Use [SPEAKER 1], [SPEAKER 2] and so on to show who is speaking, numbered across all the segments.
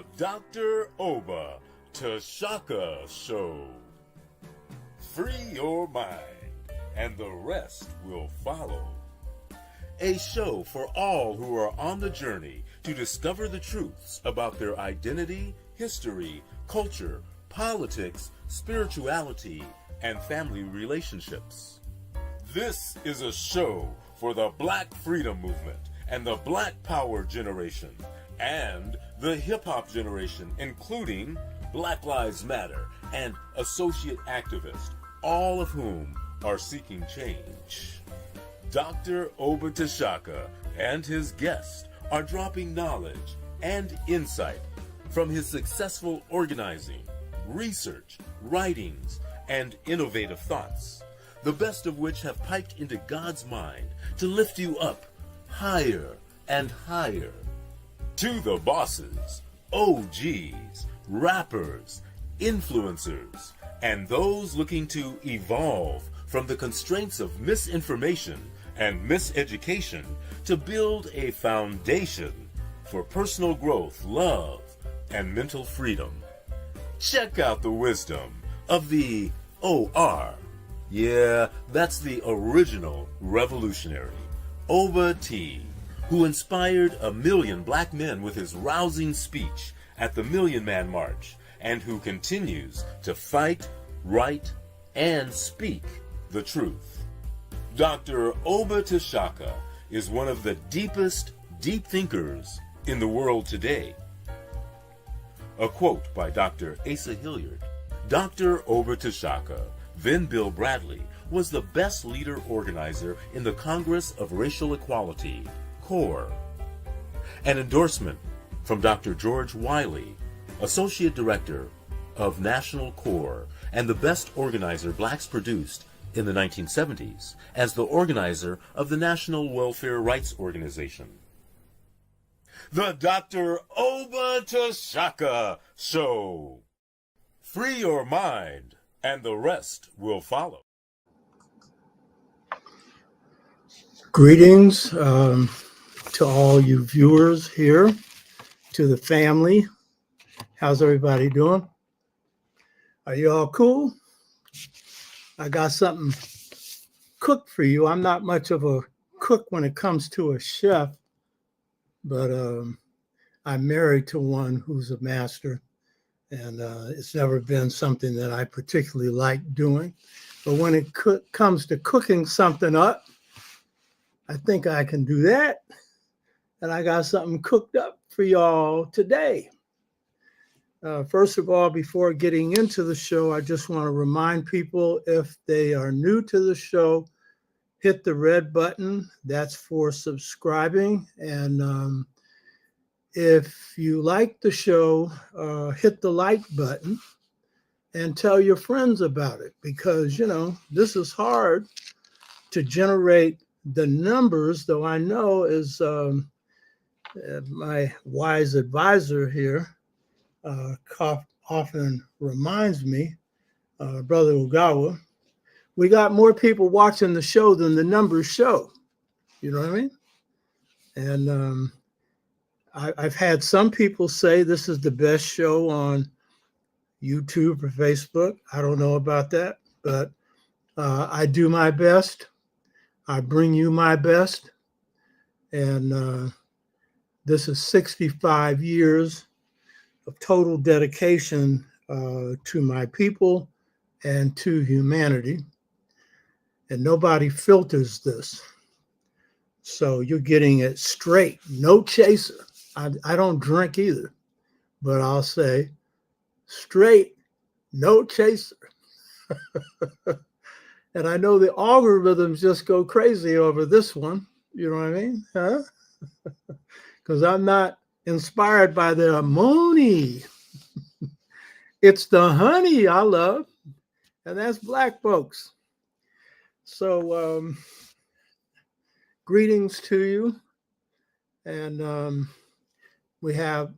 [SPEAKER 1] The Dr. Oba Tashaka Show. Free your mind, and the rest will follow. A show for all who are on the journey to discover the truths about their identity, history, culture, politics, spirituality, and family relationships. This is a show for the Black Freedom Movement and the Black Power generation and the hip-hop generation, including Black Lives Matter and associate activists, all of whom are seeking change. Dr. Oba Tashaka and his guests are dropping knowledge and insight from his successful organizing, research, writings, and innovative thoughts, the best of which have piped into God's mind to lift you up higher and higher. To the bosses, OGs, rappers, influencers, and those looking to evolve from the constraints of misinformation and miseducation to build a foundation for personal growth, love, and mental freedom. Check out the wisdom of the OR. Yeah, that's the original revolutionary, Oba T, who inspired 1 million black men with his rousing speech at the Million Man March, and who continues to fight, write, and speak the truth. Dr. Oba Tashaka is one of the deepest deep thinkers in the world today. A quote by Dr. Asa Hilliard. Dr. Oba Tashaka, then Bill Bradley, was the best leader organizer in the Congress of Racial Equality, CORE. An endorsement from Dr. George Wiley, Associate Director of National CORE and the best organizer blacks produced in the 1970s as the organizer of the National Welfare Rights Organization. The Dr. Oba Tashaka Show. Free your mind, and the rest will follow.
[SPEAKER 2] Greetings to all you viewers here, to the family. How's everybody doing? Are you all cool? I got something cooked for you. I'm not much of a cook when it comes to a chef, but I'm married to one who's a master, and it's never been something that I particularly like doing. But when it comes to cooking something up, I think I can do that. And I got something cooked up for y'all today. First of all, before getting into the show, I just want to remind people, if they are new to the show, hit the red button. That's for subscribing. And if you like the show, hit the like button and tell your friends about it, because, you know, this is hard to generate the numbers, though I know is my wise advisor here often reminds me, Brother Ogawa, we got more people watching the show than the numbers show. You know what I mean? And I've had some people say this is the best show on YouTube or Facebook. I don't know about that, but I do my best. I bring you my best. And this is 65 years of total dedication to my people and to humanity. And nobody filters this. So you're getting it straight, no chaser. I don't drink either, but I'll say straight, no chaser. And I know the algorithms just go crazy over this one. You know what I mean? Huh? Because I'm not inspired by the ammonia. It's the honey I love, and that's black folks. So greetings to you. And we have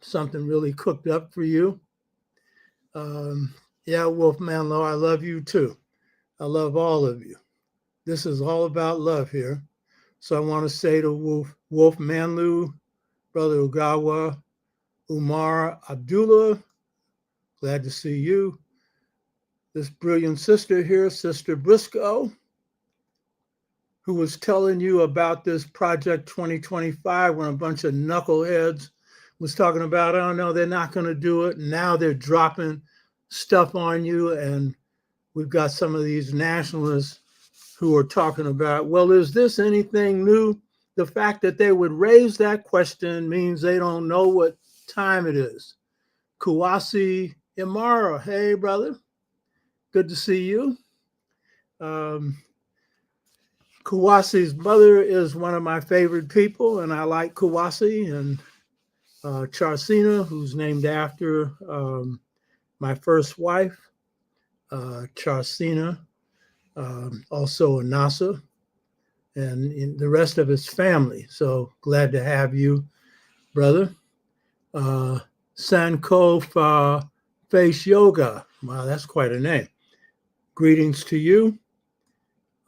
[SPEAKER 2] something really cooked up for you. Yeah, Wolfman Low, I love you too. I love all of you. This is all about love here. So I want to say to Wolf Manlu, Brother Ogawa, Umar Abdullah, glad to see you. This brilliant sister here, Sister Briscoe, who was telling you about this Project 2025 when a bunch of knuckleheads was talking about, oh no, they're not going to do it. And now they're dropping stuff on you. And we've got some of these nationalists who are talking about, well, is this anything new? The fact that they would raise that question means they don't know what time it is. Kuwasi Imara, hey, brother. Good to see you. Kuwasi's mother is one of my favorite people, and I like Kuwasi. And Charsina, who's named after my first wife, Charsina, also a NASA, and the rest of his family. So glad to have you, brother. Sanko Face Yoga. Wow, that's quite a name. Greetings to you.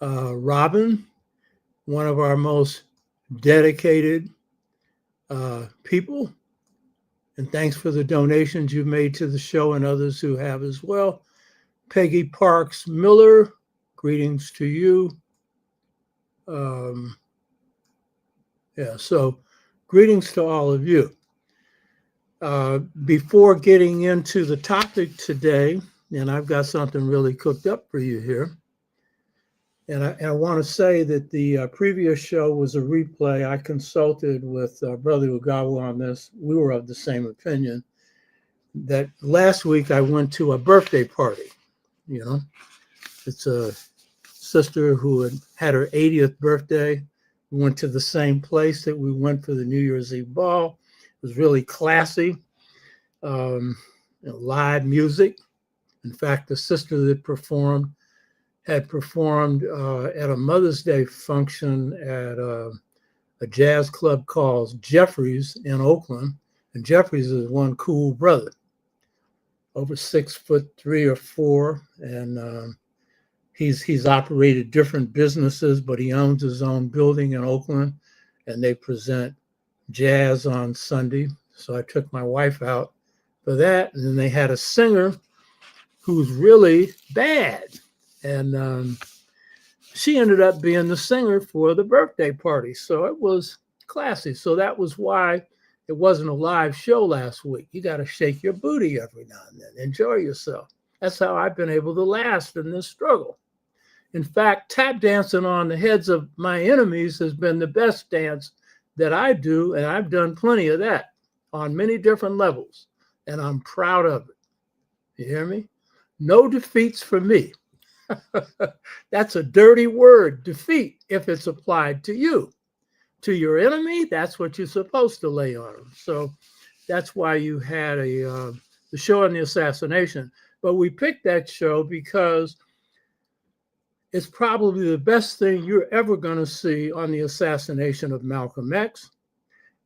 [SPEAKER 2] Robin, one of our most dedicated people. And thanks for the donations you've made to the show and others who have as well. Peggy Parks Miller, greetings to you. So greetings to all of you. Before getting into the topic today, and I've got something really cooked up for you here. And I want to say that the previous show was a replay. I consulted with Brother Ugawa on this. We were of the same opinion that last week I went to a birthday party. You know, it's a sister who had her 80th birthday. We went to the same place that we went for the New Year's Eve ball. It was really classy, live music. In fact, the sister that had performed at a Mother's Day function at a jazz club called Jeffries in Oakland. And Jeffries is one cool brother, over 6'3" or 4", and he's operated different businesses, but he owns his own building in Oakland, and they present jazz on Sunday. So I took my wife out for that, and then they had a singer who's really bad. And she ended up being the singer for the birthday party. So it was classy. So that was why it wasn't a live show last week. You got to shake your booty every now and then. Enjoy yourself. That's how I've been able to last in this struggle. In fact, tap dancing on the heads of my enemies has been the best dance that I do. And I've done plenty of that on many different levels. And I'm proud of it. You hear me? No defeats for me. That's a dirty word, defeat, if it's applied to you. To your enemy, that's what you're supposed to lay on them. So that's why you had the show on the assassination. But we picked that show because it's probably the best thing you're ever going to see on the assassination of Malcolm X.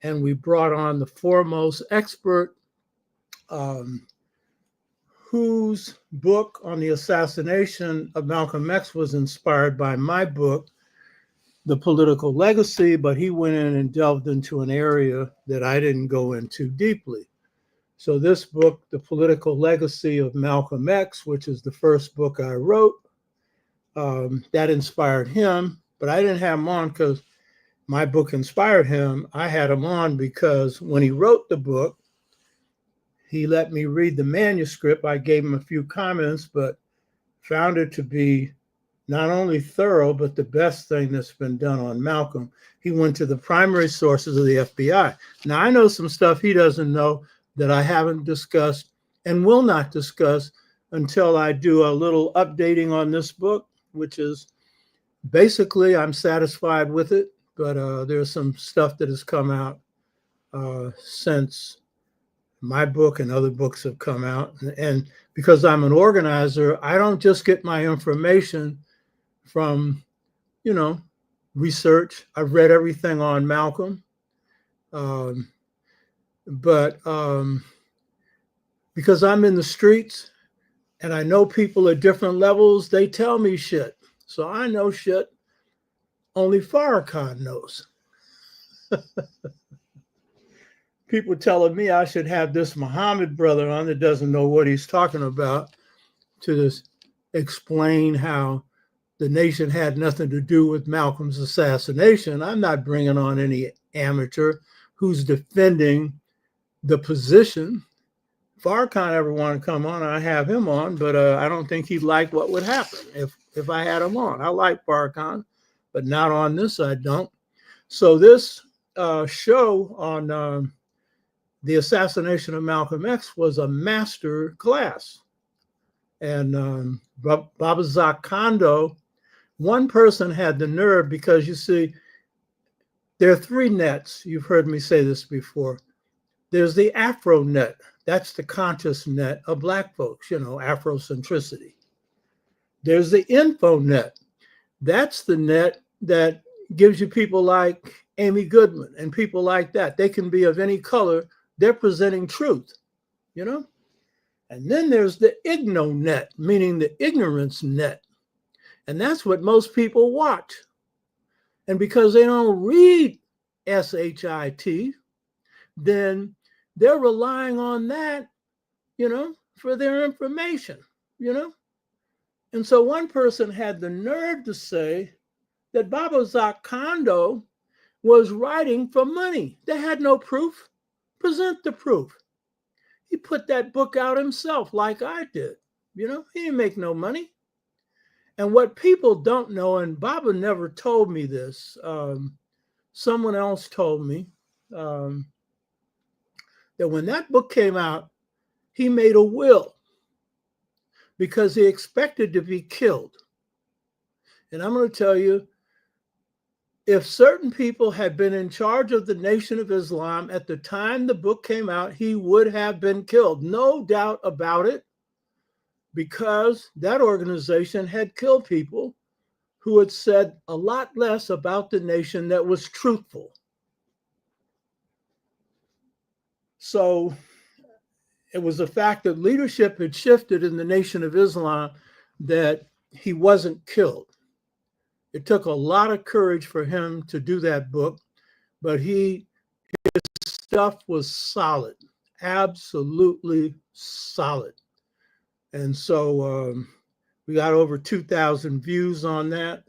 [SPEAKER 2] And we brought on the foremost expert whose book on the assassination of Malcolm X was inspired by my book, The Political Legacy, but he went in and delved into an area that I didn't go into deeply. So this book, The Political Legacy of Malcolm X, which is the first book I wrote, that inspired him, but I didn't have him on because my book inspired him. I had him on because when he wrote the book, he let me read the manuscript. I gave him a few comments, but found it to be not only thorough, but the best thing that's been done on Malcolm. He went to the primary sources of the FBI. Now, I know some stuff he doesn't know that I haven't discussed and will not discuss until I do a little updating on this book, which is basically I'm satisfied with it, but there's some stuff that has come out since my book and other books have come out. And because I'm an organizer, I don't just get my information from, research. I've read everything on Malcolm. But because I'm in the streets and I know people at different levels, they tell me shit. So I know shit only Farrakhan knows. people telling me I should have this Muhammad brother on that doesn't know what he's talking about to just explain how the nation had nothing to do with Malcolm's assassination. I'm not bringing on any amateur who's defending the position. If Farrakhan ever want to come on, I have him on, but I don't think he'd like what would happen if I had him on. I like Farrakhan, but not on this, I don't. So this show on the assassination of Malcolm X was a master class. And Baba Zak Kondo, one person had the nerve, because you see, there are three nets. You've heard me say this before. There's the Afro net. That's the conscious net of Black folks, Afrocentricity. There's the info net. That's the net that gives you people like Amy Goodman and people like that. They can be of any color. They're presenting truth, And then there's the igno net, meaning the ignorance net. And that's what most people watch. And because they don't read SHIT, then they're relying on that, for their information, And so one person had the nerve to say that Baba Zak Kondo was writing for money. They had no proof. Present the proof. He put that book out himself like I did. He didn't make no money. And what people don't know, and Baba never told me this, someone else told me that when that book came out, he made a will because he expected to be killed. And I'm going to tell you, if certain people had been in charge of the Nation of Islam at the time the book came out, he would have been killed. No doubt about it, because that organization had killed people who had said a lot less about the nation that was truthful. So it was the fact that leadership had shifted in the Nation of Islam that he wasn't killed. It took a lot of courage for him to do that book, but his stuff was solid, absolutely solid. And so we got over 2,000 views on that.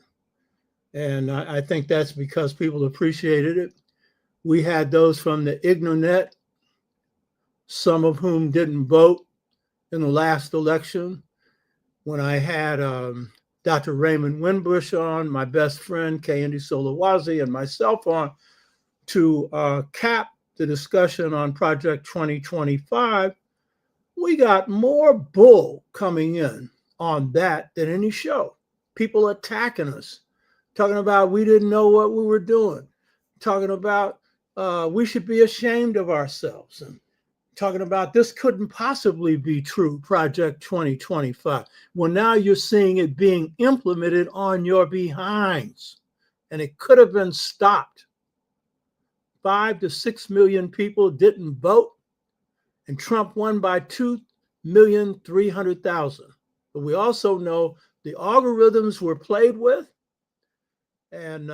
[SPEAKER 2] And I think that's because people appreciated it. We had those from the Ignonet, some of whom didn't vote in the last election. When I had Dr. Raymond Winbush on, my best friend, Kehinde Solawazi, and myself on to cap the discussion on Project 2025, we got more bull coming in on that than any show. People attacking us, talking about we didn't know what we were doing, talking about we should be ashamed of ourselves, and talking about this couldn't possibly be true, Project 2025. Well, now you're seeing it being implemented on your behinds, and it could have been stopped. 5 to 6 million people didn't vote, and Trump won by 2,300,000. But we also know the algorithms were played with, and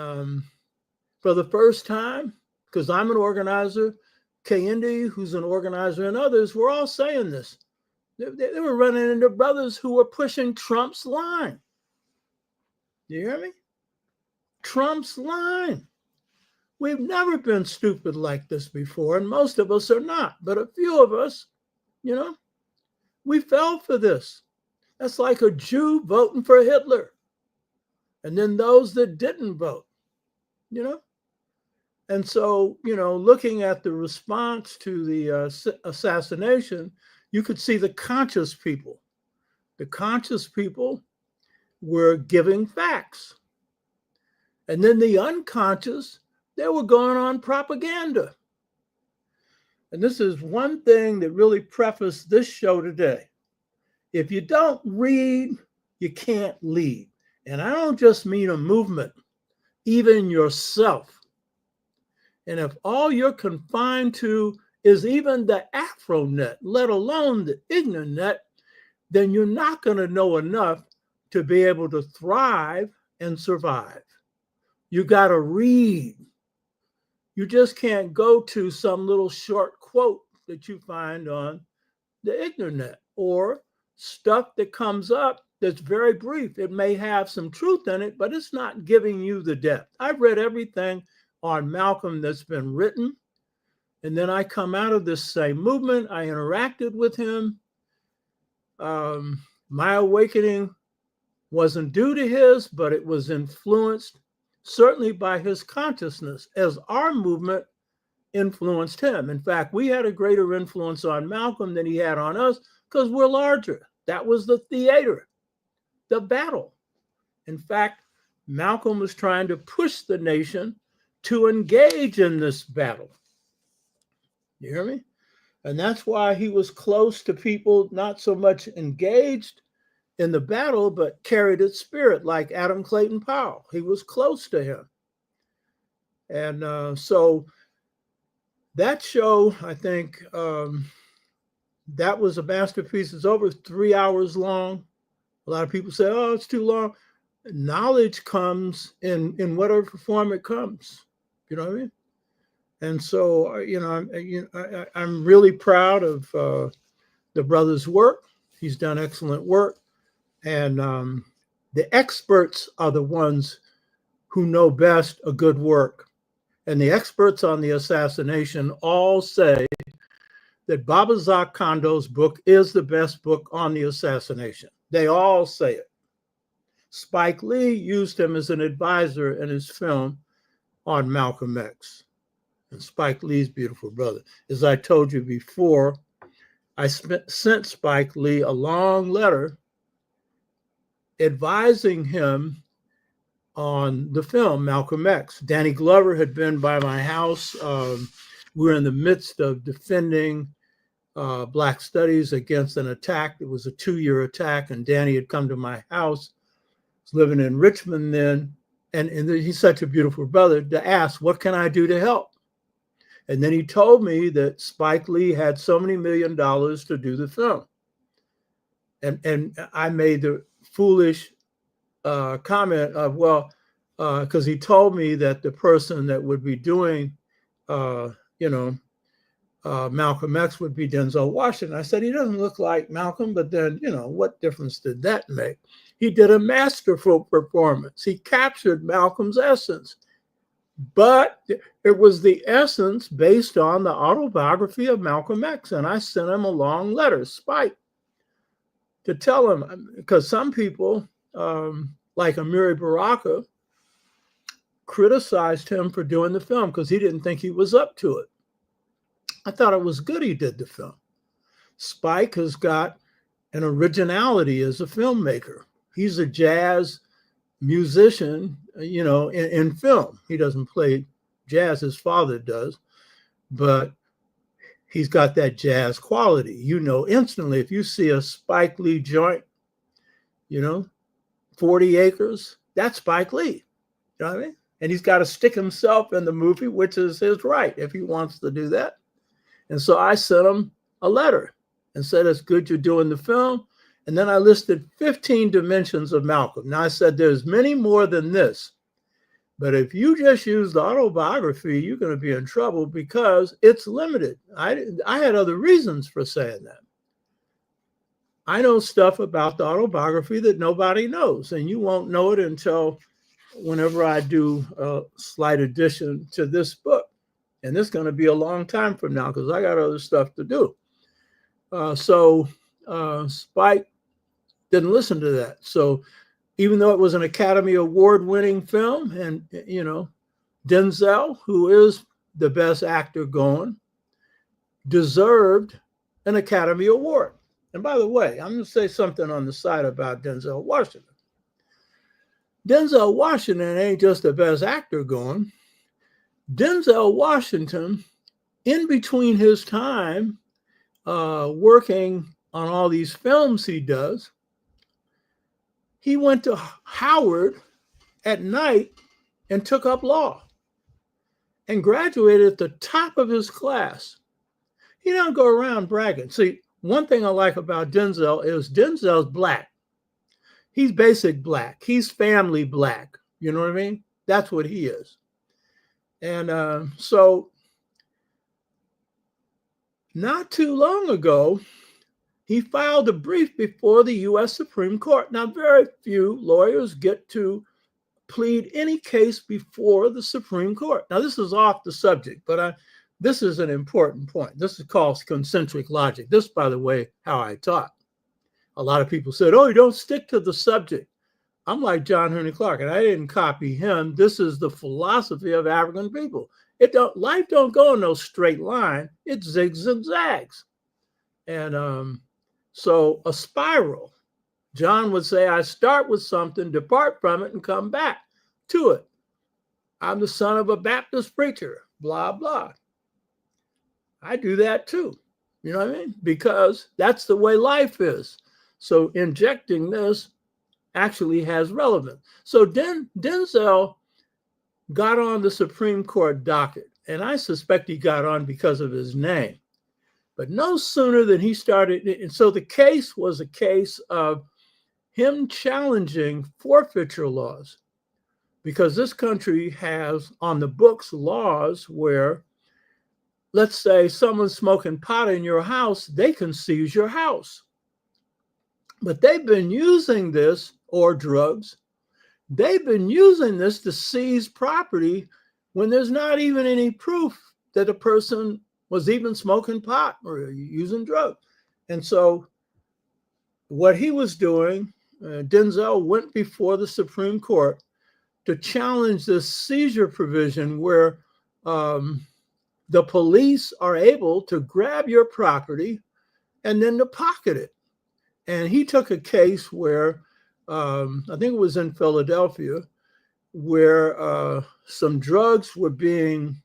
[SPEAKER 2] for the first time, because I'm an organizer, Kehinde, who's an organizer, and others were all saying this. They were running into brothers who were pushing Trump's line. Do you hear me? Trump's line. We've never been stupid like this before, and most of us are not. But a few of us, we fell for this. That's like a Jew voting for Hitler. And then those that didn't vote, And so, looking at the response to the assassination, you could see the conscious people. The conscious people were giving facts. And then the unconscious, they were going on propaganda. And this is one thing that really prefaced this show today. If you don't read, you can't lead. And I don't just mean a movement, even yourself. And if all you're confined to is even the Afro net, let alone the Ignonet, then you're not going to know enough to be able to thrive and survive. You got to read. You just can't go to some little short quote that you find on the internet or stuff that comes up that's very brief. It may have some truth in it, but it's not giving you the depth. I've read everything on Malcolm that's been written. And then I come out of this same movement. I interacted with him. My awakening wasn't due to his, but it was influenced certainly by his consciousness as our movement influenced him. In fact, we had a greater influence on Malcolm than he had on us because we're larger. That was the theater, the battle. In fact, Malcolm was trying to push the nation to engage in this battle. You hear me? And that's why he was close to people, not so much engaged in the battle, but carried its spirit, like Adam Clayton Powell. He was close to him. And so that show, I think, that was a masterpiece. It's over 3 hours long. A lot of people say, oh, it's too long. Knowledge comes in whatever form it comes. You know what I mean? And so, I'm really proud of the brother's work. He's done excellent work. And the experts are the ones who know best a good work. And the experts on the assassination all say that Babazak Kondo's book is the best book on the assassination. They all say it. Spike Lee used him as an advisor in his film on Malcolm X. And Spike Lee's beautiful brother. As I told you before, I sent Spike Lee a long letter advising him on the film Malcolm X. Danny Glover had been by my house. We were in the midst of defending Black Studies against an attack. It was a 2-year attack, and Danny had come to my house. I was living in Richmond then, and he's such a beautiful brother, to ask, what can I do to help? And then he told me that Spike Lee had so many $1 million to do the film. And I made the foolish comment of, well, because he told me that the person that would be doing, Malcolm X would be Denzel Washington. I said, he doesn't look like Malcolm, but then, what difference did that make? He did a masterful performance. He captured Malcolm's essence. But it was the essence based on the autobiography of Malcolm X. And I sent him a long letter, Spike, to tell him, because some people, like Amiri Baraka, criticized him for doing the film because he didn't think he was up to it. I thought it was good he did the film. Spike has got an originality as a filmmaker. He's a jazz musician, in film. He doesn't play jazz, his father does, but he's got that jazz quality. Instantly, if you see a Spike Lee joint, 40 Acres, that's Spike Lee. You know what I mean? And he's got to stick himself in the movie, which is his right if he wants to do that. And so I sent him a letter and said, it's good you're doing the film. And then I listed 15 dimensions of Malcolm. Now I said, there's many more than this. But if you just use the autobiography, you're going to be in trouble because it's limited. I had other reasons for saying that. I know stuff about the autobiography that nobody knows, and you won't know it until whenever I do a slight addition to this book. And this is going to be a long time from now because I got other stuff to do. So Spike didn't listen to that. So even though it was an Academy Award-winning film, and, Denzel, who is the best actor going, deserved an Academy Award. And by the way, I'm going to say something on the side about Denzel Washington. Denzel Washington ain't just the best actor going. Denzel Washington, in between his time working on all these films he does, he went to Howard at night and took up law and graduated at the top of his class. He don't go around bragging. See, one thing I like about Denzel is Denzel's Black. He's basic Black. He's family Black. You know what I mean? That's what he is. And so not too long ago, he filed a brief before the U.S. Supreme Court. Now, very few lawyers get to plead any case before the Supreme Court. Now, this is off the subject, but this is an important point. This is called concentric logic. This, by the way, how I taught. A lot of people said, oh, you don't stick to the subject. I'm like John Henry Clark, and I didn't copy him. This is the philosophy of African people. Life don't go in no straight line. It zigs and zags. And so a spiral. John would say, I start with something, depart from it, and come back to it. I'm the son of a Baptist preacher, blah, blah. I do that too. You know what I mean? Because that's the way life is. So injecting this actually has relevance. So Denzel got on the Supreme Court docket, and I suspect he got on because of his name. But no sooner than he started, and so the case was a case of him challenging forfeiture laws, because this country has on the books laws where, let's say someone's smoking pot in your house, they can seize your house. But they've been using this, or drugs, they've been using this to seize property when there's not even any proof that a person was even smoking pot or using drugs. And so what he was doing, Denzel went before the Supreme Court to challenge this seizure provision where the police are able to grab your property and then to pocket it. And he took a case where, I think it was in Philadelphia, where some drugs were being,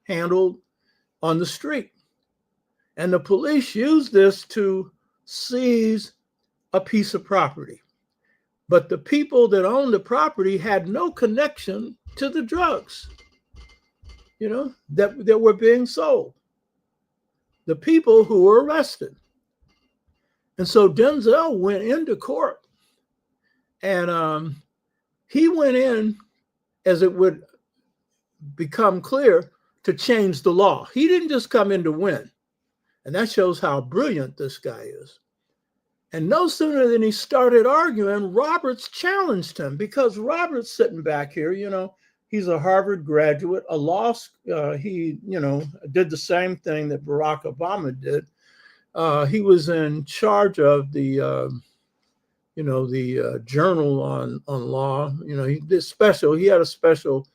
[SPEAKER 2] handled on the street. And the police used this to seize a piece of property. But the people that owned the property had no connection to the drugs, that were being sold. The people who were arrested. And so Denzel went into court, and he went in, as it would become clear, to change the law. He didn't just come in to win. And that shows how brilliant this guy is. And no sooner than he started arguing, Roberts challenged him, because Roberts sitting back here, he's a Harvard graduate, he did the same thing that Barack Obama did. He was in charge of the journal on law. He had a special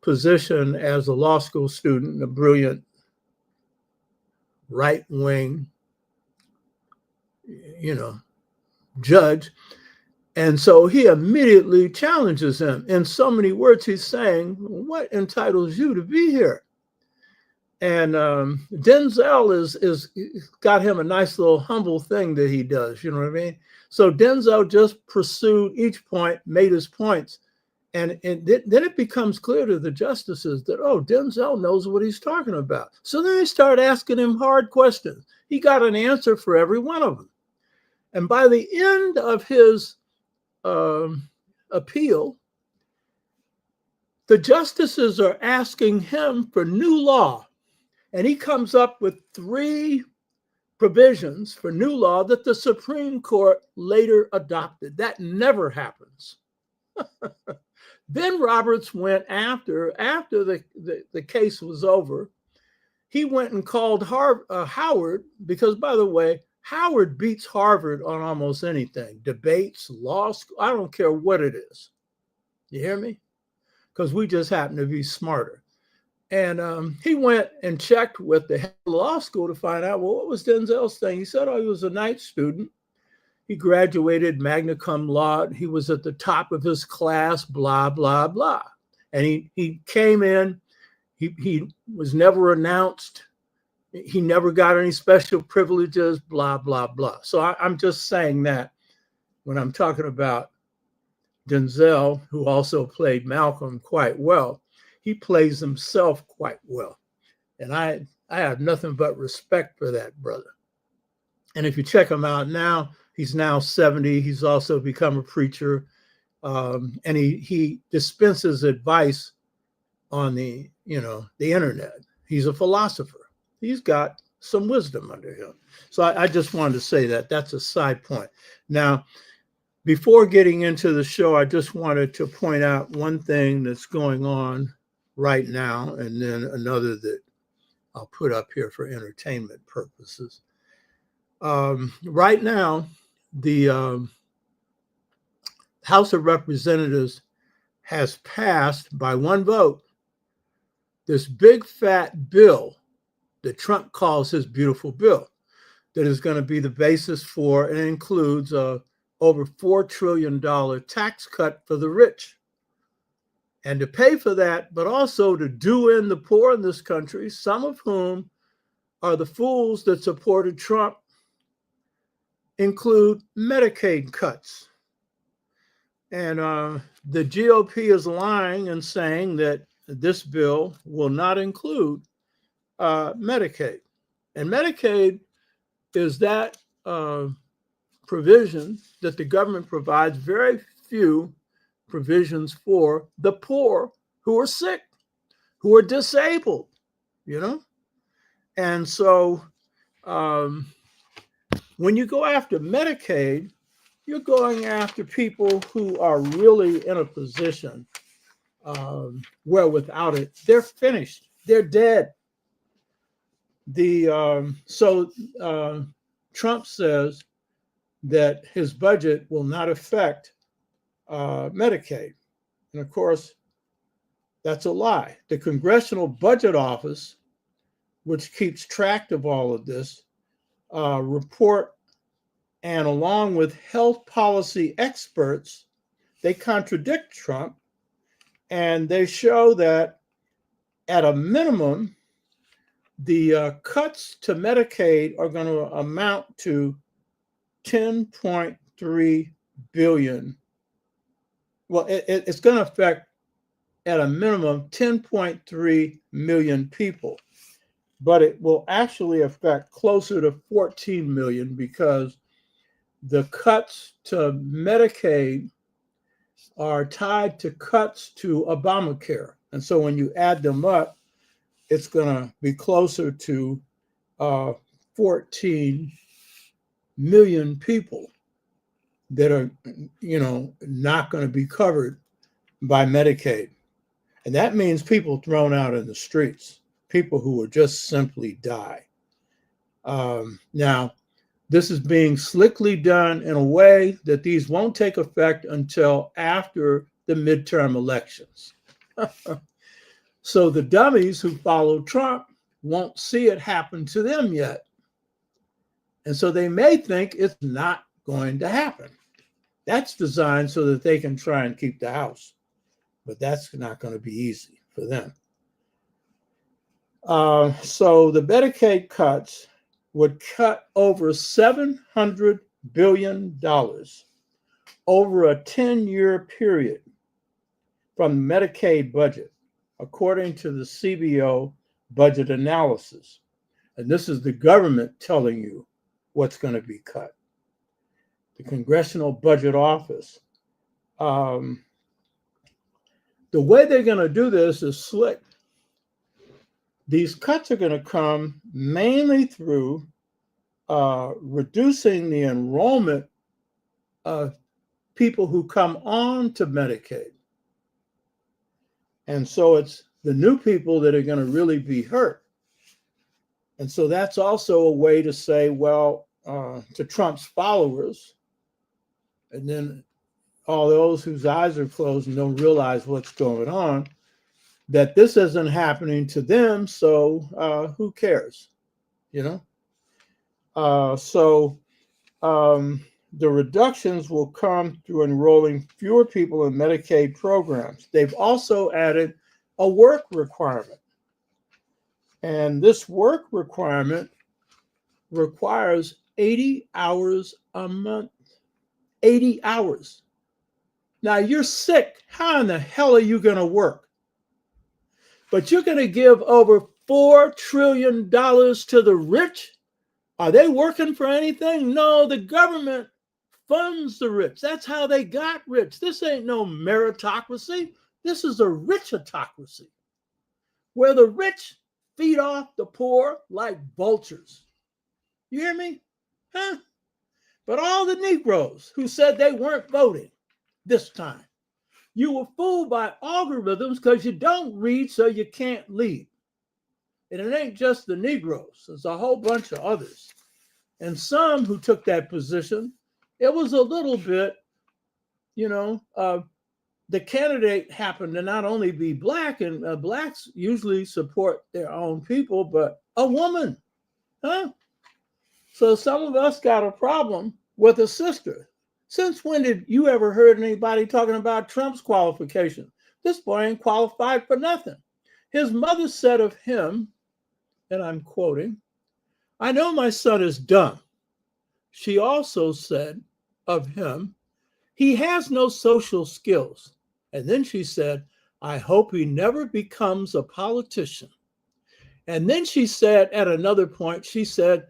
[SPEAKER 2] position as a law school student, a brilliant right-wing, judge. And so he immediately challenges him. In so many words, he's saying, what entitles you to be here? And Denzel is got him a nice little humble thing that he does, you know what I mean? So Denzel just pursued each point, made his points. And then it becomes clear to the justices that, oh, Denzel knows what he's talking about. So then they start asking him hard questions. He got an answer for every one of them. And by the end of his appeal, the justices are asking him for new law. And he comes up with 3 provisions for new law that the Supreme Court later adopted. That never happens. Then Roberts went after the case was over, he went and called Howard, because, by the way, Howard beats Harvard on almost anything, debates, law school, I don't care what it is. You hear me? Because we just happen to be smarter. And he went and checked with the head of law school to find out, well, what was Denzel's thing? He said, oh, he was a night student. He graduated magna cum laude. He was at the top of his class, blah, blah, blah. And he came in. He was never announced. He never got any special privileges, blah, blah, blah. So I'm just saying that when I'm talking about Denzel, who also played Malcolm quite well, he plays himself quite well. And I have nothing but respect for that brother. And if you check him out now, he's now 70. He's also become a preacher. And he dispenses advice on the internet. He's a philosopher. He's got some wisdom under him. So I just wanted to say that. That's a side point. Now, before getting into the show, I just wanted to point out one thing that's going on right now, and then another that I'll put up here for entertainment purposes. Right now, the House of Representatives has passed by one vote this big fat bill that Trump calls his beautiful bill, that is going to be the basis for, and includes over $4 trillion tax cut for the rich. And to pay for that, but also to do in the poor in this country, some of whom are the fools that supported Trump, include Medicaid cuts. And the GOP is lying and saying that this bill will not include Medicaid. And Medicaid is that provision that the government provides very few provisions for the poor who are sick, who are disabled, you know? And so when you go after Medicaid, you're going after people who are really in a position where without it, they're finished, they're dead. Trump says that his budget will not affect Medicaid. And of course, that's a lie. The Congressional Budget Office, which keeps track of all of this, report, and along with health policy experts, they contradict Trump, and they show that at a minimum, the cuts to Medicaid are going to amount to 10.3 billion. Well, it's going to affect at a minimum 10.3 million people, but it will actually affect closer to 14 million because the cuts to Medicaid are tied to cuts to Obamacare. And so when you add them up, it's going to be closer to 14 million people that are, not going to be covered by Medicaid. And that means people thrown out in the streets, people who will just simply die. Now, this is being slickly done in a way that these won't take effect until after the midterm elections. So the dummies who follow Trump won't see it happen to them yet. And so they may think it's not going to happen. That's designed so that they can try and keep the House. But that's not going to be easy for them. So the Medicaid cuts would cut over $700 billion over a 10-year period from the Medicaid budget, according to the CBO budget analysis. And this is the government telling you what's going to be cut. The Congressional Budget Office. The way they're going to do this is slick. These cuts are going to come mainly through reducing the enrollment of people who come on to Medicaid. And so it's the new people that are going to really be hurt. And so that's also a way to say, well, to Trump's followers, and then all those whose eyes are closed and don't realize what's going on, that this isn't happening to them, so who cares, the reductions will come through enrolling fewer people in Medicaid programs. They've also added a work requirement. And this work requirement requires 80 hours a month. 80 hours. Now you're sick. How in the hell are you going to work? But you're going to give over $4 trillion to the rich? Are they working for anything? No, the government funds the rich. That's how they got rich. This ain't no meritocracy. This is a richotocracy, where the rich feed off the poor like vultures. You hear me? Huh? But all the Negroes who said they weren't voting this time, you were fooled by algorithms because you don't read, so you can't lead. And it ain't just the Negroes, there's a whole bunch of others. And some who took that position, it was a little bit, the candidate happened to not only be black, and blacks usually support their own people, but a woman. Huh? So some of us got a problem with a sister. Since when did you ever heard anybody talking about Trump's qualification? This boy ain't qualified for nothing. His mother said of him, and I'm quoting, "I know my son is dumb." She also said of him, "He has no social skills." And then she said, "I hope he never becomes a politician." And then she said, at another point, she said,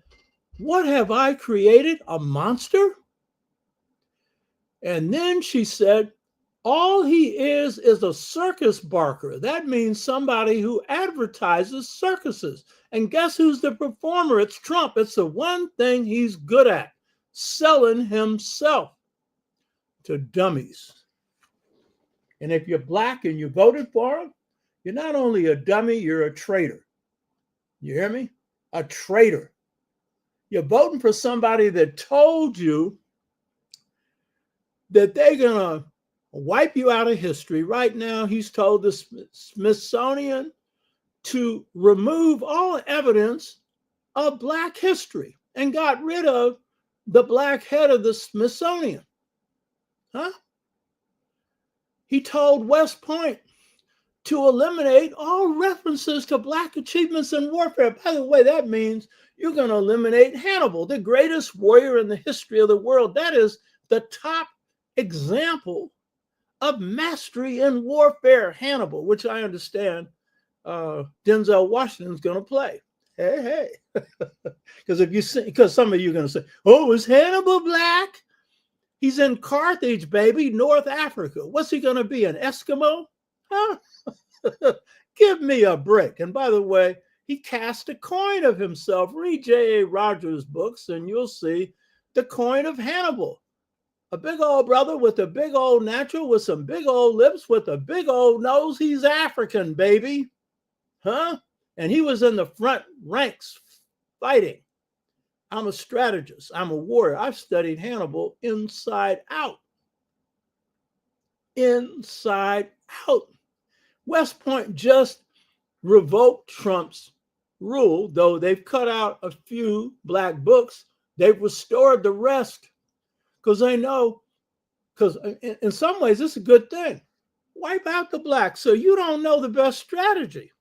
[SPEAKER 2] "What have I created? A monster?" And then she said, "All he is a circus barker." That means somebody who advertises circuses. And guess who's the performer? It's Trump. It's the one thing he's good at, selling himself to dummies. And if you're black and you voted for him, you're not only a dummy, you're a traitor. You hear me? A traitor. You're voting for somebody that told you that they're going to wipe you out of history. Right now, he's told the Smithsonian to remove all evidence of Black history and got rid of the Black head of the Smithsonian. Huh? He told West Point to eliminate all references to Black achievements in warfare. By the way, that means you're going to eliminate Hannibal, the greatest warrior in the history of the world. That is the top example of mastery in warfare, Hannibal, which I understand Denzel Washington's going to play. Hey. Because some of you are going to say, "Oh, is Hannibal Black?" He's in Carthage, baby, North Africa. What's he going to be, an Eskimo? Huh? Give me a break. And by the way, he cast a coin of himself. Read J.A. Rogers' books, and you'll see the coin of Hannibal. A big old brother with a big old natural, with some big old lips, with a big old nose. He's African, baby. Huh? And he was in the front ranks fighting. I'm a strategist. I'm a warrior. I've studied Hannibal inside out. Inside out. West Point just revoked Trump's rule, though they've cut out a few Black books. They've restored the rest because they know, because in some ways, it's a good thing. Wipe out the Blacks so you don't know the best strategy.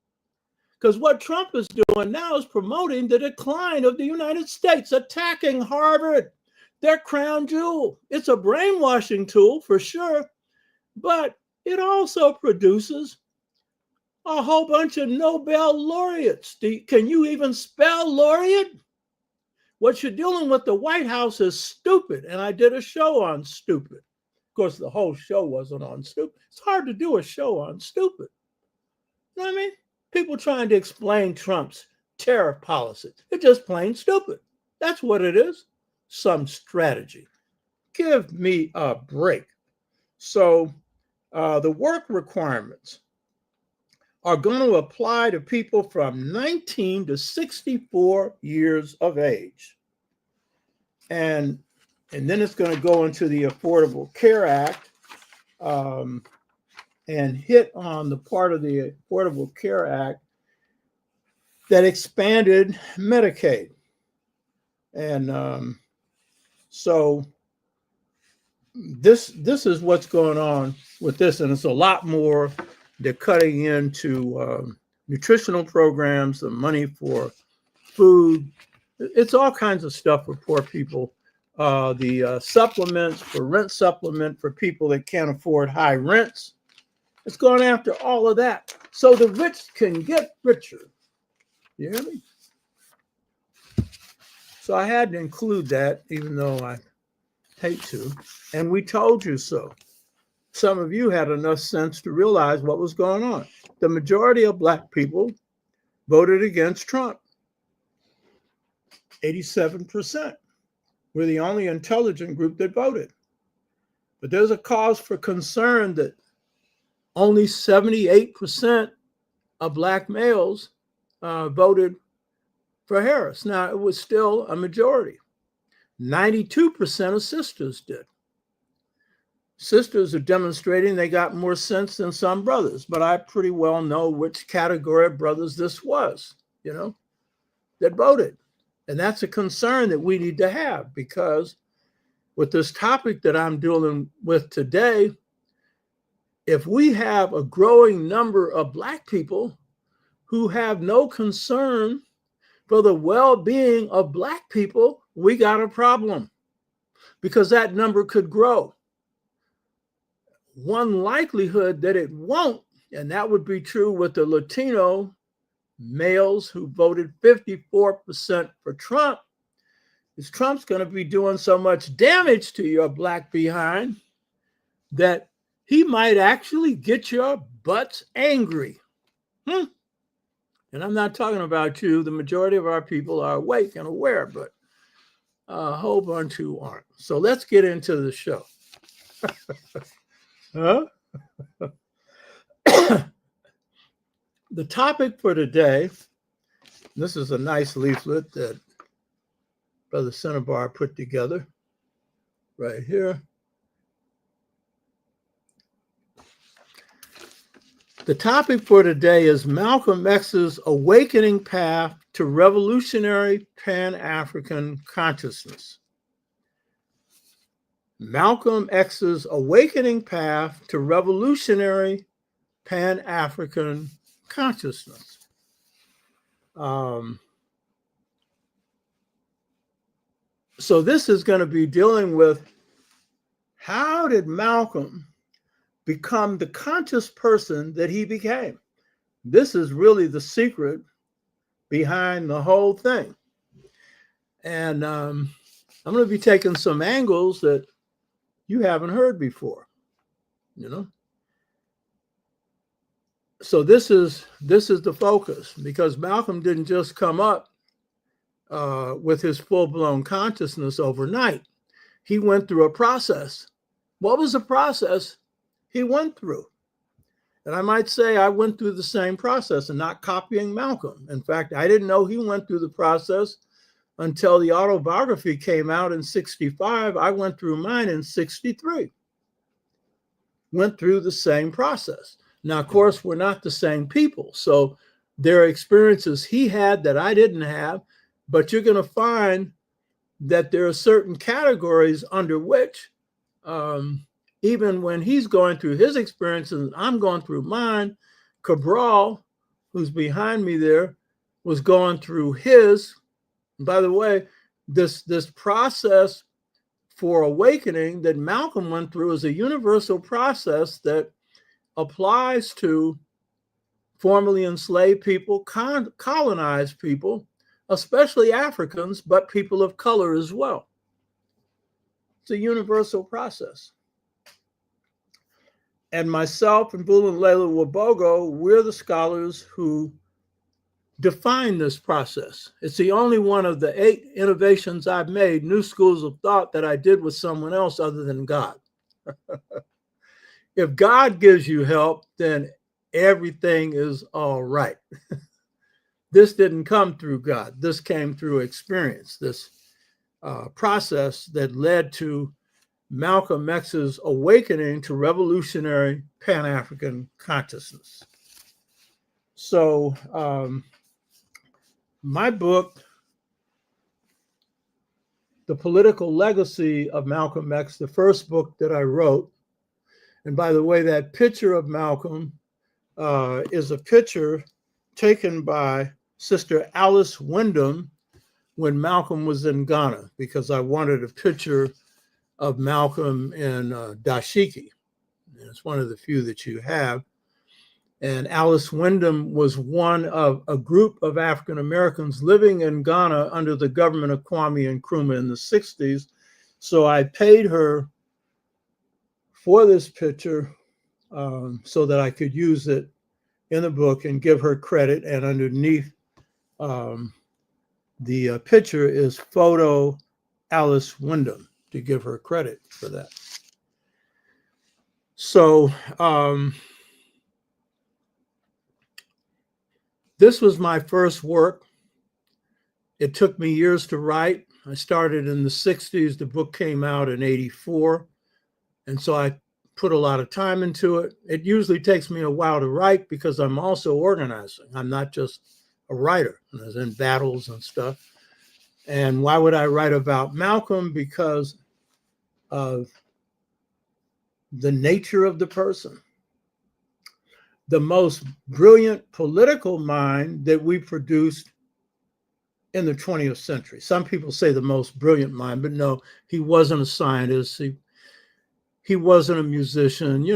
[SPEAKER 2] Because what Trump is doing now is promoting the decline of the United States, attacking Harvard, their crown jewel. It's a brainwashing tool for sure, but it also produces a whole bunch of Nobel laureates. Can you even spell laureate? What you're dealing with the White House is stupid, and I did a show on stupid. Of course, the whole show wasn't on stupid. It's hard to do a show on stupid. You know what I mean? People trying to explain Trump's tariff policy. It's just plain stupid. That's what it is. Some strategy. Give me a break. So the work requirements are going to apply to people from 19 to 64 years of age. And then it's going to go into the Affordable Care Act and hit on the part of the Affordable Care Act that expanded Medicaid. And so this is what's going on with this, and it's a lot more. They're cutting into nutritional programs, the money for food. It's all kinds of stuff for poor people. The supplements for rent supplement for people that can't afford high rents. It's going after all of that. So the rich can get richer. You hear me? So I had to include that, even though I hate to. And we told you so. Some of you had enough sense to realize what was going on. The majority of Black people voted against Trump. 87%. We're the only intelligent group that voted. But there's a cause for concern that only 78% of Black males voted for Harris. Now, it was still a majority. 92% of sisters did. Sisters are demonstrating they got more sense than some brothers, but I pretty well know which category of brothers this was, that voted. And that's a concern that we need to have, because with this topic that I'm dealing with today, if we have a growing number of Black people who have no concern for the well-being of Black people, we got a problem, because that number could grow. One likelihood that it won't, and that would be true with the Latino males who voted 54% for Trump, is Trump's going to be doing so much damage to your Black behind that he might actually get your butts angry. And I'm not talking about you. The majority of our people are awake and aware, but a whole bunch who aren't. So let's get into the show. Huh? The topic for today, this is a nice leaflet that Brother Cinnabar put together right here. The topic for today is Malcolm X's awakening path to revolutionary Pan-African consciousness. Malcolm X's awakening path to revolutionary Pan-African consciousness. So this is going to be dealing with how did Malcolm become the conscious person that he became? This is really the secret behind the whole thing. And I'm going to be taking some angles that you haven't heard before, So this is the focus, because Malcolm didn't just come up with his full-blown consciousness overnight. He went through a process. What was the process he went through? And I might say I went through the same process, and not copying Malcolm. In fact, I didn't know he went through the process until the autobiography came out in 65. I went through mine in 63. Went through the same process. Now, of course, we're not the same people. So there are experiences he had that I didn't have, but you're going to find that there are certain categories under which, even when he's going through his experiences, I'm going through mine. Cabral, who's behind me there, was going through his. By the way, this process for awakening that Malcolm went through is a universal process that applies to formerly enslaved people, colonized people, especially Africans, but people of color as well. It's a universal process. And myself and Bulu and Leila Wabogo, we're the scholars who define this process. It's the only one of the 8 innovations I've made, new schools of thought, that I did with someone else other than God. If God gives you help, then everything is all right. This didn't come through God. This came through experience, this process that led to Malcolm X's awakening to revolutionary Pan-African consciousness. So my book, The Political Legacy of Malcolm X, the first book that I wrote, and by the way, that picture of Malcolm is a picture taken by Sister Alice Wyndham when Malcolm was in Ghana, because I wanted a picture of Malcolm in dashiki. And it's one of the few that you have. And Alice Wyndham was one of a group of African Americans living in Ghana under the government of Kwame Nkrumah in the 60s. So I paid her for this picture so that I could use it in the book and give her credit. And underneath The picture is photo Alice Wyndham, to give her credit for that. So this was my first work. It took me years to write. I started in the 60s. The book came out in 84. And so I put a lot of time into it. It usually takes me a while to write because I'm also organizing. I'm not just a writer. I was in battles and stuff. And why would I write about Malcolm? Because of the nature of the person. The most brilliant political mind that we produced in the 20th century. Some people say the most brilliant mind, but no, he wasn't a scientist. He wasn't a musician. He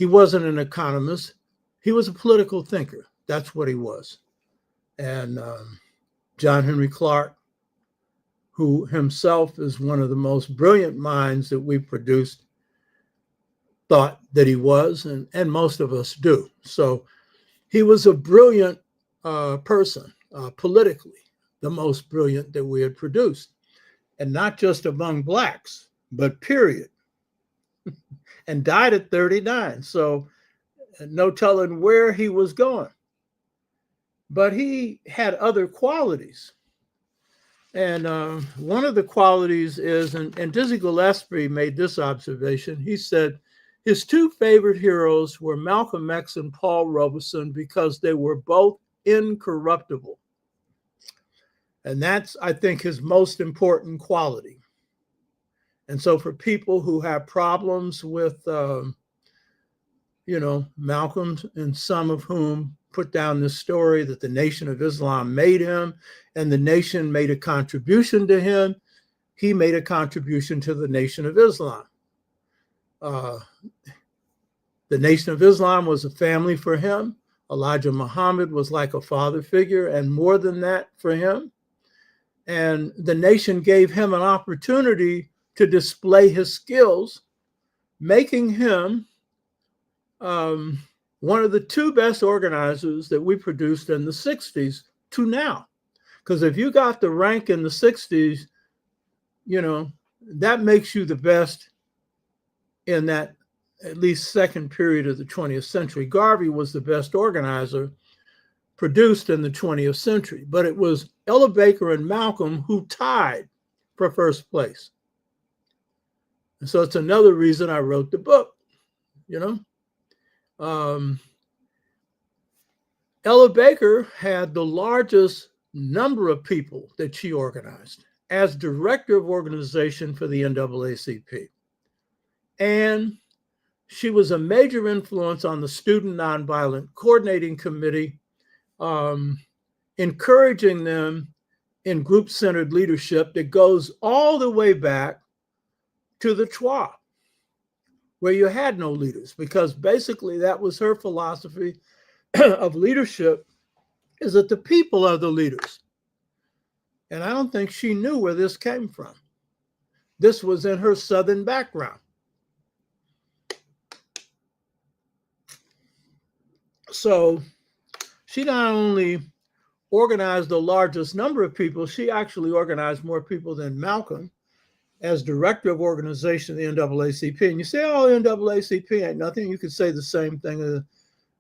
[SPEAKER 2] wasn't an economist. He was a political thinker. That's what he was. And John Henry Clark, who himself is one of the most brilliant minds that we produced, thought that he was, and most of us do. So he was a brilliant person, politically, the most brilliant that we had produced. And not just among Blacks, but period. And died at 39. So no telling where he was going. But he had other qualities. And one of the qualities is, and Dizzy Gillespie made this observation. He said his two favorite heroes were Malcolm X and Paul Robeson because they were both incorruptible. And that's, I think, his most important quality. And so for people who have problems with, Malcolm, and some of whom put down this story that the Nation of Islam made him and the nation made a contribution to him, he made a contribution to the Nation of Islam. The Nation of Islam was a family for him. Elijah Muhammad was like a father figure, and more than that for him. And the nation gave him an opportunity to display his skills, making him one of the two best organizers that we produced in the 60s to now. Because if you got the rank in the 60s, that makes you the best in that at least second period of the 20th century. Garvey was the best organizer produced in the 20th century, but it was Ella Baker and Malcolm who tied for first place. And so it's another reason I wrote the book, Ella Baker had the largest number of people that she organized as director of organization for the NAACP. And she was a major influence on the Student Nonviolent Coordinating Committee, encouraging them in group-centered leadership that goes all the way back to the TWA, where you had no leaders, because basically that was her philosophy of leadership, is that the people are the leaders. And I don't think she knew where this came from. This was in her Southern background. So she not only organized the largest number of people, she actually organized more people than Malcolm as director of organization of the NAACP. And you say, oh, NAACP ain't nothing. You could say the same thing as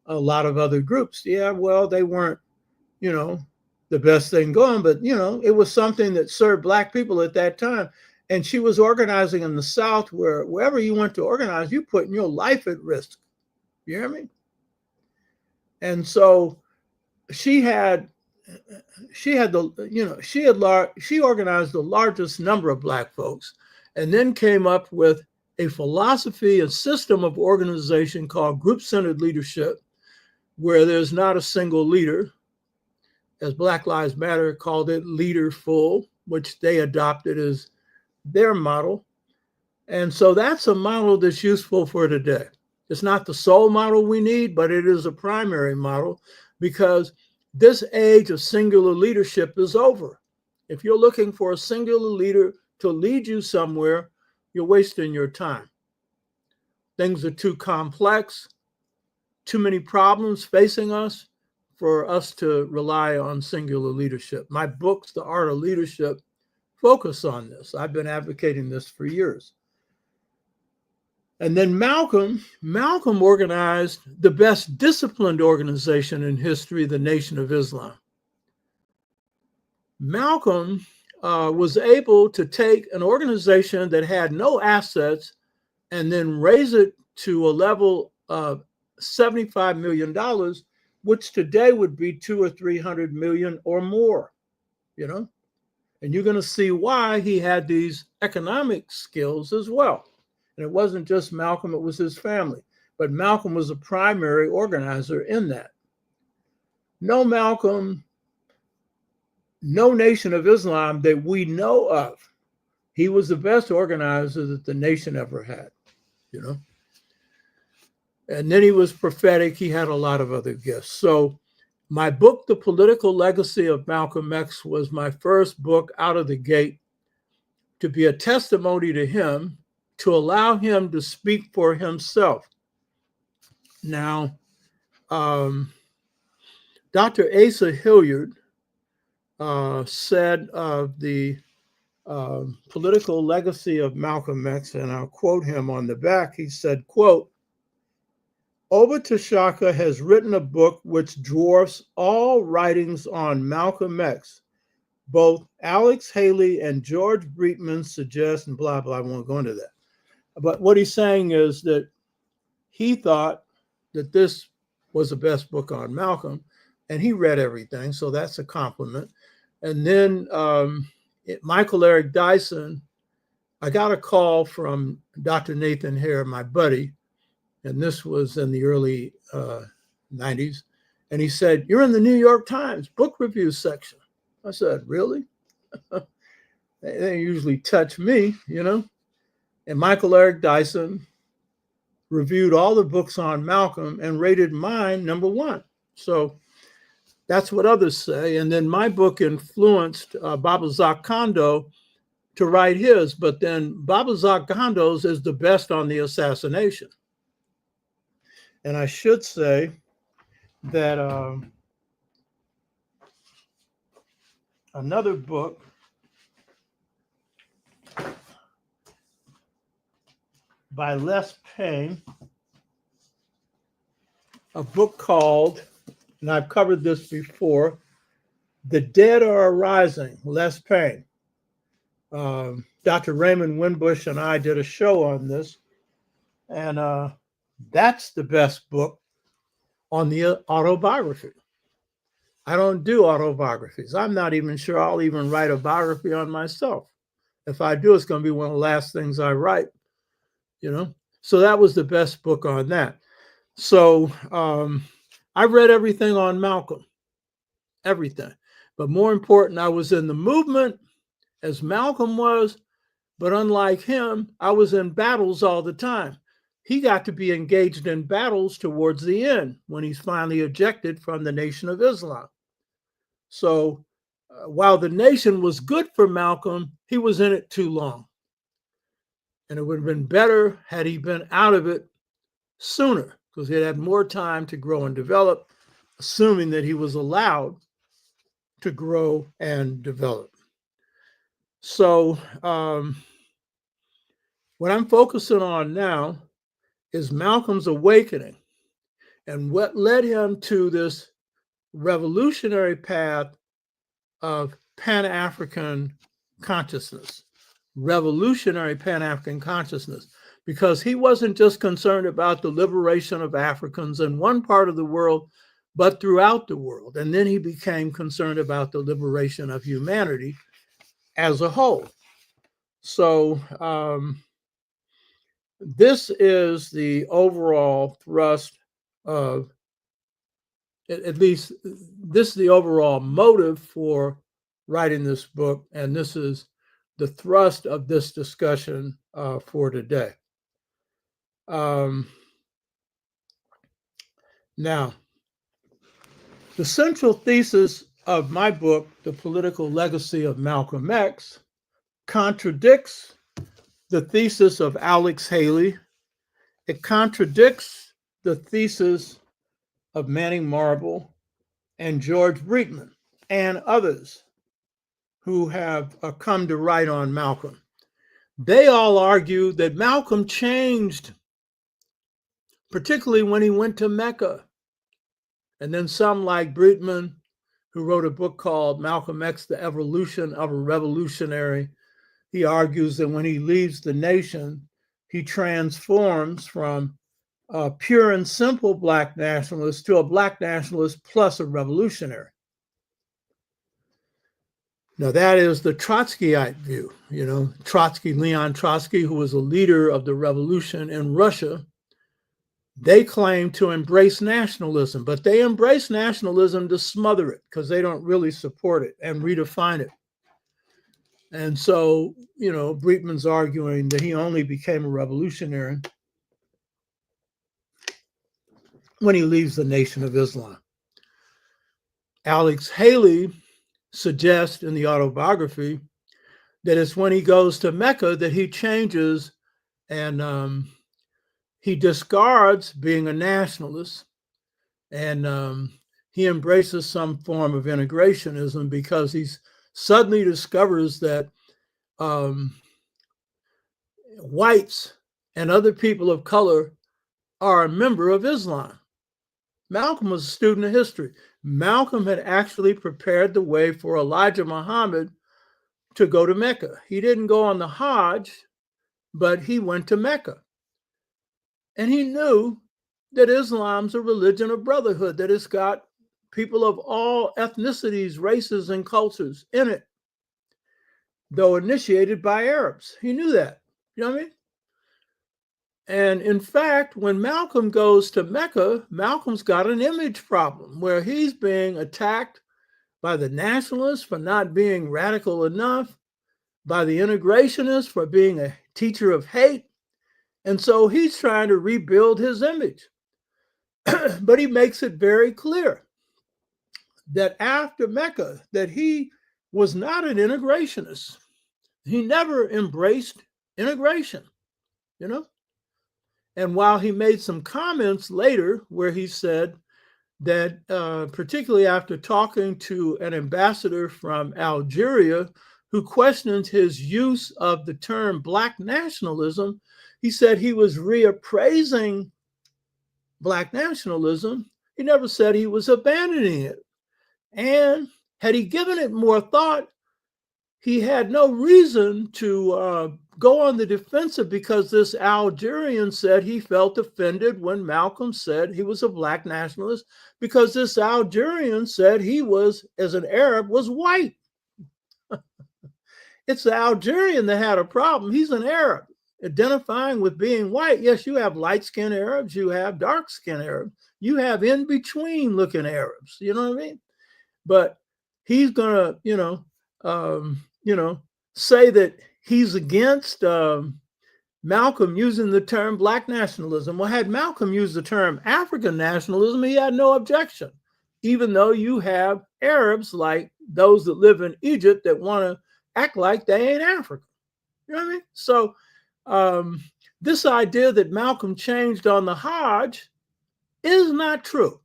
[SPEAKER 2] a lot of other groups. Yeah, well, they weren't, the best thing going, but, it was something that served Black people at that time. And she was organizing in the South, where wherever you went to organize, you put your life at risk. You hear me? And so she organized the largest number of Black folks, and then came up with a philosophy and system of organization called group-centered leadership, where there's not a single leader. As Black Lives Matter called it, leaderful, which they adopted as their model. And so that's a model that's useful for today. It's not the sole model we need, but it is a primary model, because this age of singular leadership is over. If you're looking for a singular leader to lead you somewhere, you're wasting your time. Things are too complex, too many problems facing us, for us to rely on singular leadership. My books, The Art of Leadership, focus on this. I've been advocating this for years. And then Malcolm organized the best disciplined organization in history, the Nation of Islam. Malcolm was able to take an organization that had no assets and then raise it to a level of $75 million, which today would be 200 or 300 million or more, you know? And you're going to see why he had these economic skills as well. And it wasn't just Malcolm, it was his family. But Malcolm was a primary organizer in that. No Malcolm, no Nation of Islam that we know of. He was the best organizer that the nation ever had, you know. And then he was prophetic. He had a lot of other gifts. So my book, The Political Legacy of Malcolm X, was my first book out of the gate to be a testimony to him, to allow him to speak for himself. Now, Dr. Asa Hilliard said of the political legacy of Malcolm X, and I'll quote him on the back, he said, quote, Oba Tashaka has written a book which dwarfs all writings on Malcolm X. Both Alex Haley and George Breitman suggest, and blah, blah, I won't go into that. But what he's saying is that he thought that this was the best book on Malcolm, and he read everything, so that's a compliment. And then Michael Eric Dyson, I got a call from Dr. Nathan Hare, my buddy, and this was in the early 90s, and he said, "You're in the New York Times book review section." I said, "Really?" They usually touch me, you know. And Michael Eric Dyson reviewed all the books on Malcolm and rated mine number one. So that's what others say. And then my book influenced Babazak Kondo to write his, but then Babazak Kondo's is the best on the assassination. And I should say that another book by Les Payne, a book called, and I've covered this before, The Dead Are Arising, Les Payne. Dr. Raymond Winbush and I did a show on this, and that's the best book on the autobiography. I don't do autobiographies. I'm not even sure I'll even write a biography on myself. If I do, it's going to be one of the last things I write, you know? So that was the best book on that. So I read everything on Malcolm, everything. But more important, I was in the movement as Malcolm was, but unlike him, I was in battles all the time. He got to be engaged in battles towards the end when he's finally ejected from the Nation of Islam. So while the nation was good for Malcolm, he was in it too long. And it would have been better had he been out of it sooner, because he'd had more time to grow and develop, assuming that he was allowed to grow and develop. So what I'm focusing on now is Malcolm's awakening and what led him to this revolutionary path of Pan-African consciousness, revolutionary Pan-African consciousness, because he wasn't just concerned about the liberation of Africans in one part of the world, but throughout the world. And then he became concerned about the liberation of humanity as a whole. So this is the overall thrust of, at least this is the overall motive for writing this book, and this is the thrust of this discussion for today. Now, the central thesis of my book, The Political Legacy of Malcolm X, contradicts the thesis of Alex Haley. It contradicts the thesis of Manning Marable. and George Breitman and others who have come to write on Malcolm, they all argue that Malcolm changed, particularly when he went to Mecca. And then some, like Breitman, who wrote a book called Malcolm X, The Evolution of a Revolutionary, he argues that when he leaves the nation, he transforms from a pure and simple Black nationalist to a Black nationalist plus a revolutionary. Now, that is the Trotskyite view. You know, Trotsky, Leon Trotsky, who was a leader of the revolution in Russia, they claim to embrace nationalism, but they embrace nationalism to smother it because they don't really support it and redefine it. And so, you know, Breitman's arguing that he only became a revolutionary when he leaves the Nation of Islam. Alex Haley suggests in the autobiography that it's when he goes to Mecca that he changes and he discards being a nationalist and he embraces some form of integrationism because he suddenly discovers that whites and other people of color are a member of Islam. Malcolm was a student of history. Malcolm had actually prepared the way for Elijah Muhammad to go to Mecca. He didn't go on the Hajj, but he went to Mecca. And he knew that Islam's a religion of brotherhood, that it's got people of all ethnicities, races, and cultures in it, though initiated by Arabs. He knew that. You know what I mean? And in fact, when Malcolm goes to Mecca, Malcolm's got an image problem where he's being attacked by the nationalists for not being radical enough, by the integrationists for being a teacher of hate. And so he's trying to rebuild his image. But he makes it very clear that after Mecca, that he was not an integrationist. He never embraced integration, you know? And while he made some comments later where he said that, particularly after talking to an ambassador from Algeria who questioned his use of the term Black nationalism, he said he was reappraising Black nationalism. He never said he was abandoning it. And had he given it more thought, he had no reason to go on the defensive because this Algerian said he felt offended when Malcolm said he was a Black nationalist because this Algerian said he was, as an Arab, was white. It's the Algerian that had a problem. He's an Arab, identifying with being white. Yes, you have light-skinned Arabs, you have dark-skinned Arabs, you have in-between looking Arabs, you know what I mean? But he's gonna, say that he's against Malcolm using the term Black nationalism. Well, had Malcolm used the term African nationalism, he had no objection, even though you have Arabs like those that live in Egypt that want to act like they ain't African. You know what I mean? So this idea that Malcolm changed on the Hajj is not true.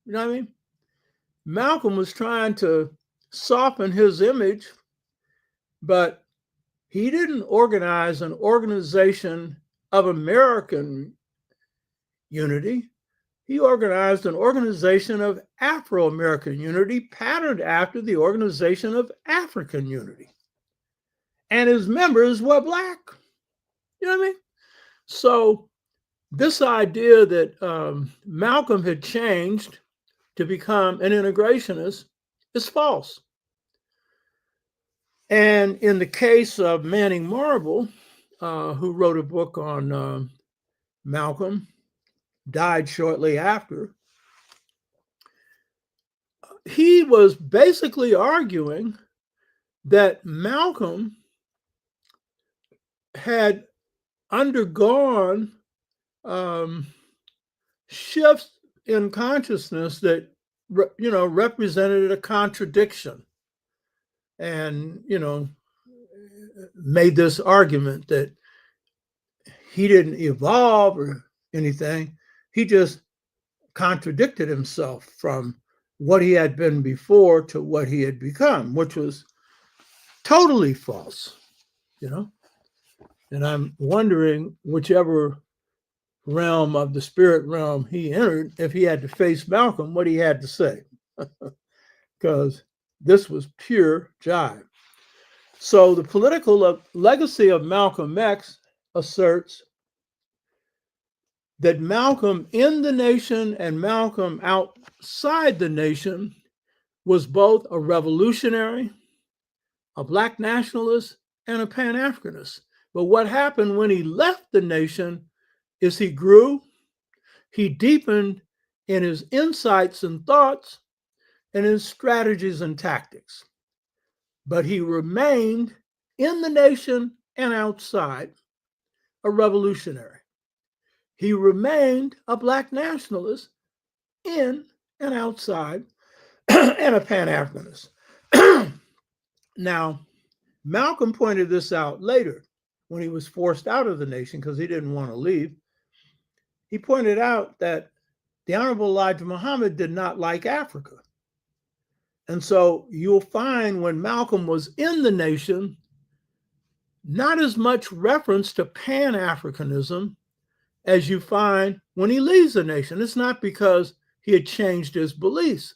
[SPEAKER 2] You know what I mean? Malcolm was trying to soften his image, but he didn't organize an organization of American unity. He organized an organization of Afro-American unity patterned after the organization of African unity. And his members were Black. You know what I mean? So this idea that Malcolm had changed to become an integrationist is false. And in the case of Manning Marable, who wrote a book on Malcolm, died shortly after, he was basically arguing that Malcolm had undergone shifts in consciousness that, represented a contradiction, and, made this argument that he didn't evolve or anything. He just contradicted himself from what he had been before to what he had become, which was totally false, you know. And I'm wondering whichever realm of the spirit realm he entered, if he had to face Malcolm, what he had to say, because this was pure jive. So the political legacy of Malcolm X asserts that Malcolm in the nation and Malcolm outside the nation was both a revolutionary, a Black nationalist, and a Pan-Africanist. But what happened when he left the nation is he grew, he deepened in his insights and thoughts and his strategies and tactics. But he remained in the nation and outside a revolutionary. He remained a Black nationalist in and outside and a Pan-Africanist. Now, Malcolm pointed this out later when he was forced out of the nation because he didn't want to leave. He pointed out that the Honorable Elijah Muhammad did not like Africa. And so you'll find when Malcolm was in the nation, not as much reference to Pan-Africanism as you find when he leaves the nation. It's not because he had changed his beliefs.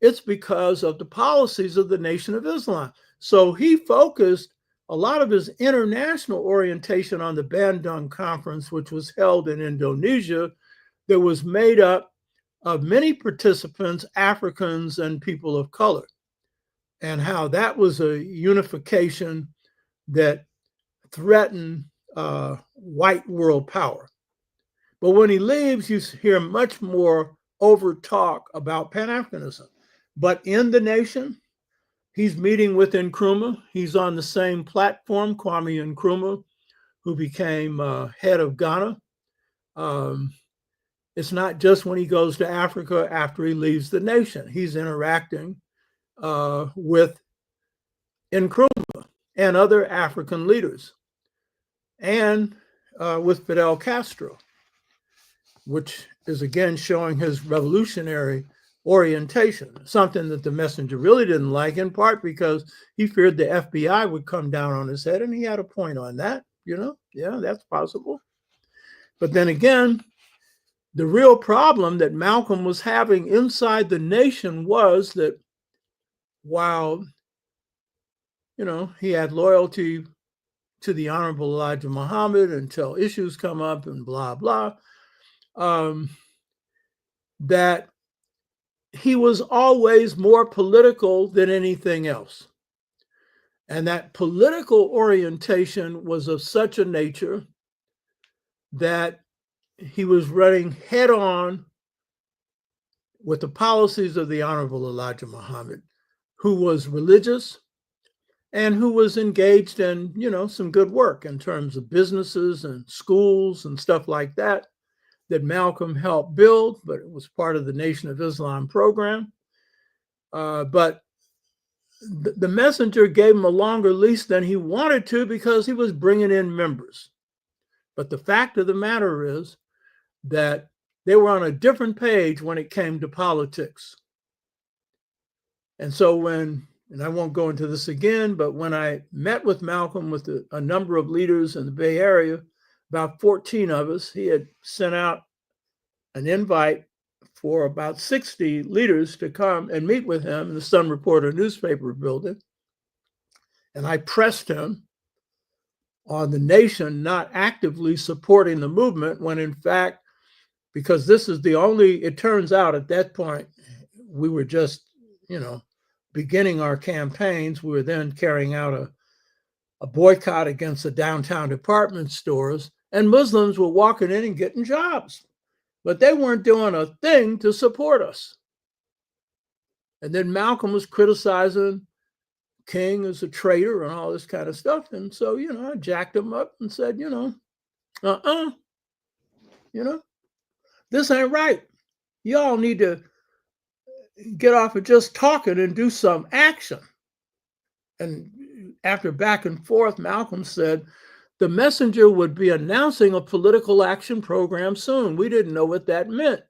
[SPEAKER 2] It's because of the policies of the Nation of Islam. So he focused a lot of his international orientation on the Bandung Conference, which was held in Indonesia, that was made up of many participants, Africans and people of color, and how that was a unification that threatened white world power. But when he leaves, you hear much more over talk about Pan-Africanism. But in the nation, he's meeting with Nkrumah. He's on the same platform, Kwame Nkrumah, who became head of Ghana. It's not just when he goes to Africa after he leaves the nation. He's interacting with Nkrumah and other African leaders, and with Fidel Castro, which is again showing his revolutionary orientation, something that the messenger really didn't like, in part because he feared the FBI would come down on his head, and he had a point on that, you know? Yeah, that's possible. But then again, the real problem that Malcolm was having inside the nation was that while, you know, he had loyalty to the Honorable Elijah Muhammad until issues come up and blah, blah, that he was always more political than anything else. And that political orientation was of such a nature that he was running head on with the policies of the Honorable Elijah Muhammad, who was religious and who was engaged in, you know, some good work in terms of businesses and schools and stuff like that, that Malcolm helped build, but it was part of the Nation of Islam program. But the messenger gave him a longer leash than he wanted to because he was bringing in members. But the fact of the matter is that they were on a different page when it came to politics. And so when, and I won't go into this again, but when I met with Malcolm with a number of leaders in the Bay Area, about 14 of us, he had sent out an invite for about 60 leaders to come and meet with him in the Sun Reporter newspaper building. And I pressed him on the nation not actively supporting the movement when in fact, because this is the only, it turns out at that point, we were just, you know, beginning our campaigns. We were then carrying out a boycott against the downtown department stores, and Muslims were walking in and getting jobs, but they weren't doing a thing to support us. And then Malcolm was criticizing King as a traitor and all this kind of stuff. And so, you know, I jacked him up and said, you know, you know, this ain't right. Y'all need to get off of just talking and do some action. And after back and forth, Malcolm said the messenger would be announcing a political action program soon. We didn't know what that meant.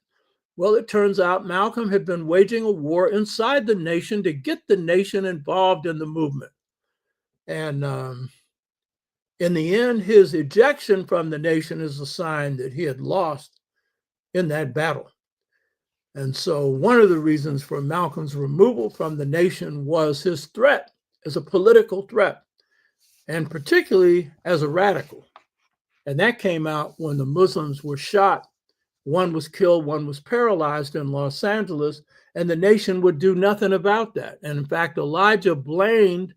[SPEAKER 2] Well, it turns out Malcolm had been waging a war inside the nation to get the nation involved in the movement. And in the end, his ejection from the nation is a sign that he had lost in that battle. And so one of the reasons for Malcolm's removal from the nation was his threat as a political threat, and particularly as a radical. And that came out when the Muslims were shot. One was killed, one was paralyzed in Los Angeles, and the nation would do nothing about that. And in fact, Elijah blamed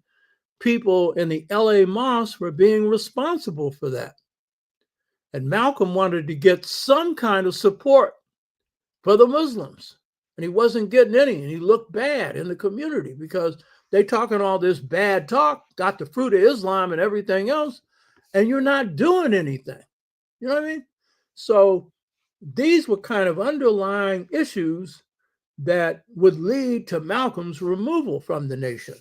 [SPEAKER 2] people in the LA mosque for being responsible for that. And Malcolm wanted to get some kind of support for the Muslims, and he wasn't getting any, and he looked bad in the community because they talking all this bad talk, got the fruit of Islam and everything else, and you're not doing anything. You know what I mean? So these were kind of underlying issues that would lead to Malcolm's removal from the nation.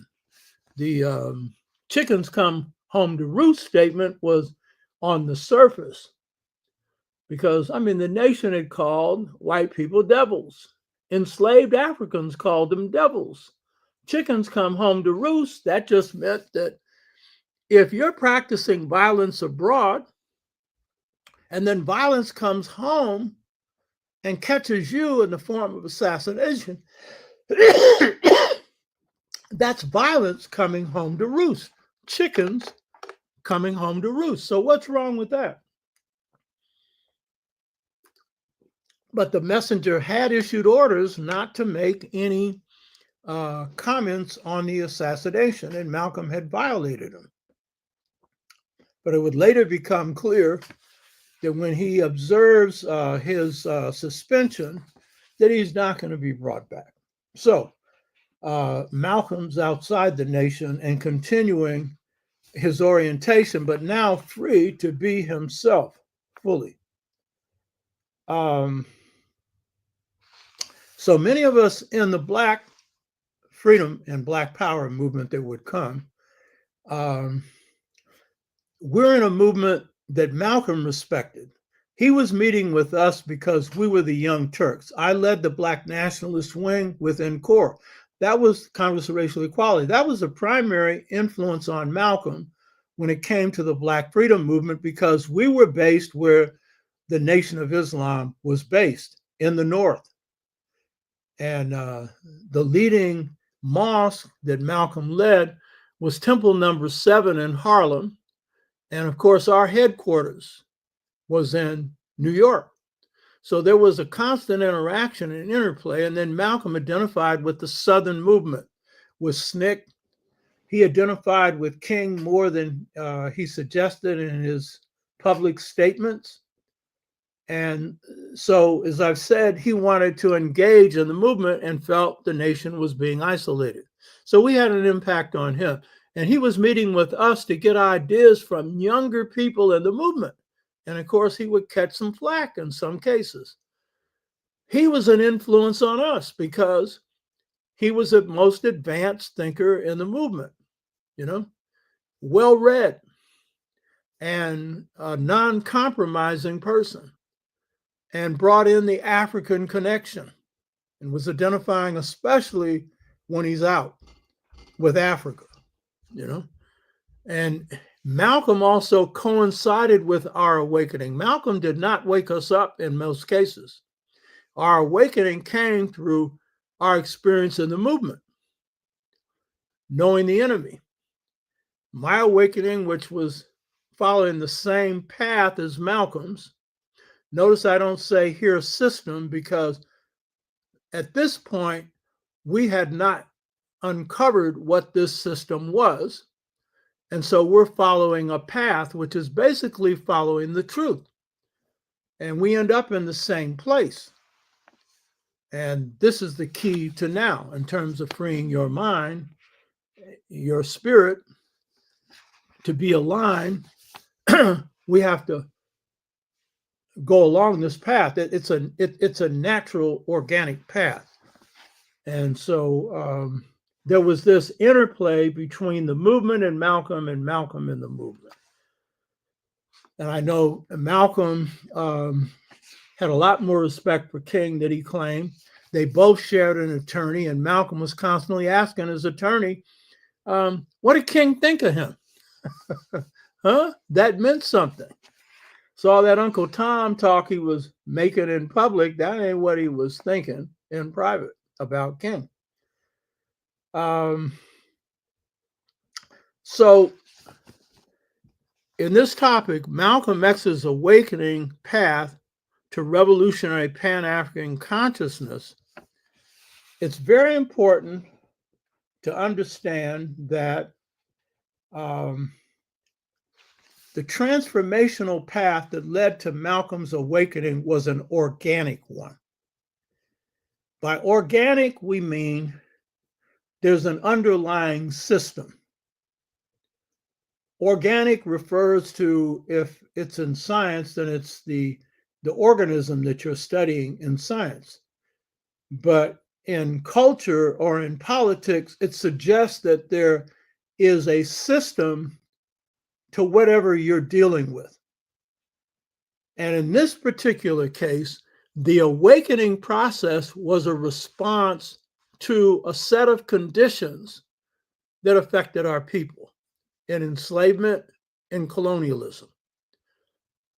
[SPEAKER 2] The chickens come home to roost statement was on the surface because, I mean, the nation had called white people devils. Enslaved Africans called them devils. Chickens come home to roost. That just meant that if you're practicing violence abroad and then violence comes home and catches you in the form of assassination, that's violence coming home to roost. Chickens coming home to roost. So what's wrong with that? But the messenger had issued orders not to make any comments on the assassination, and Malcolm had violated them. But it would later become clear that when he observes his suspension, that he's not going to be brought back. So Malcolm's outside the nation and continuing his orientation, but now free to be himself fully. So many of us in the Black freedom and Black power movement that would come, we're in a movement that Malcolm respected. He was meeting with us because we were the Young Turks. I led the Black nationalist wing within CORE. That was Congress of Racial Equality. That was the primary influence on Malcolm when it came to the Black freedom movement, because we were based where the Nation of Islam was based, in the North. And the leading mosque that Malcolm led was Temple Number 7 in Harlem. And of course, our headquarters was in New York. So there was a constant interaction and interplay. And then Malcolm identified with the Southern movement, with SNCC. He identified with King more than he suggested in his public statements. And so, as I've said, he wanted to engage in the movement and felt the nation was being isolated. So we had an impact on him. And he was meeting with us to get ideas from younger people in the movement. And of course, he would catch some flack in some cases. He was an influence on us because he was the most advanced thinker in the movement, you know, well-read and a non-compromising person, and brought in the African connection and was identifying, especially when he's out, with Africa, you know. And Malcolm also coincided with our awakening. Malcolm did not wake us up in most cases. Our awakening came through our experience in the movement, knowing the enemy. My awakening, which was following the same path as Malcolm's, notice I don't say here system, because at this point, we had not uncovered what this system was. And so we're following a path, which is basically following the truth. And we end up in the same place. And this is the key to now in terms of freeing your mind, your spirit, to be aligned. We have to go along this path. It's a natural, organic path. And so there was this interplay between the movement and Malcolm in the movement. And I know Malcolm had a lot more respect for King than he claimed. They both shared an attorney, and Malcolm was constantly asking his attorney, what did King think of him? Huh? That meant something. So all that Uncle Tom talk he was making in public, that ain't what he was thinking in private about King. So in this topic, Malcolm X's awakening path to revolutionary Pan-African consciousness, it's very important to understand that the transformational path that led to Malcolm's awakening was an organic one. By organic, we mean there's an underlying system. Organic refers to, if it's in science, then it's the organism that you're studying in science. But in culture or in politics, it suggests that there is a system to whatever you're dealing with. And in this particular case, the awakening process was a response to a set of conditions that affected our people in enslavement and colonialism.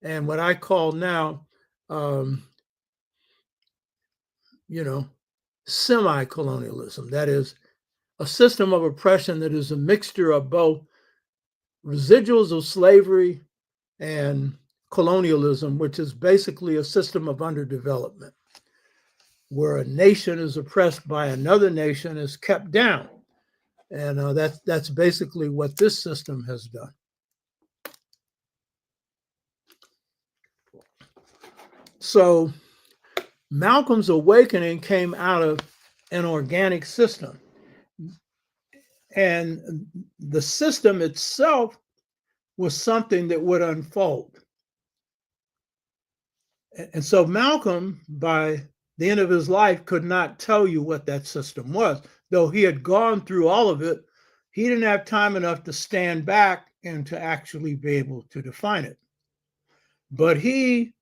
[SPEAKER 2] And what I call now, semi-colonialism. That is a system of oppression that is a mixture of both residuals of slavery and colonialism, which is basically a system of underdevelopment, where a nation is oppressed by another nation, is kept down. And that's basically what this system has done. So Malcolm's awakening came out of an organic system. And the system itself was something that would unfold. And so Malcolm, by the end of his life, could not tell you what that system was. Though he had gone through all of it, he didn't have time enough to stand back and to actually be able to define it. But he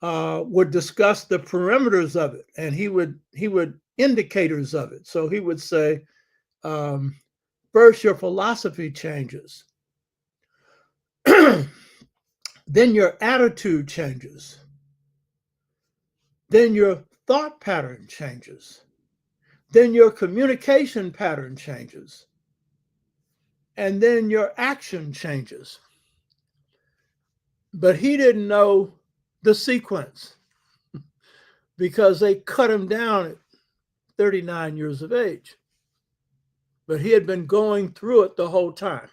[SPEAKER 2] would discuss the perimeters of it, and he would indicators of it. So he would say, first, your philosophy changes. Then your attitude changes. Then your thought pattern changes. Then your communication pattern changes. And then your action changes. But he didn't know the sequence because they cut him down at 39 years of age. But he had been going through it the whole time.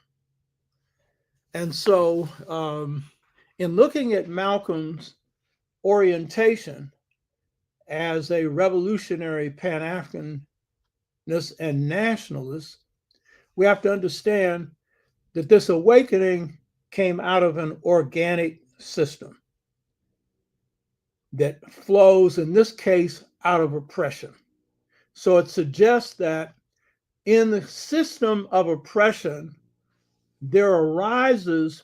[SPEAKER 2] And so in looking at Malcolm's orientation as a revolutionary Pan-Africanist and nationalist, we have to understand that this awakening came out of an organic system that flows, in this case, out of oppression. So it suggests that in the system of oppression, there arises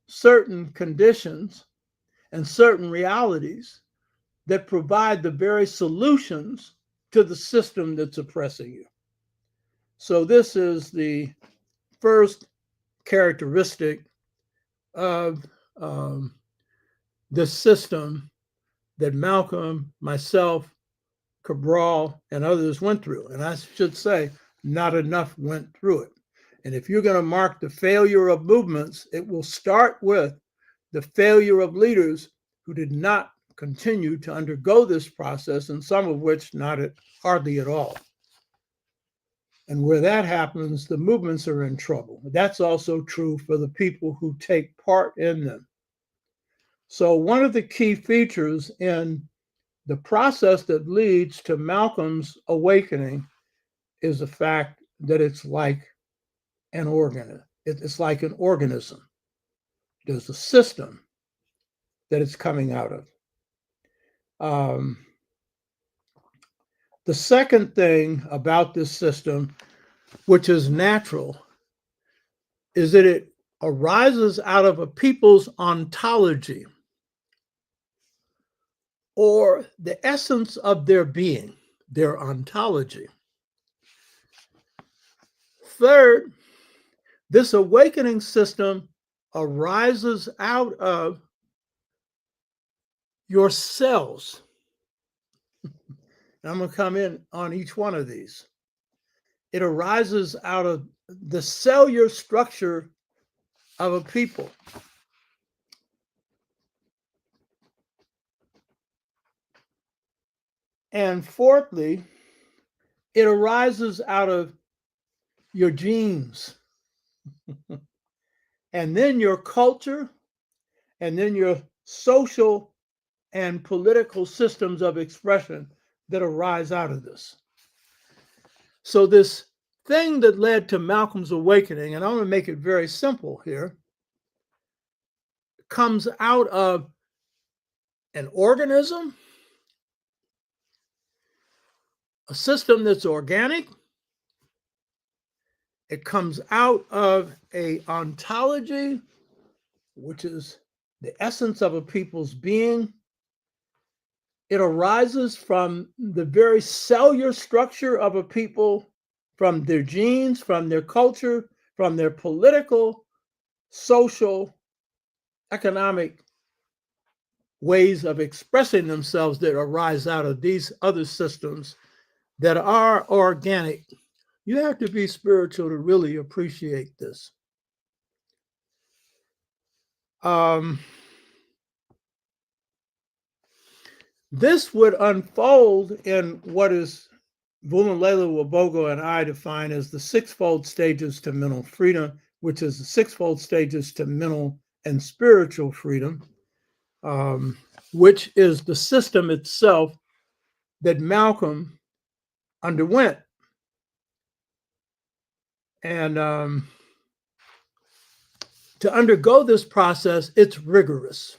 [SPEAKER 2] certain conditions and certain realities that provide the very solutions to the system that's oppressing you. So this is the first characteristic of the system that Malcolm, myself, Cabral, and others went through. And I should say, not enough went through it. And if you're going to mark the failure of movements, it will start with the failure of leaders who did not continue to undergo this process, and some of which hardly at all. And where that happens, the movements are in trouble. That's also true for the people who take part in them. So one of the key features in the process that leads to Malcolm's awakening is the fact that it's like an organ. It's like an organism. There's a system that it's coming out of. The second thing about this system, which is natural, is that it arises out of a people's ontology. or the essence of their being, their ontology. Third, this awakening system arises out of your cells. And I'm going to come in on each one of these. It arises out of the cellular structure of a people. And fourthly, it arises out of your genes, and then your culture, and then your social and political systems of expression that arise out of this. So this thing that led to Malcolm's awakening, and I'm going to make it very simple here, comes out of an organism, a system that's organic. It comes out of a ontology, which is the essence of a people's being. It arises from the very cellular structure of a people, from their genes, from their culture, from their political, social, economic ways of expressing themselves that arise out of these other systems that are organic. You have to be spiritual to really appreciate this. This would unfold in what is Vululela Wabogo and I define as the sixfold stages to mental freedom, which is the sixfold stages to mental and spiritual freedom, which is the system itself that Malcolm underwent. And to undergo this process, it's rigorous.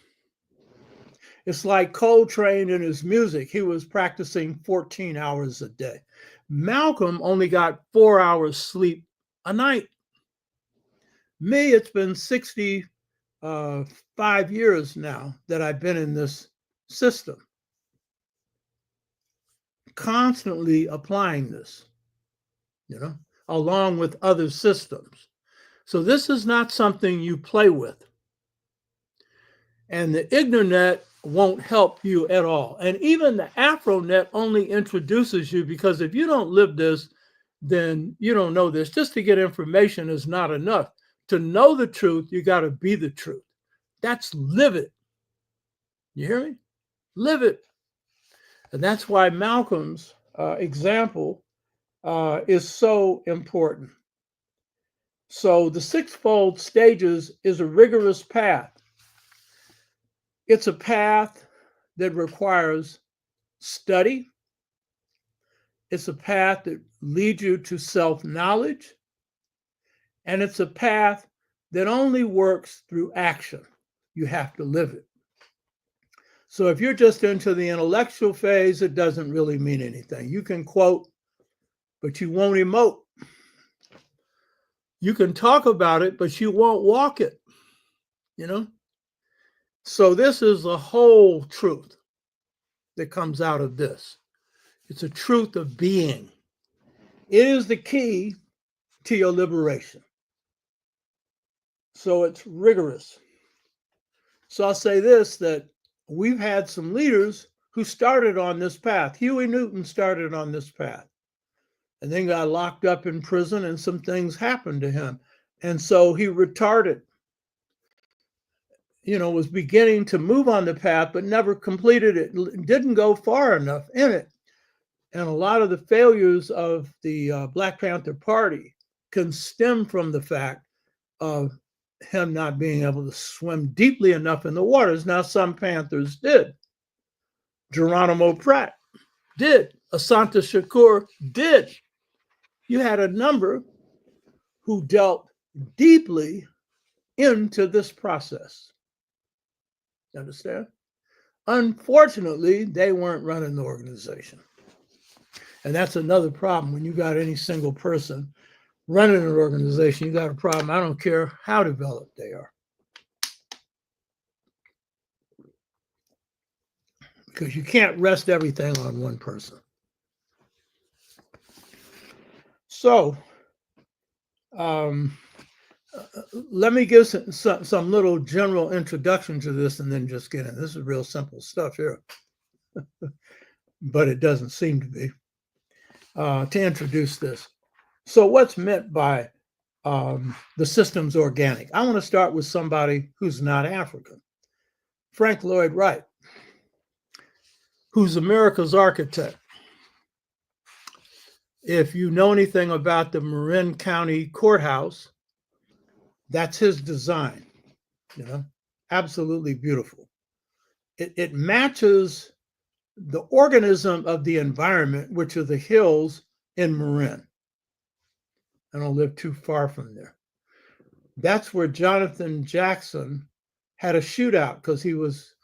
[SPEAKER 2] It's like Coltrane in his music. He was practicing 14 hours a day. Malcolm only got 4 hours sleep a night. Me, it's been 65 years now that I've been in this system, constantly applying this, along with other systems. So this is not something you play with. And the IgnorNet won't help you at all. And even the AfroNet only introduces you, because if you don't live this, then you don't know this. Just to get information is not enough. To know the truth, you got to be the truth. That's live it. You hear me? Live it. And that's why Malcolm's example is so important. So the sixfold stages is a rigorous path. It's a path that requires study. It's a path that leads you to self-knowledge. And it's a path that only works through action. You have to live it. So if you're just into the intellectual phase, it doesn't really mean anything. You can quote, but you won't emote. You can talk about it, but you won't walk it, So this is the whole truth that comes out of this. It's a truth of being. It is the key to your liberation. So it's rigorous. So I'll say this, that we've had some leaders who started on this path. Huey Newton started on this path and then got locked up in prison, and some things happened to him. And so he retarded, was beginning to move on the path, but never completed it, didn't go far enough in it. And a lot of the failures of the Black Panther Party can stem from the fact of him not being able to swim deeply enough in the waters. Now, some Panthers did. Geronimo Pratt did. Asante Shakur did. You had a number who dealt deeply into this process. You understand? Unfortunately, they weren't running the organization. And that's another problem. When you got any single person running an organization, you got a problem. I don't care how developed they are. because you can't rest everything on one person. So let me give some little general introduction to this and then just get in. This is real simple stuff here, but it doesn't seem to be. To introduce this. So what's meant by the system's organic? I want to start with somebody who's not African. Frank Lloyd Wright, who's America's architect. If you know anything about the Marin County Courthouse, that's his design, absolutely beautiful. It matches the organism of the environment, which are the hills in Marin. I don't live too far from there. That's where Jonathan Jackson had a shootout because he was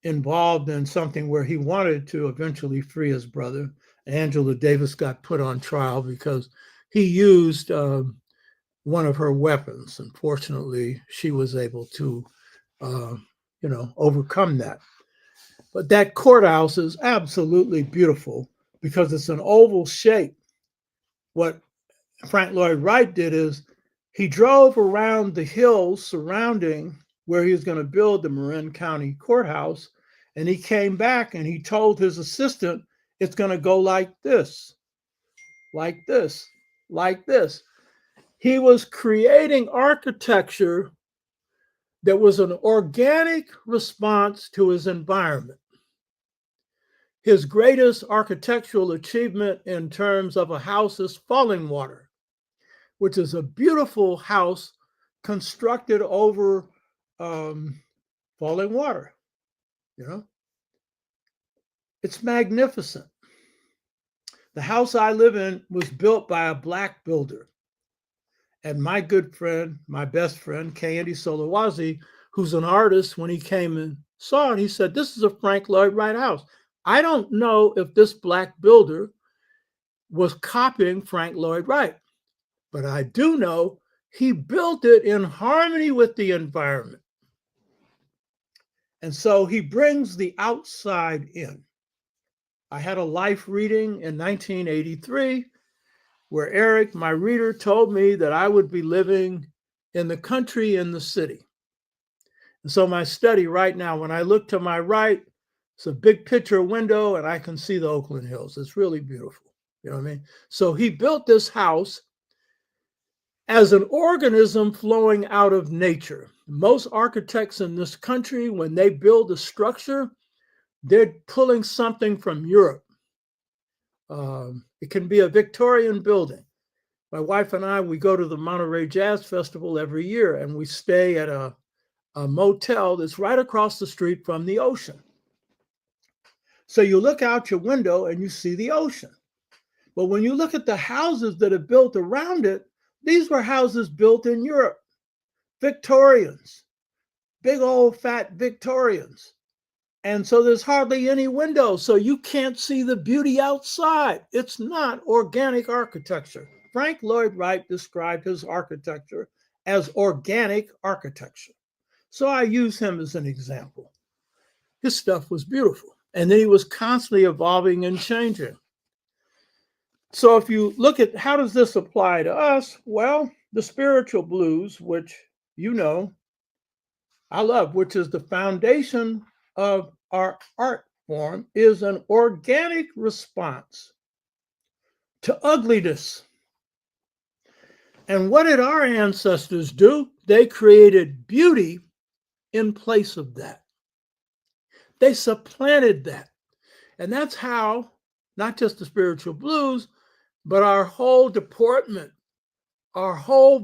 [SPEAKER 2] involved in something where he wanted to eventually free his brother. Angela Davis got put on trial because he used one of her weapons. Unfortunately, she was able to, overcome that. But that courthouse is absolutely beautiful because it's an oval shape. What Frank Lloyd Wright did is he drove around the hills surrounding where he was going to build the Marin County Courthouse, and he came back and he told his assistant, it's going to go like this, like this, like this. He was creating architecture that was an organic response to his environment. His greatest architectural achievement in terms of a house is Falling Water, which is a beautiful house constructed over falling water. It's magnificent. The house I live in was built by a Black builder. And my good friend, my best friend, Candy Solowazi, who's an artist, when he came and saw it, he said, this is a Frank Lloyd Wright house. I don't know if this Black builder was copying Frank Lloyd Wright, but I do know he built it in harmony with the environment. And so he brings the outside in. I had a life reading in 1983 where Eric, my reader, told me that I would be living in the country in the city. And so my study right now, when I look to my right, it's a big picture window and I can see the Oakland Hills. It's really beautiful. You know what I mean? So he built this house as an organism flowing out of nature. Most architects in this country, when they build a structure, they're pulling something from Europe. It can be a Victorian building. My wife and I, we go to the Monterey Jazz Festival every year, and we stay at a motel that's right across the street from the ocean. So you look out your window and you see the ocean. But when you look at the houses that are built around it, these were houses built in Europe. Victorians, big old fat Victorians. And so there's hardly any windows, so you can't see the beauty outside. It's not organic architecture. Frank Lloyd Wright described his architecture as organic architecture. So I use him as an example. His stuff was beautiful. And then he was constantly evolving and changing. So if you look at how does this apply to us? Well, the spiritual blues, which I love, which is the foundation of our art form, is an organic response to ugliness. And what did our ancestors do? They created beauty in place of that. They supplanted that. And that's how, not just the spiritual blues, but our whole deportment, our whole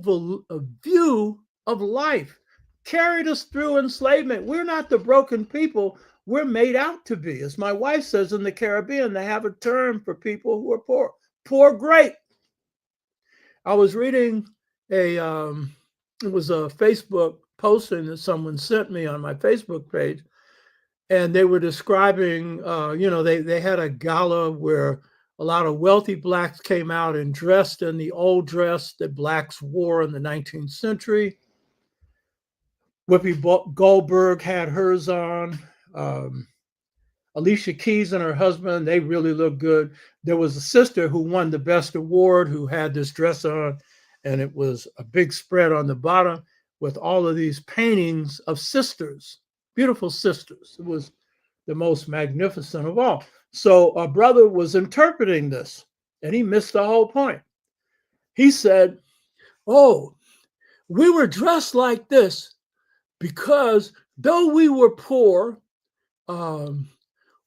[SPEAKER 2] view of life carried us through enslavement. We're not the broken people we're made out to be. As my wife says, in the Caribbean, they have a term for people who are poor. Poor great. I was reading it was a Facebook posting that someone sent me on my Facebook page, and they were describing, they had a gala where a lot of wealthy Blacks came out and dressed in the old dress that Blacks wore in the 19th century. Whoopi Goldberg had hers on. Alicia Keys and her husband, they really look good. There was a sister who won the best award who had this dress on, and it was a big spread on the bottom with all of these paintings of sisters, beautiful sisters. It was the most magnificent of all. So a brother was interpreting this, and he missed the whole point. He said, "Oh, we were dressed like this because though we were poor,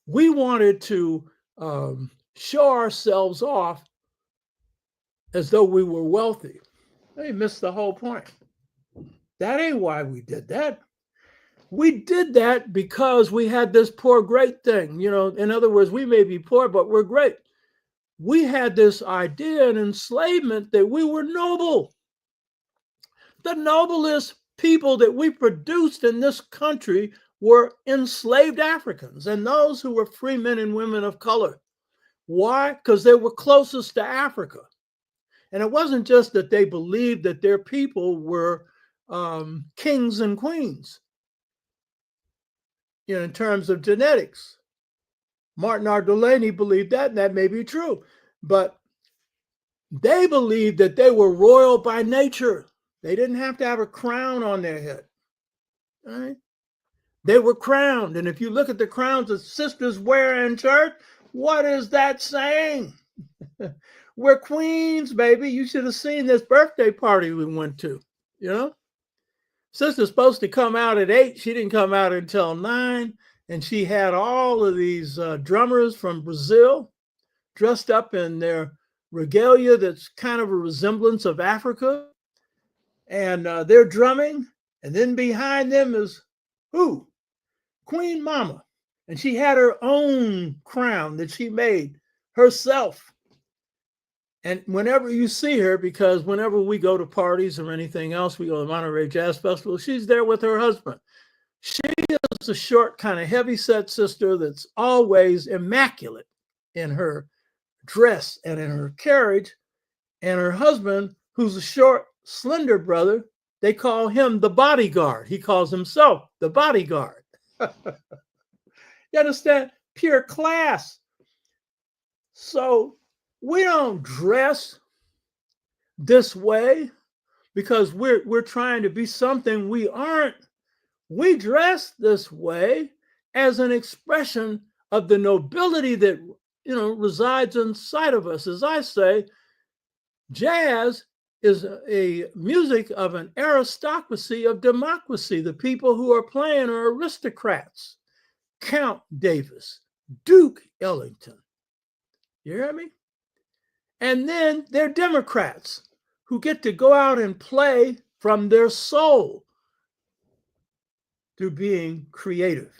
[SPEAKER 2] we wanted to show ourselves off as though we were wealthy." They missed the whole point. That ain't why we did that. We did that because we had this poor, great thing. You know, in other words, we may be poor, but we're great. We had this idea in enslavement that we were noble. The noblest people that we produced in this country were enslaved Africans and those who were free men and women of color. Why? Because they were closest to Africa. And it wasn't just that they believed that their people were kings and queens, you know, in terms of genetics. Martin R. Delaney believed that, and that may be true. But they believed that they were royal by nature. They didn't have to have a crown on their head. Right? They were crowned. And if you look at the crowns that sisters wear in church, what is that saying? We're queens, baby. You should have seen this birthday party we went to. You know, sister's supposed to come out at 8. She didn't come out until 9. And she had all of these drummers from Brazil dressed up in their regalia that's kind of a resemblance of Africa. And they're drumming. And then behind them is who? Queen Mama. And she had her own crown that she made herself. And whenever you see her, because whenever we go to parties or anything else, we go to the Monterey Jazz Festival, she's there with her husband. She is a short, kind of heavy-set sister that's always immaculate in her dress and in her carriage. And her husband, who's a short, slender brother, they call him the bodyguard. He calls himself the bodyguard. You understand? Pure class. So we don't dress this way because we're trying to be something we aren't. We dress this way as an expression of the nobility that, you know, resides inside of us. As I say, jazz is a music of an aristocracy of democracy. The people who are playing are aristocrats. Count Davis, Duke Ellington. You hear me? And then they're Democrats who get to go out and play from their soul through being creative.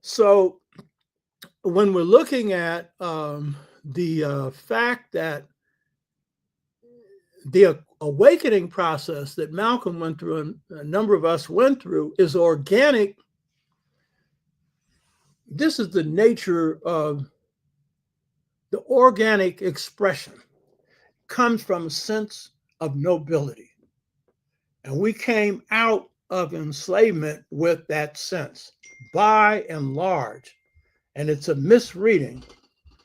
[SPEAKER 2] So when we're looking at the fact that the awakening process that Malcolm went through and a number of us went through is organic. This is the nature of the organic expression. Comes from a sense of nobility. And we came out of enslavement with that sense, by and large. And it's a misreading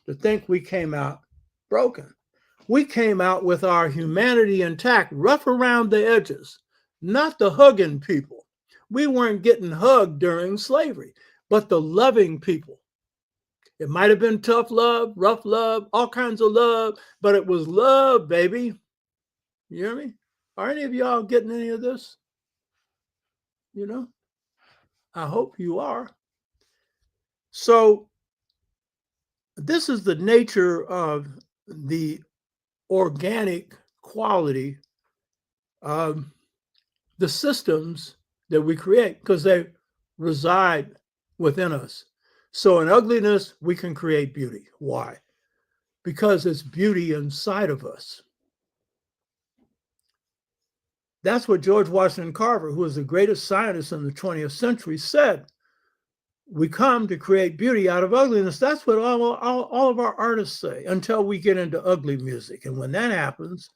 [SPEAKER 2] to think we came out broken. We came out with our humanity intact, rough around the edges, not the hugging people. We weren't getting hugged during slavery, but the loving people. It might have been tough love, rough love, all kinds of love, but it was love, baby. You hear me? Are any of y'all getting any of this? You know, I hope you are. So this is the nature of the organic quality of the systems that we create because they reside within us. So in ugliness, we can create beauty. Why? Because it's beauty inside of us. That's what George Washington Carver, who was the greatest scientist in the 20th century, said. We come to create beauty out of ugliness. That's what all of our artists say until we get into ugly music. And when that happens,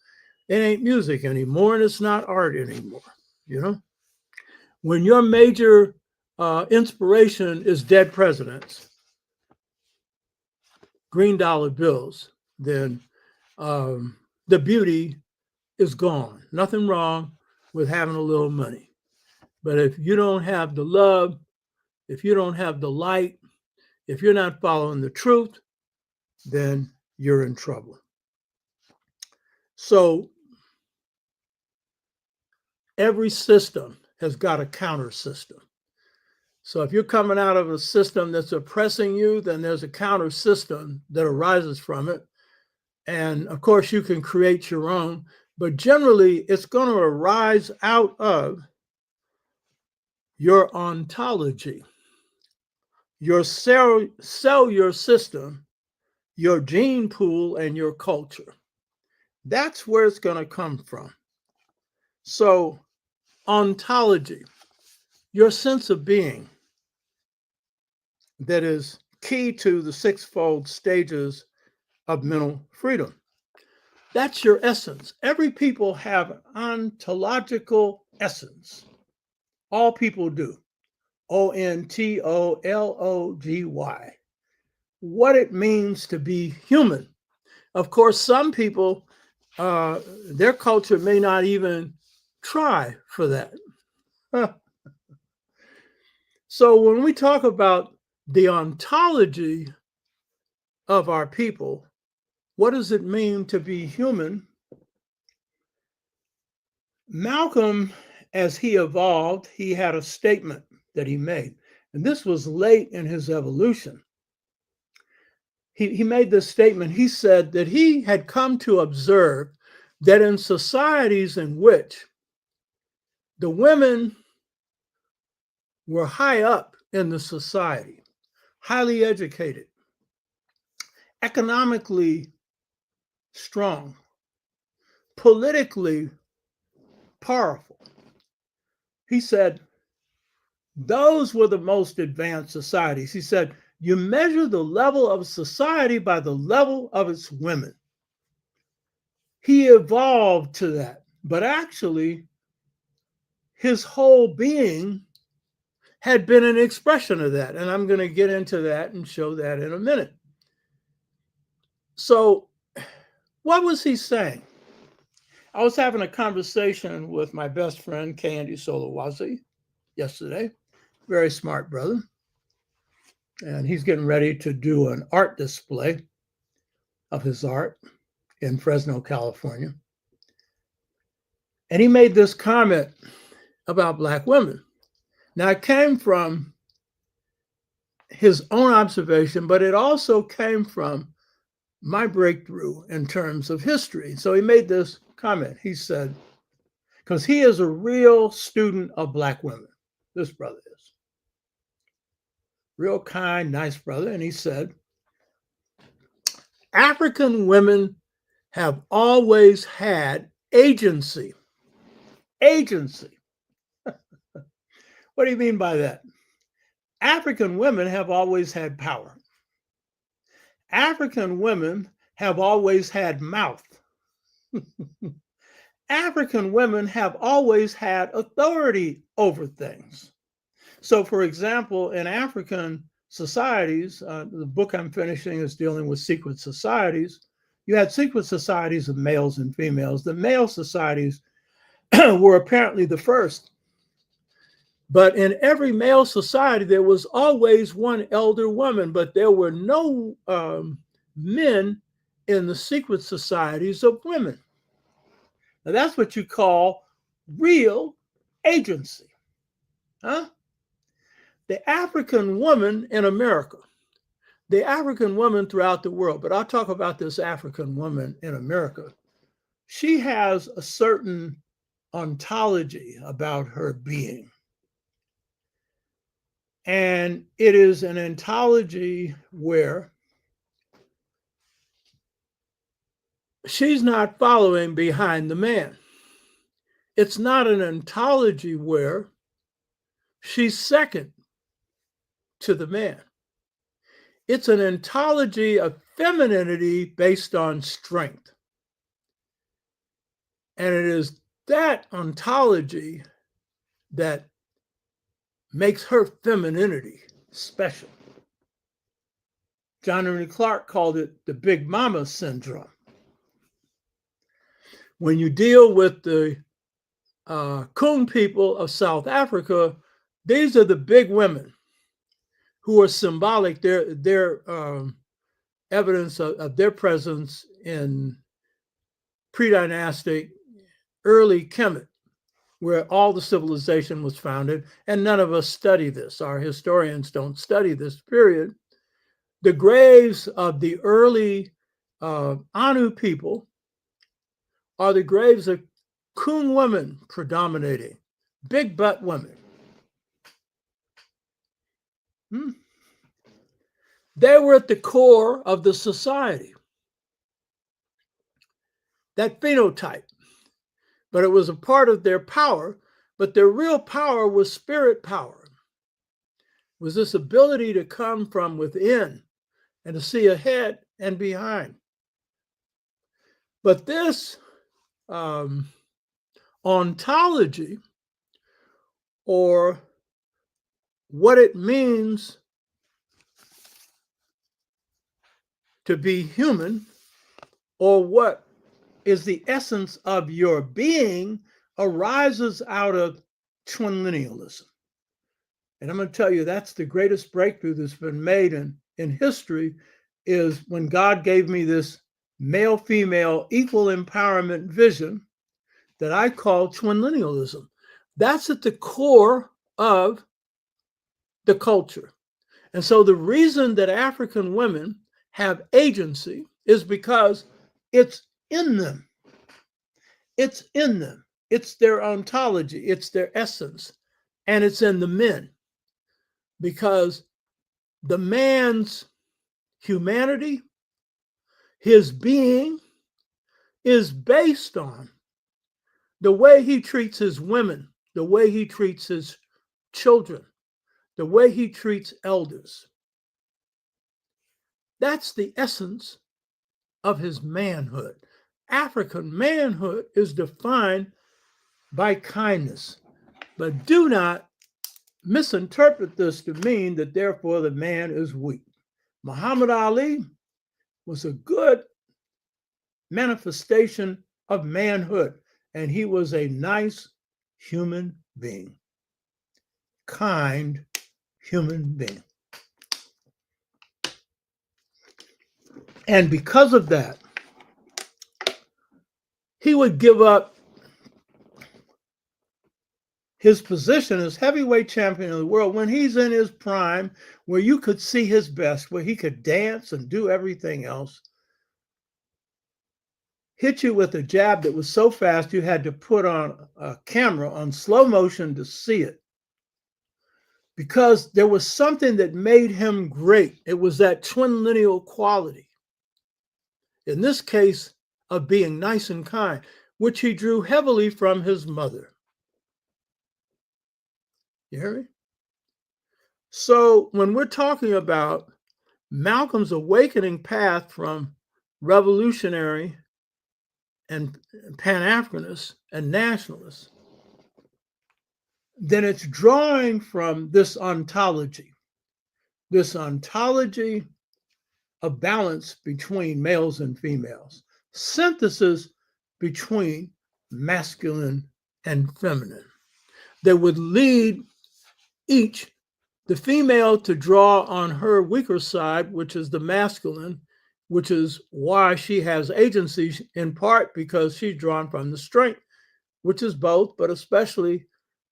[SPEAKER 2] it ain't music anymore and it's not art anymore. You know, when your major inspiration is dead presidents, green dollar bills, then the beauty is gone. Nothing wrong with having a little money. But if you don't have the love, if you don't have the light, if you're not following the truth, then you're in trouble. So every system has got a counter system. So if you're coming out of a system that's oppressing you, then there's a counter system that arises from it. And of course, you can create your own, but generally it's going to arise out of your ontology, your cellular system, your gene pool, and your culture. That's where it's going to come from. So, ontology, your sense of being, that is key to the sixfold stages of mental freedom. That's your essence. Every people have an ontological essence. All people do. ontology. What it means to be human. Of course, some people, their culture may not even try for that. So when we talk about the ontology of our people, what does it mean to be human? Malcolm, as he evolved, he had a statement that he made, and this was late in his evolution. He made this statement. He said that he had come to observe that in societies in which the women were high up in the society, highly educated, economically strong, politically powerful, he said, those were the most advanced societies. He said, you measure the level of society by the level of its women. He evolved to that, but actually, his whole being had been an expression of that. And I'm going to get into that and show that in a minute. So, what was he saying? I was having a conversation with my best friend, Candy Solowazi, yesterday. Very smart brother. And he's getting ready to do an art display of his art in Fresno, California. And he made this comment about Black women. Now, it came from his own observation, but it also came from my breakthrough in terms of history. So he made this comment. He said, because he is a real student of Black women, this brother is. Real kind, nice brother. And he said, African women have always had agency. Agency. What do you mean by that? African women have always had power. African women have always had mouth. African women have always had authority over things. So, for example, in African societies, the book I'm finishing is dealing with secret societies. You had secret societies of males and females. The male societies were apparently the first. But in every male society, there was always one elder woman, but there were no men in the secret societies of women. Now, that's what you call real agency. Huh? The African woman in America, the African woman throughout the world, but I'll talk about this African woman in America. She has a certain ontology about her being. And it is an ontology where she's not following behind the man. It's not an ontology where she's second to the man. It's an ontology of femininity based on strength. And it is that ontology that makes her femininity special. John Henry Clark called it the Big Mama syndrome. When you deal with the Kun people of South Africa, these are the big women who are symbolic. They're evidence of their presence in pre-dynastic early Kemet, where all the civilization was founded, and none of us study this. Our historians don't study this period. The graves of the early Anu people are the graves of Kun women predominating, big butt women. They were at the core of the society, that phenotype. But it was a part of their power, but their real power was spirit power. It was this ability to come from within and to see ahead and behind. But this ontology, or what it means to be human, or what is the essence of your being, arises out of twinlinealism. And I'm going to tell you, that's the greatest breakthrough that's been made in history, is when God gave me this male-female equal empowerment vision that I call twinlinealism. That's at the core of the culture. And so the reason that African women have agency is because it's in them. It's in them. It's their ontology. It's their essence. And it's in the men. Because the man's humanity, his being, is based on the way he treats his women, the way he treats his children, the way he treats elders. That's the essence of his manhood. African manhood is defined by kindness, but do not misinterpret this to mean that therefore the man is weak. Muhammad Ali was a good manifestation of manhood, and he was a nice human being, kind human being. And because of that, he would give up his position as heavyweight champion of the world when he's in his prime, where you could see his best, where he could dance and do everything else. Hit you with a jab that was so fast you had to put on a camera on slow motion to see it. Because there was something that made him great. It was that twinlineal quality. In this case, of being nice and kind, which he drew heavily from his mother. You hear me? So when we're talking about Malcolm's awakening path from revolutionary and Pan-Africanists and nationalists, then it's drawing from this ontology of balance between males and females, synthesis between masculine and feminine, that would lead each, the female, to draw on her weaker side, which is the masculine, which is why she has agency, in part because she's drawn from the strength, which is both, but especially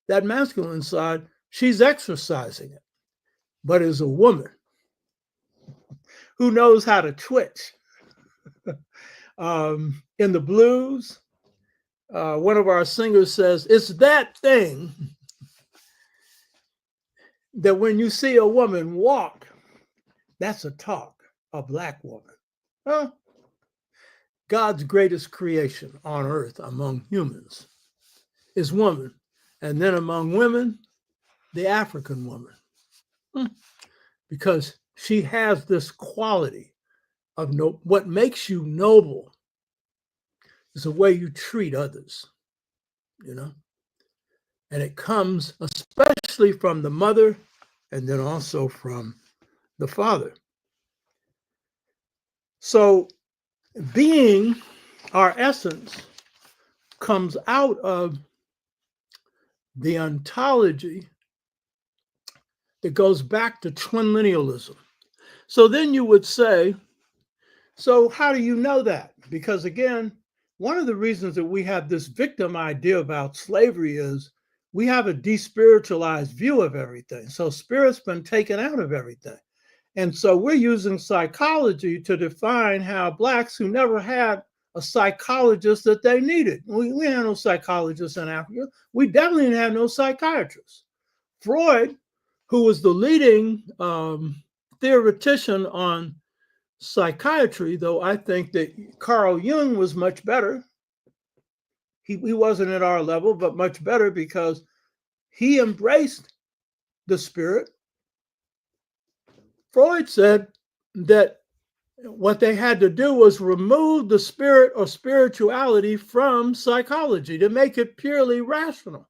[SPEAKER 2] that masculine side. She's exercising it. But as a woman who knows how to twitch, in the blues, one of our singers says, it's that thing that when you see a woman walk, that's a talk, a Black woman. Huh? God's greatest creation on earth among humans is woman. And then among women, the African woman. Because she has this quality of what makes you noble is the way you treat others, you know? And it comes especially from the mother and then also from the father. So being, our essence, comes out of the ontology that goes back to twin linealism. So then you would say, so how do you know that? Because again, one of the reasons that we have this victim idea about slavery is we have a despiritualized view of everything. So spirit's been taken out of everything. And so we're using psychology to define how Blacks who never had a psychologist that they needed. We had no psychologists in Africa. We definitely didn't have no psychiatrists. Freud, who was the leading theoretician on psychiatry, though I think that Carl Jung was much better. He wasn't at our level, but much better because he embraced the spirit. Freud said that what they had to do was remove the spirit or spirituality from psychology to make it purely rational.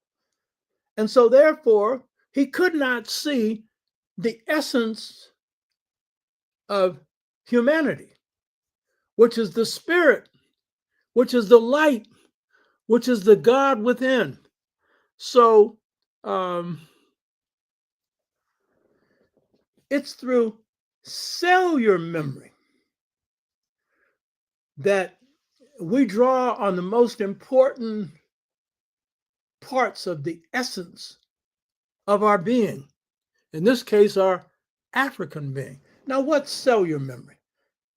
[SPEAKER 2] And so therefore, he could not see the essence of humanity, which is the spirit, which is the light, which is the God within. So it's through cellular memory that we draw on the most important parts of the essence of our being, in this case, our African being. Now, what's cellular memory?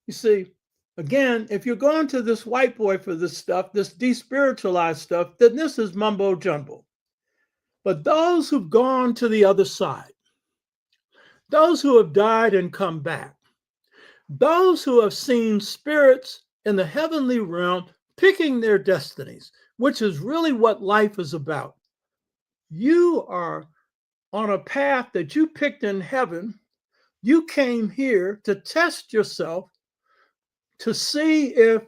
[SPEAKER 2] You see, again, if you're going to this white boy for this stuff, this despiritualized stuff, then this is mumbo jumbo. But those who've gone to the other side, those who have died and come back, those who have seen spirits in the heavenly realm picking their destinies, which is really what life is about. You are on a path that you picked in heaven. You came here to test yourself to see if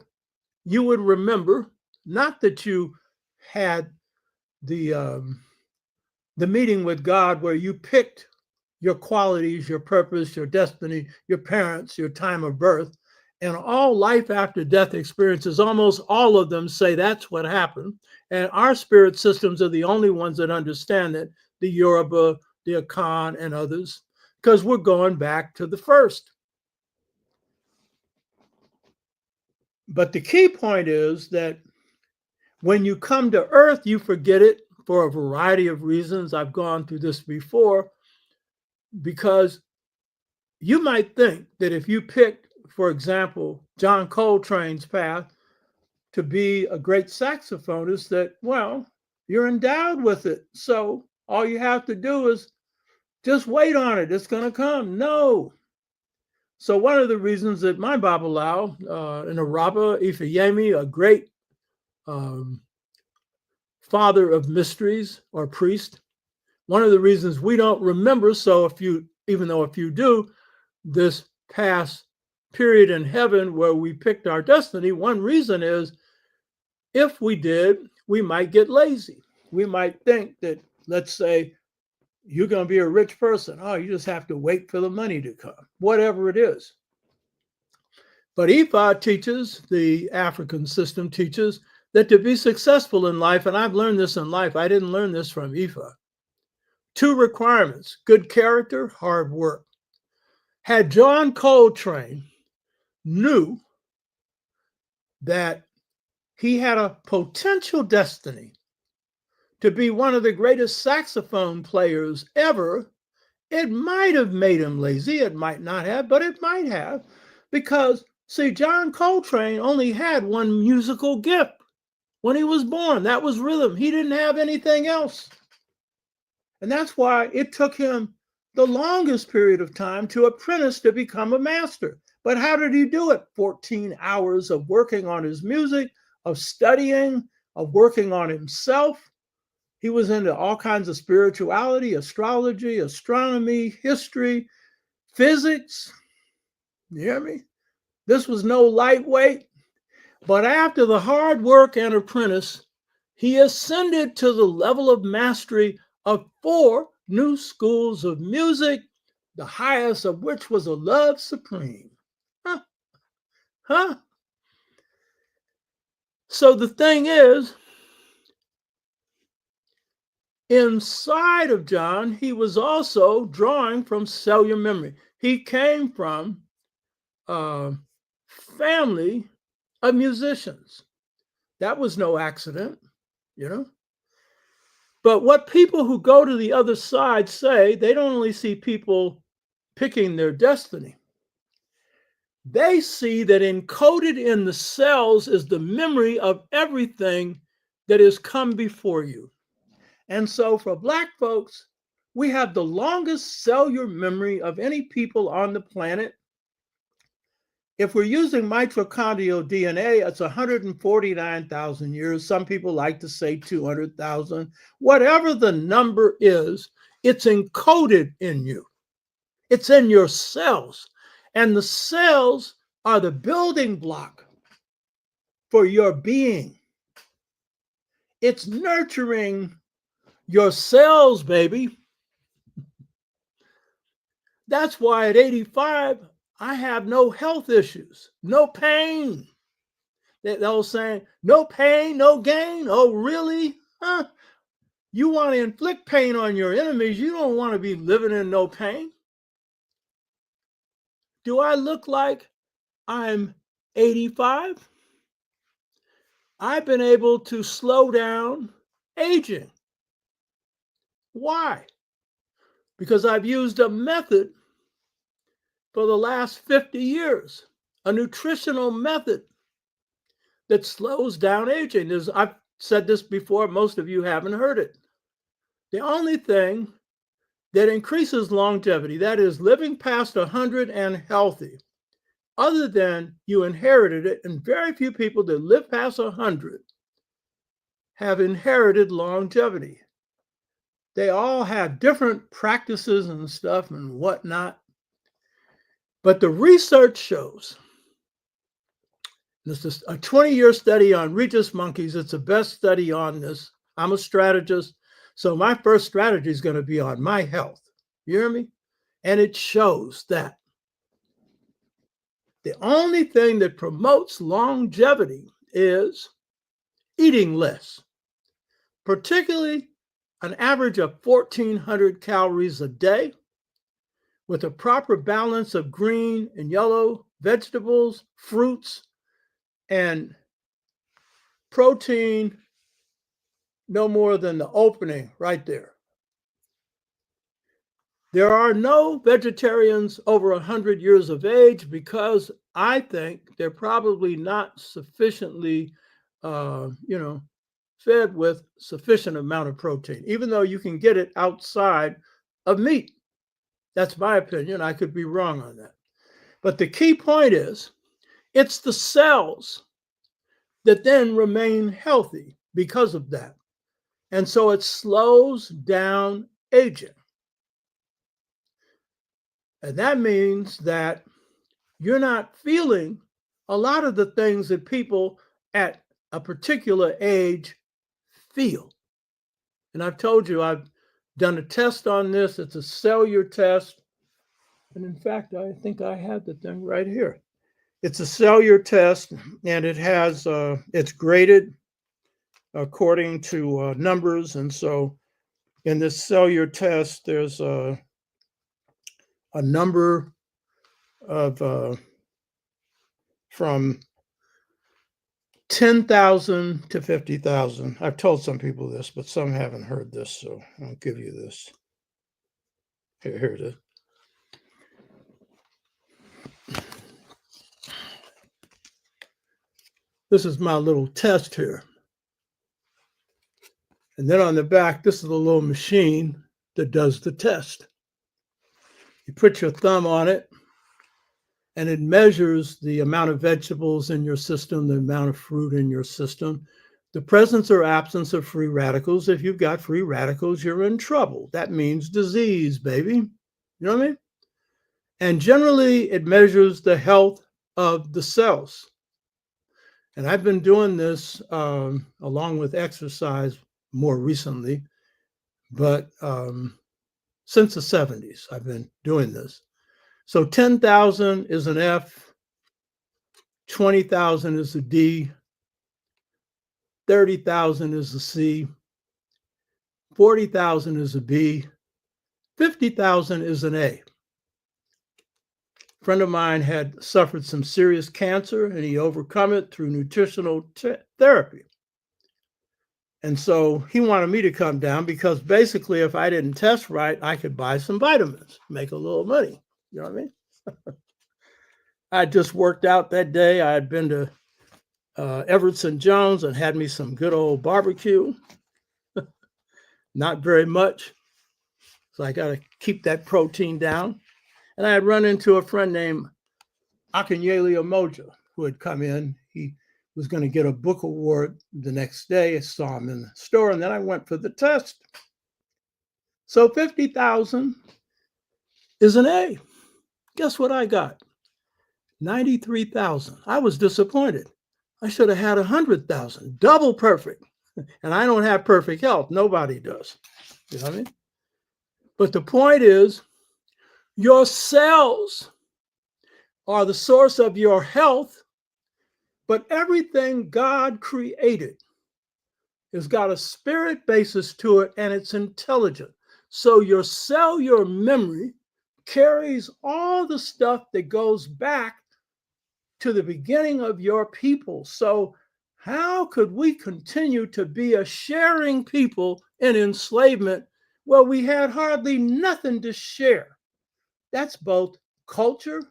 [SPEAKER 2] you would remember, not that you had the meeting with God where you picked your qualities, your purpose, your destiny, your parents, your time of birth, and all life after death experiences, almost all of them say that's what happened. And our spirit systems are the only ones that understand it, the Yoruba, the Akan, and others, because we're going back to the first. But the key point is that when you come to Earth, you forget it for a variety of reasons. I've gone through this before, because you might think that if you picked, for example, John Coltrane's path to be a great saxophonist, that, well, you're endowed with it. So all you have to do is just wait on it. It's going to come. No. So one of the reasons that my Babalawo, in Araba Ifeyemi, a great father of mysteries or priest, one of the reasons we don't remember, so even though if you do, this past period in heaven where we picked our destiny, one reason is if we did, we might get lazy. We might think that, let's say, you're going to be a rich person. Oh, you just have to wait for the money to come, whatever it is. But Ifa teaches, the African system teaches, that to be successful in life, and I've learned this in life, I didn't learn this from Ifa. 2 requirements: good character, hard work. Had John Coltrane knew that he had a potential destiny to be one of the greatest saxophone players ever, it might have made him lazy. It might not have, but it might have, because, see, John Coltrane only had one musical gift when he was born. That was rhythm. He didn't have anything else. And that's why it took him the longest period of time to apprentice to become a master. But how did he do it? 14 hours of working on his music, of studying, of working on himself. He was into all kinds of spirituality, astrology, astronomy, history, physics. You hear me? This was no lightweight. But after the hard work and apprentice, He ascended to the level of mastery of 4 new schools of music, the highest of which was a love supreme. Huh? Huh? So the thing is, inside of John, he was also drawing from cellular memory. He came from a family of musicians. That was no accident, you know. But what people who go to the other side say, they don't only see people picking their destiny. They see that encoded in the cells is the memory of everything that has come before you. And so for Black folks, we have the longest cellular memory of any people on the planet. If we're using mitochondrial DNA, it's 149,000 years. Some people like to say 200,000. Whatever the number is, it's encoded in you. It's in your cells. And the cells are the building block for your being. It's nurturing your cells, baby. That's why at 85, I have no health issues, no pain. They'll say, no pain, no gain. Oh, really? Huh? You want to inflict pain on your enemies. You don't want to be living in no pain. Do I look like I'm 85? I've been able to slow down aging. Why? Because I've used a method for the last 50 years, a nutritional method that slows down aging. I've said this before, most of you haven't heard it. The only thing that increases longevity, that is living past 100 and healthy, other than you inherited it, and very few people that live past 100 have inherited longevity. They all have different practices and stuff and whatnot. But the research shows, this is a 20-year study on rhesus monkeys. It's the best study on this. I'm a strategist, so my first strategy is going to be on my health. You hear me? And it shows that the only thing that promotes longevity is eating less, particularly an average of 1,400 calories a day with a proper balance of green and yellow vegetables, fruits, and protein, no more than the opening right there. There are no vegetarians over 100 years of age because I think they're probably not sufficiently, fed with sufficient amount of protein, even though you can get it outside of meat. That's my opinion. I could be wrong on that. But the key point is, it's the cells that then remain healthy because of that. And so it slows down aging. And that means that you're not feeling a lot of the things that people at a particular age feel. And I've told you, I've done a test on this. It's a cellular test. And in fact, I think I have the thing right here. It's a cellular test, and it has, it's graded according to numbers. And so in this cellular test, there's a number of from 10,000 to 50,000. I've told some people this, but some haven't heard this, so I'll give you this. Here it is. This is my little test here. And then on the back, this is a little machine that does the test. You put your thumb on it, and it measures the amount of vegetables in your system, the amount of fruit in your system, the presence or absence of free radicals. If you've got free radicals, you're in trouble. That means disease, baby. You know what I mean? And generally, it measures the health of the cells. And I've been doing this along with exercise more recently, but since the 70s, I've been doing this. So 10,000 is an F, 20,000 is a D, 30,000 is a C, 40,000 is a B, 50,000 is an A. A friend of mine had suffered some serious cancer and he overcome it through nutritional therapy. And so he wanted me to come down because basically if I didn't test right, I could buy some vitamins, make a little money. You know what I mean? I just worked out that day. I had been to Everett St. John's and had me some good old barbecue. Not very much. So I got to keep that protein down. And I had run into a friend named Akinyele Omoja who had come in. He was going to get a book award the next day. I saw him in the store, and then I went for the test. So 50,000 is an A. Guess what I got? 93,000. I was disappointed. I should have had 100,000, double perfect. And I don't have perfect health. Nobody does. You know what I mean? But the point is, your cells are the source of your health, but everything God created has got a spirit basis to it and it's intelligent. So your cellular memory carries all the stuff that goes back to the beginning of your people. So how could we continue to be a sharing people in enslavement? Well, we had hardly nothing to share. That's both culture,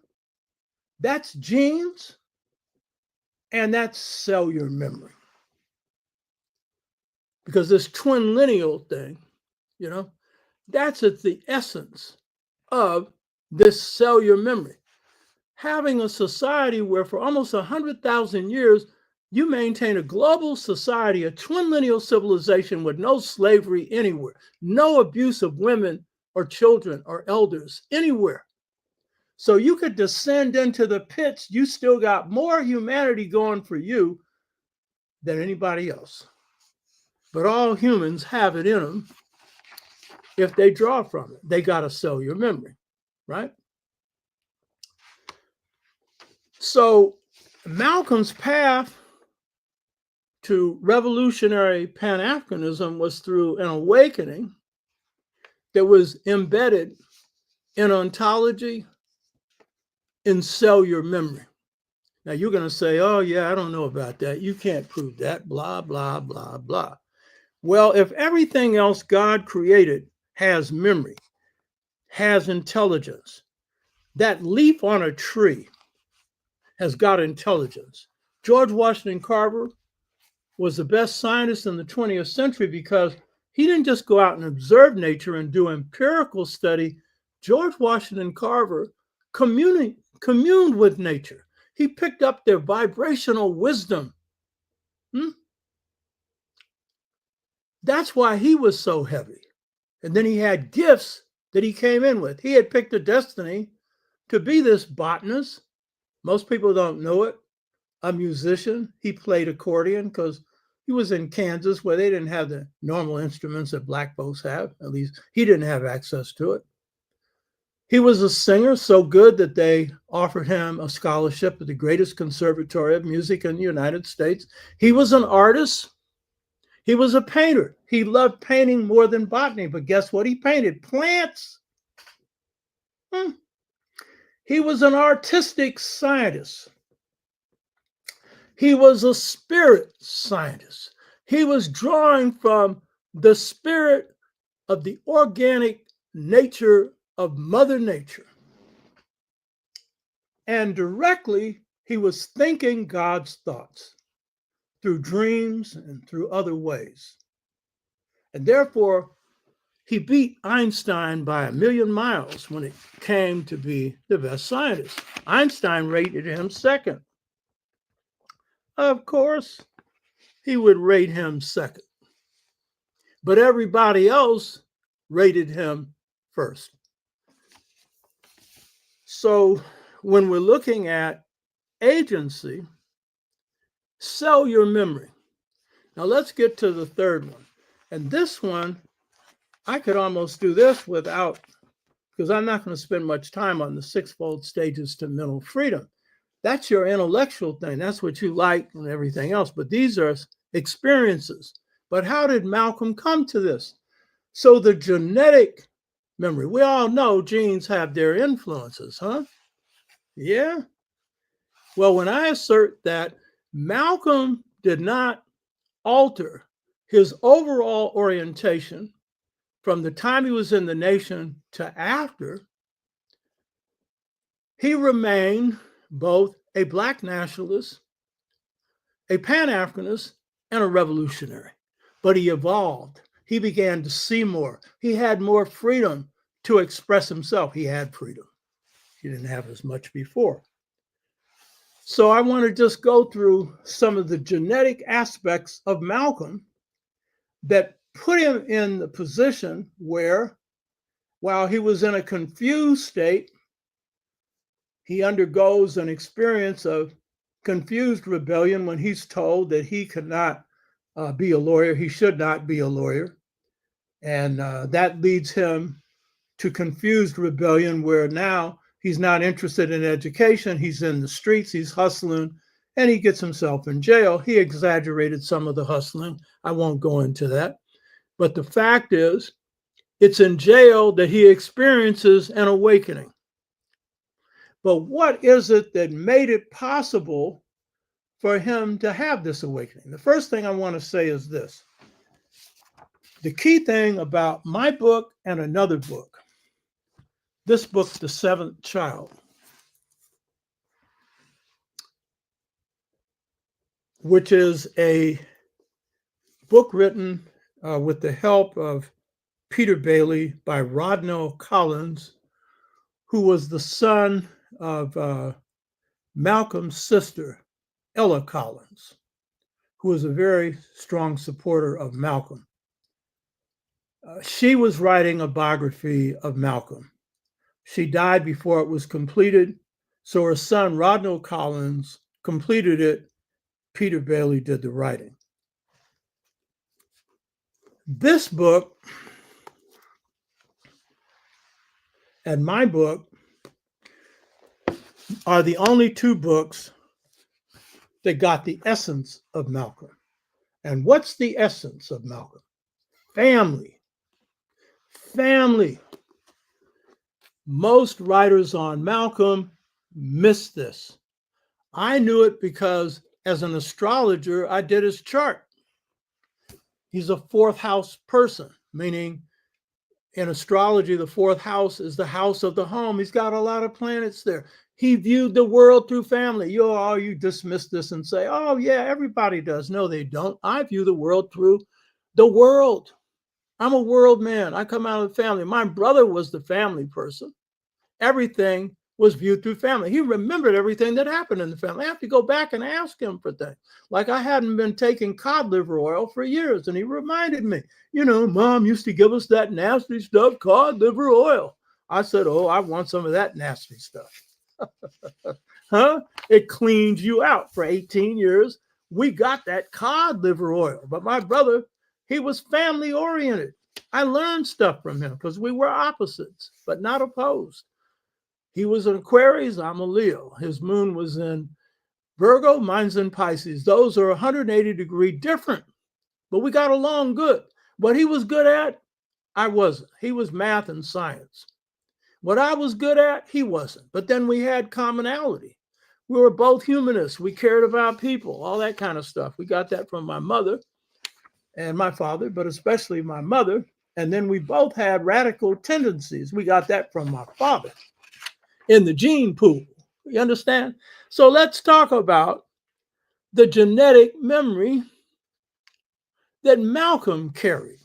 [SPEAKER 2] that's genes, and that's cellular memory. Because this twin lineal thing, you know, that's at the essence of this cellular memory. Having a society where for almost 100,000 years, you maintain a global society, a twin lineal civilization with no slavery anywhere, no abuse of women or children or elders anywhere. So you could descend into the pits, you still got more humanity going for you than anybody else. But all humans have it in them if they draw from it. They got a cellular memory, right? So Malcolm's path to revolutionary Pan-Africanism was through an awakening that was embedded in ontology, in cellular memory. Now you're going to say, oh yeah, I don't know about that. You can't prove that, blah, blah, blah, blah. Well, if everything else God created has memory, has intelligence, that leaf on a tree has got intelligence. George Washington Carver was the best scientist in the 20th century because he didn't just go out and observe nature and do empirical study. George Washington Carver communed with nature. He picked up their vibrational wisdom. That's why he was so heavy. And then he had gifts that he came in with. He had picked a destiny to be this botanist. Most people don't know it. A musician. He played accordion because he was in Kansas where they didn't have the normal instruments that black folks have. At least he didn't have access to it. He was a singer so good that they offered him a scholarship at the greatest conservatory of music in the United States. He was an artist. He was a painter. He loved painting more than botany, but guess what he painted? Plants. He was an artistic scientist. He was a spirit scientist. He was drawing from the spirit of the organic nature of Mother Nature. And directly, he was thinking God's thoughts through dreams and through other ways. And therefore, he beat Einstein by 1,000,000 miles when it came to be the best scientist. Einstein rated him second. Of course, he would rate him second. But everybody else rated him first. So when we're looking at agency, Sell your memory. Now let's get to the third one. And this one, I could almost do this without, because I'm not going to spend much time on the sixfold stages to mental freedom. That's your intellectual thing. That's what you like and everything else. But these are experiences. But how did Malcolm come to this? So the genetic memory, we all know genes have their influences, huh? Yeah. Well, when I assert that Malcolm did not alter his overall orientation from the time he was in the nation to after, he remained both a Black nationalist, a Pan-Africanist, and a revolutionary. But he evolved. He began to see more. He had more freedom to express himself. He had freedom. He didn't have as much before. So I want to just go through some of the genetic aspects of Malcolm that put him in the position where, while he was in a confused state, he undergoes an experience of confused rebellion when he's told that he could not be a lawyer. He should not be a lawyer. And that leads him to confused rebellion, where now he's not interested in education. He's in the streets, he's hustling, and he gets himself in jail. He exaggerated some of the hustling. I won't go into that. But the fact is, it's in jail that he experiences an awakening. But what is it that made it possible for him to have this awakening? The first thing I want to say is this. The key thing about my book and another book, this book, The Seventh Child, which is a book written with the help of Peter Bailey by Rodnell Collins, who was the son of Malcolm's sister, Ella Collins, who was a very strong supporter of Malcolm. She was writing a biography of Malcolm. She died before it was completed, so her son, Rodnell Collins, completed it. Peter Bailey did the writing. This book and my book are the only two books that got the essence of Malcolm. And what's the essence of Malcolm? Family. Family. Most writers on Malcolm miss this. I knew it because as an astrologer, I did his chart. He's a fourth house person, meaning in astrology, the fourth house is the house of the home. He's got a lot of planets there. He viewed the world through family. You dismiss this and say, oh yeah, everybody does. No, they don't. I view the world through the world. I'm a world man. I come out of the family. My brother was the family person. Everything was viewed through family. He remembered everything that happened in the family. I have to go back and ask him for things. Like I hadn't been taking cod liver oil for years, and he reminded me, Mom used to give us that nasty stuff, cod liver oil. I said, oh, I want some of that nasty stuff. Huh? It cleans you out. For 18 years, we got that cod liver oil. But my brother, he was family oriented. I learned stuff from him because we were opposites, but not opposed. He was an Aquarius, I'm a Leo. His moon was in Virgo, mine's in Pisces. Those are 180-degree different, but we got along good. What he was good at, I wasn't. He was math and science. What I was good at, he wasn't. But then we had commonality. We were both humanists. We cared about people, all that kind of stuff. We got that from my mother and my father, but especially my mother. And then we both had radical tendencies. We got that from my father in the gene pool. You understand? So let's talk about the genetic memory that Malcolm carried.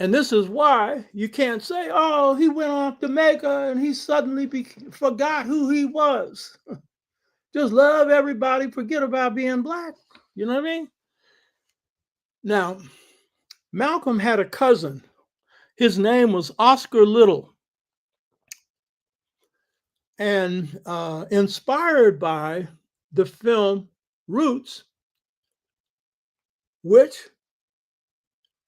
[SPEAKER 2] And this is why you can't say, oh, he went off to Mecca and he suddenly forgot who he was. Just love everybody, forget about being Black. You know what I mean? Now, Malcolm had a cousin. His name was Oscar Little. And inspired by the film roots, which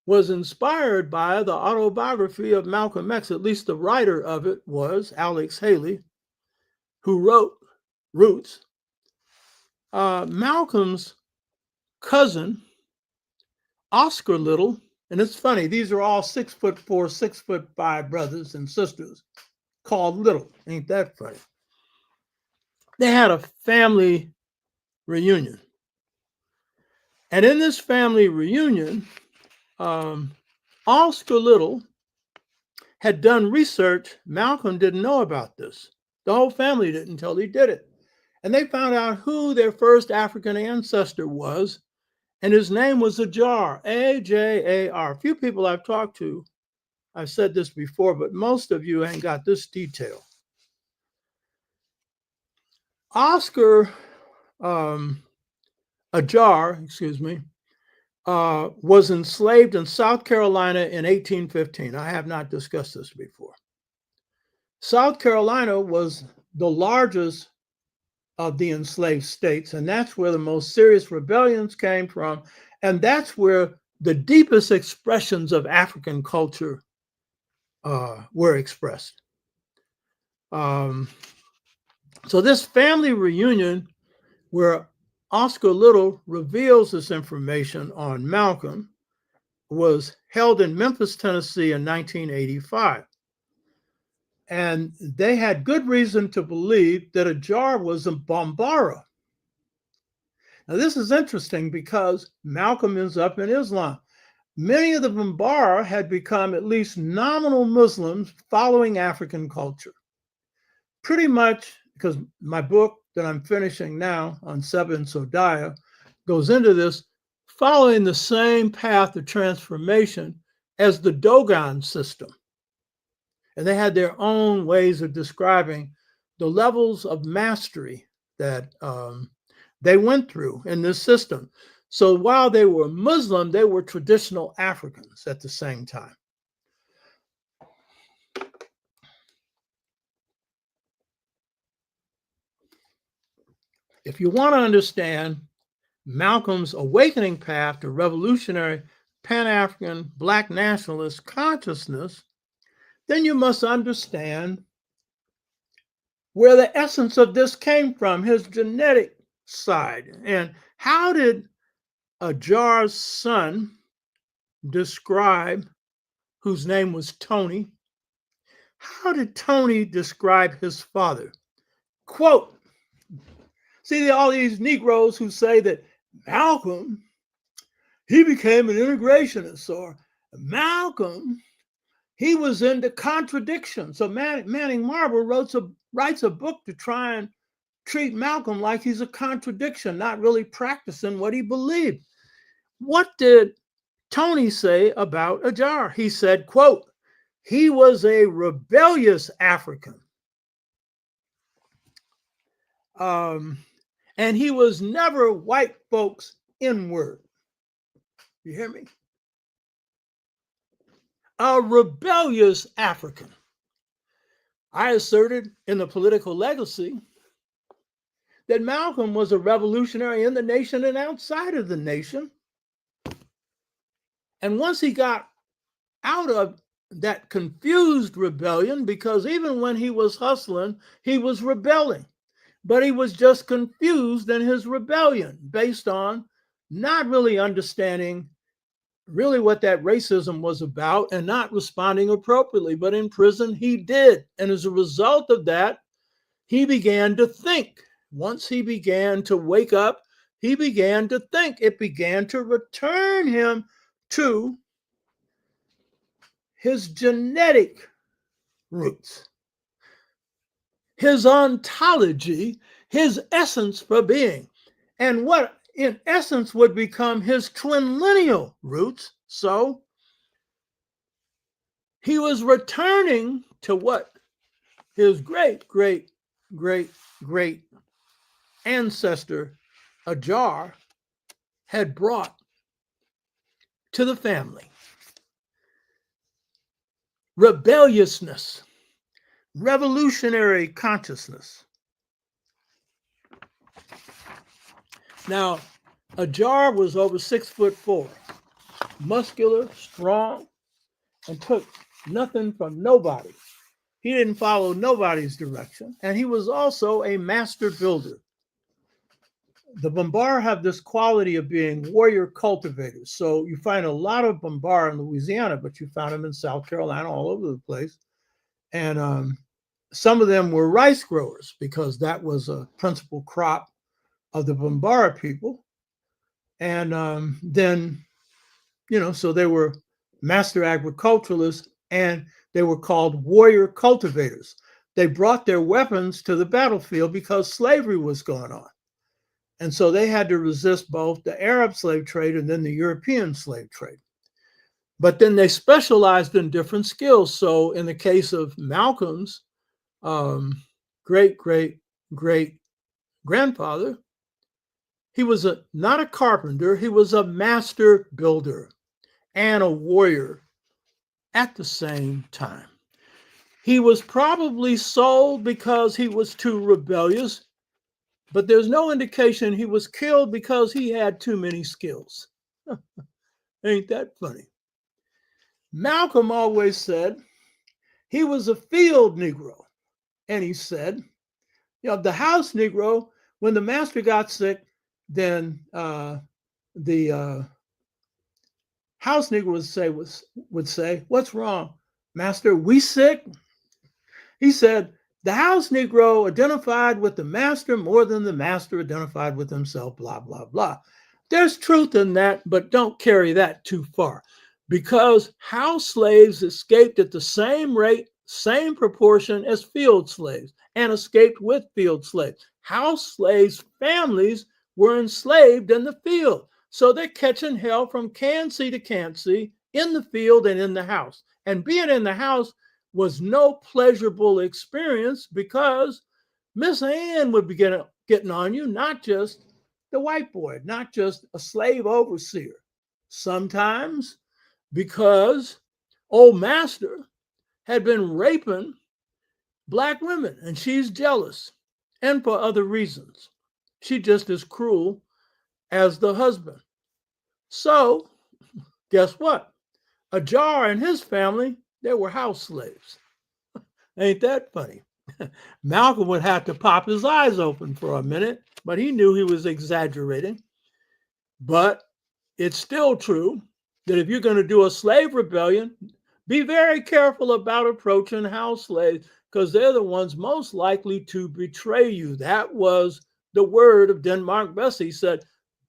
[SPEAKER 2] was inspired by the autobiography of Malcolm X. At least the writer of it was Alex Haley, who wrote Roots. Malcolm's cousin, Oscar Little, and it's funny, these are all 6'4", 6'5" brothers and sisters called Little. Ain't that funny? They had a family reunion. And in this family reunion, Oscar Little had done research. Malcolm didn't know about this. The whole family didn't until he did it. And they found out who their first African ancestor was, and his name was Ajar, A-J-A-R. Few people I've talked to, I've said this before, but most of you ain't got this detail. Oscar Ajar, was enslaved in South Carolina in 1815. I have not discussed this before. South Carolina was the largest of the enslaved states, and that's where the most serious rebellions came from, and that's where the deepest expressions of African culture were expressed. So this family reunion where Oscar Little reveals this information on Malcolm was held in Memphis, Tennessee in 1985. And they had good reason to believe that Ajar was a Bambara. Now, this is interesting because Malcolm ends up in Islam. Many of the Bambara had become at least nominal Muslims following African culture. Pretty much, because my book that I'm finishing now on Seba and Sodiah goes into this, following the same path of transformation as the Dogon system. And they had their own ways of describing the levels of mastery that they went through in this system. So while they were Muslim, they were traditional Africans at the same time. If you want to understand Malcolm's awakening path to revolutionary Pan-African Black nationalist consciousness, then you must understand where the essence of this came from, his genetic side. And how did Ajar's son describe, whose name was Tony, how did Tony describe his father? Quote, see all these Negroes who say that Malcolm, he became an integrationist, or Malcolm, he was into contradiction. So Manning Marble writes a book to try and treat Malcolm like he's a contradiction, not really practicing what he believed. What did Tony say about Ajar? He said, quote, he was a rebellious African. And he was never white folks' N-word. You hear me? A rebellious African. I asserted in the political legacy that Malcolm was a revolutionary in the nation and outside of the nation. And once he got out of that confused rebellion, because even when he was hustling, he was rebelling, but he was just confused in his rebellion based on not really understanding really what that racism was about and not responding appropriately. But in prison, he did. And as a result of that, he began to think. Once he began to wake up, he began to think. It began to return him to his genetic roots, his ontology, his essence for being, and what in essence would become his twin lineal roots. So he was returning to what his great ancestor Ajar had brought to the family. Rebelliousness, revolutionary consciousness. Now, Ajar was over 6'4", muscular, strong, and took nothing from nobody. He didn't follow nobody's direction, and he was also a master builder. The Bambara have this quality of being warrior cultivators. So you find a lot of Bambara in Louisiana, but you found them in South Carolina, all over the place. And some of them were rice growers because that was a principal crop of the Bambara people. And then, so they were master agriculturalists and they were called warrior cultivators. They brought their weapons to the battlefield because slavery was going on. And so they had to resist both the Arab slave trade and then the European slave trade. But then they specialized in different skills. So in the case of Malcolm's great grandfather, he was not a carpenter, he was a master builder and a warrior at the same time. He was probably sold because he was too rebellious, but there's no indication he was killed because he had too many skills. Ain't that funny? Malcolm always said he was a field Negro. And he said, the house Negro, when the master got sick, then the house Negro would say, "What's wrong, master? We sick?" He said, the house Negro identified with the master more than the master identified with himself, blah, blah, blah. There's truth in that, but don't carry that too far, because house slaves escaped at the same rate, same proportion as field slaves, and escaped with field slaves. House slaves' families were enslaved in the field. So they're catching hell from can-see to can-see in the field and in the house. And being in the house was no pleasurable experience because Miss Ann would be getting on you, not just the white boy, not just a slave overseer. Sometimes because old master had been raping black women and she's jealous, and for other reasons. She just as cruel as the husband. So guess what? Ajar and his family, they were house slaves. Ain't that funny? Malcolm would have to pop his eyes open for a minute, but he knew he was exaggerating. But it's still true that if you're going to do a slave rebellion, be very careful about approaching house slaves because they're the ones most likely to betray you. That was the word of Denmark Vesey. He said,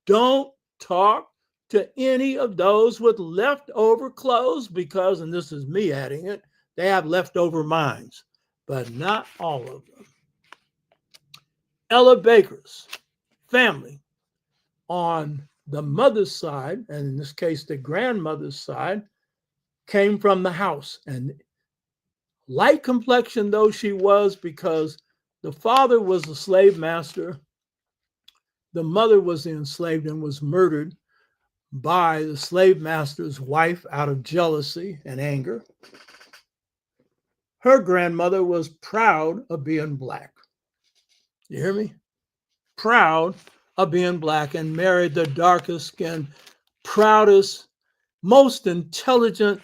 [SPEAKER 2] don't talk to any of those with leftover clothes because, and this is me adding it, they have leftover minds, but not all of them. Ella Baker's family on the mother's side, and in this case, the grandmother's side, came from the house. And light complexion though she was, because the father was a slave master, the mother was enslaved and was murdered by the slave master's wife out of jealousy and anger. Her grandmother was proud of being black. You hear me? Proud of being black and married the darkest skinned, proudest, most intelligent,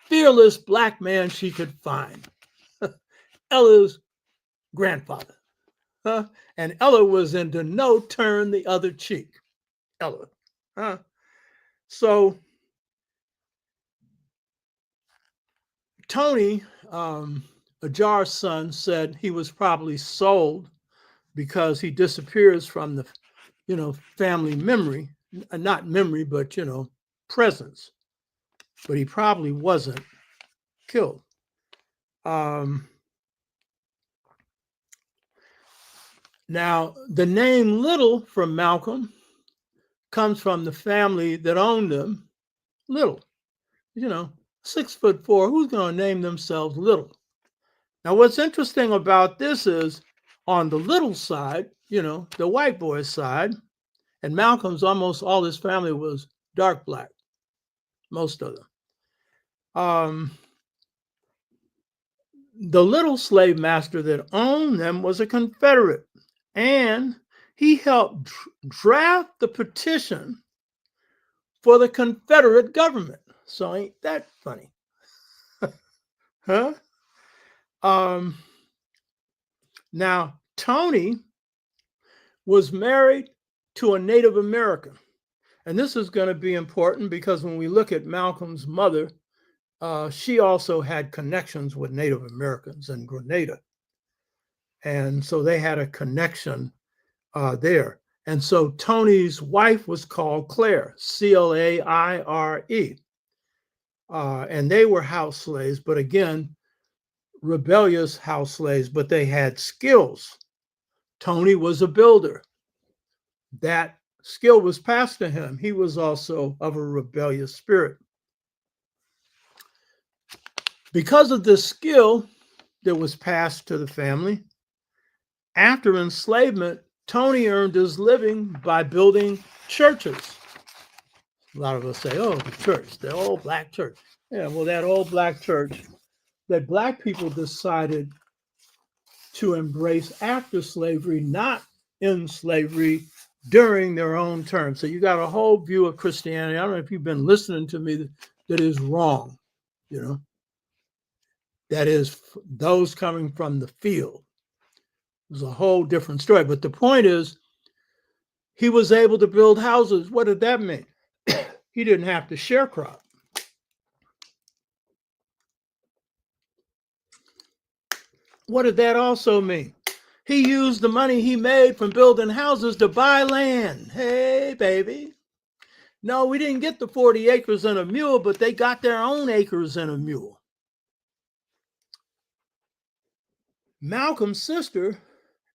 [SPEAKER 2] fearless black man she could find. Ella's grandfather. And Ella was into no turn the other cheek. Ella. So Tony, Ajar's son, said he was probably sold because he disappears from the, family memory, not memory, but, presence. But he probably wasn't killed. Now, the name Little from Malcolm comes from the family that owned him, Little. 6'4", who's going to name themselves Little? Now, what's interesting about this is on the Little side, the white boy's side, and Malcolm's almost all his family was dark black, most of them. The Little slave master that owned them was a Confederate, and he helped draft the petition for the Confederate government. So ain't that funny? Huh? Now, Tony was married to a Native American. And this is going to be important because when we look at Malcolm's mother, she also had connections with Native Americans in Grenada. And so they had a connection there. And so Tony's wife was called Claire, Claire. And they were house slaves, but again, rebellious house slaves, but they had skills. Tony was a builder. That skill was passed to him. He was also of a rebellious spirit. Because of this skill that was passed to the family, after enslavement, Tony earned his living by building churches. A lot of us say, oh, the church, the old black church. Yeah, well, that old black church that black people decided to embrace after slavery, not in slavery, during their own term. So you got a whole view of Christianity. I don't know if you've been listening to me that is wrong, you know. That is those coming from the field. It's a whole different story. But the point is, he was able to build houses. What did that mean? He didn't have to sharecrop. What did that also mean? He used the money he made from building houses to buy land. Hey, baby. No, we didn't get the 40 acres and a mule, but they got their own acres and a mule. Malcolm's sister,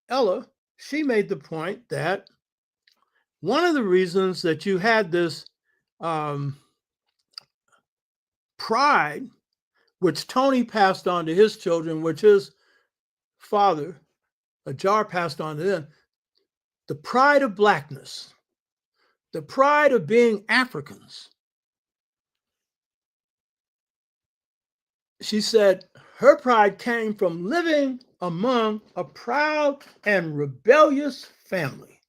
[SPEAKER 2] Ella, she made the point that one of the reasons that you had this pride, which Tony passed on to his children, which his father, Ajar, passed on to them, the pride of blackness, the pride of being Africans. She said her pride came from living among a proud and rebellious family.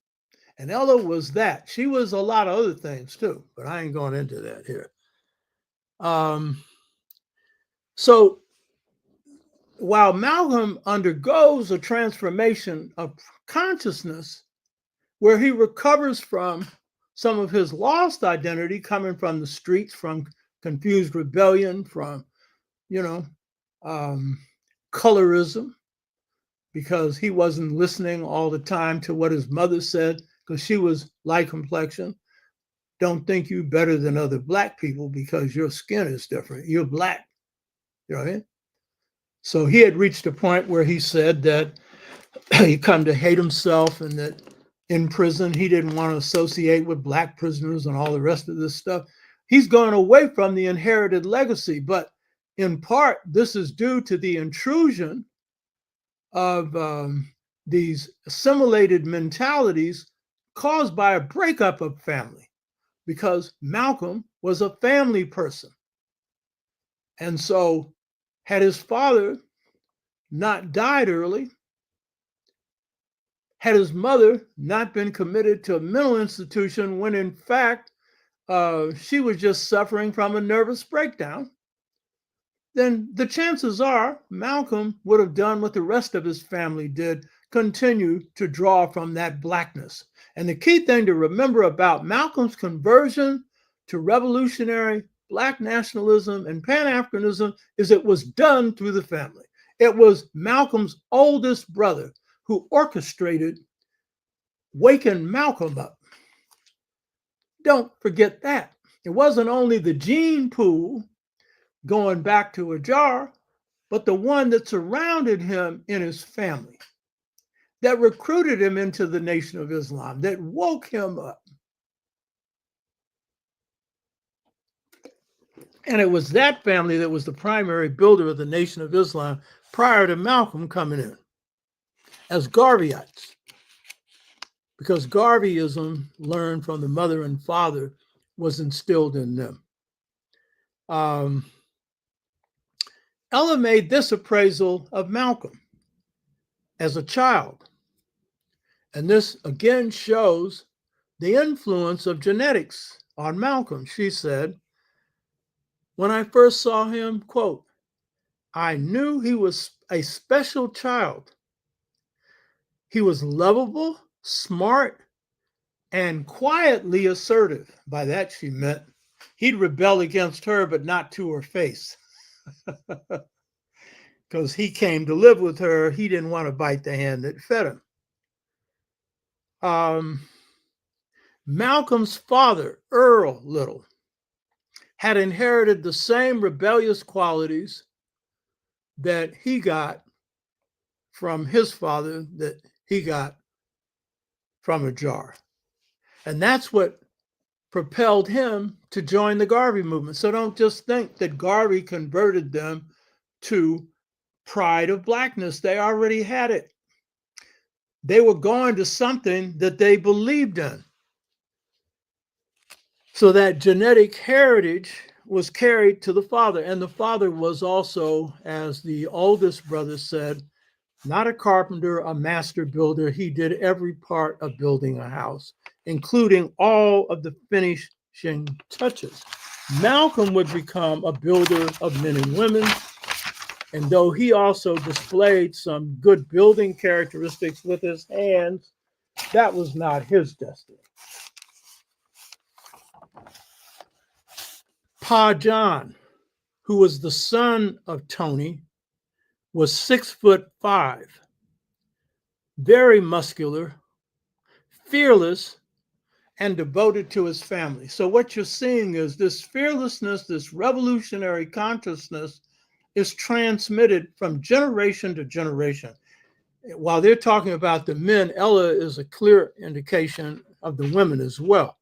[SPEAKER 2] And Ella was that. She was a lot of other things too, but I ain't going into that here. So while Malcolm undergoes a transformation of consciousness where he recovers from some of his lost identity coming from the streets, from confused rebellion, from, colorism, because he wasn't listening all the time to what his mother said, because she was light complexion. Don't think you better than other black people because your skin is different. You're black. You know what I mean? So he had reached a point where he said that he come to hate himself, and that in prison he didn't want to associate with black prisoners and all the rest of this stuff. He's gone away from the inherited legacy, but in part, this is due to the intrusion of these assimilated mentalities caused by a breakup of family, because Malcolm was a family person. And so had his father not died early, had his mother not been committed to a mental institution when in fact she was just suffering from a nervous breakdown, then the chances are Malcolm would have done what the rest of his family did, continue to draw from that blackness. And the key thing to remember about Malcolm's conversion to revolutionary black nationalism and Pan-Africanism is it was done through the family. It was Malcolm's oldest brother who orchestrated waking Malcolm up. Don't forget that. It wasn't only the gene pool going back to Ajar, but the one that surrounded him in his family, that recruited him into the Nation of Islam, that woke him up. And it was that family that was the primary builder of the Nation of Islam prior to Malcolm coming in as Garveyites, because Garveyism, learned from the mother and father, was instilled in them. Ella made this appraisal of Malcolm as a child. And this again shows the influence of genetics on Malcolm. She said, when I first saw him, quote, I knew he was a special child. He was lovable, smart, and quietly assertive. By that she meant he'd rebel against her, but not to her face. Because he came to live with her, he didn't want to bite the hand that fed him. Malcolm's father, Earl Little, had inherited the same rebellious qualities that he got from his father, that he got from a jar. And that's what propelled him to join the Garvey movement. So don't just think that Garvey converted them to pride of blackness. They already had it. They were going to something that they believed in. So that genetic heritage was carried to the father. And the father was also, as the oldest brother said, not a carpenter, a master builder. He did every part of building a house, including all of the finishing touches. Malcolm would become a builder of men and women. And though he also displayed some good building characteristics with his hands, that was not his destiny. Pa John, who was the son of Tony, was 6'5", very muscular, fearless, and devoted to his family. So what you're seeing is this fearlessness, this revolutionary consciousness is transmitted from generation to generation. While they're talking about the men, Ella is a clear indication of the women as well.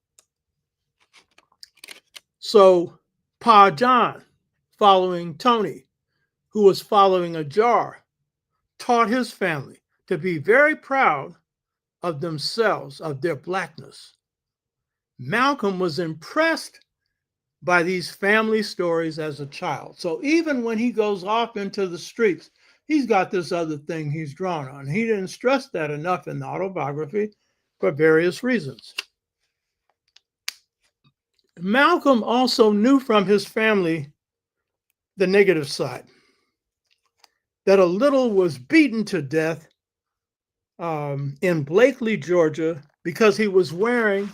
[SPEAKER 2] So Pa John, following Tony, who was following a jar, taught his family to be very proud of themselves, of their blackness. Malcolm was impressed by these family stories as a child. So even when he goes off into the streets, he's got this other thing he's drawn on. He didn't stress that enough in the autobiography for various reasons. Malcolm also knew from his family the negative side, that a little was beaten to death in Blakely, Georgia, because he was wearing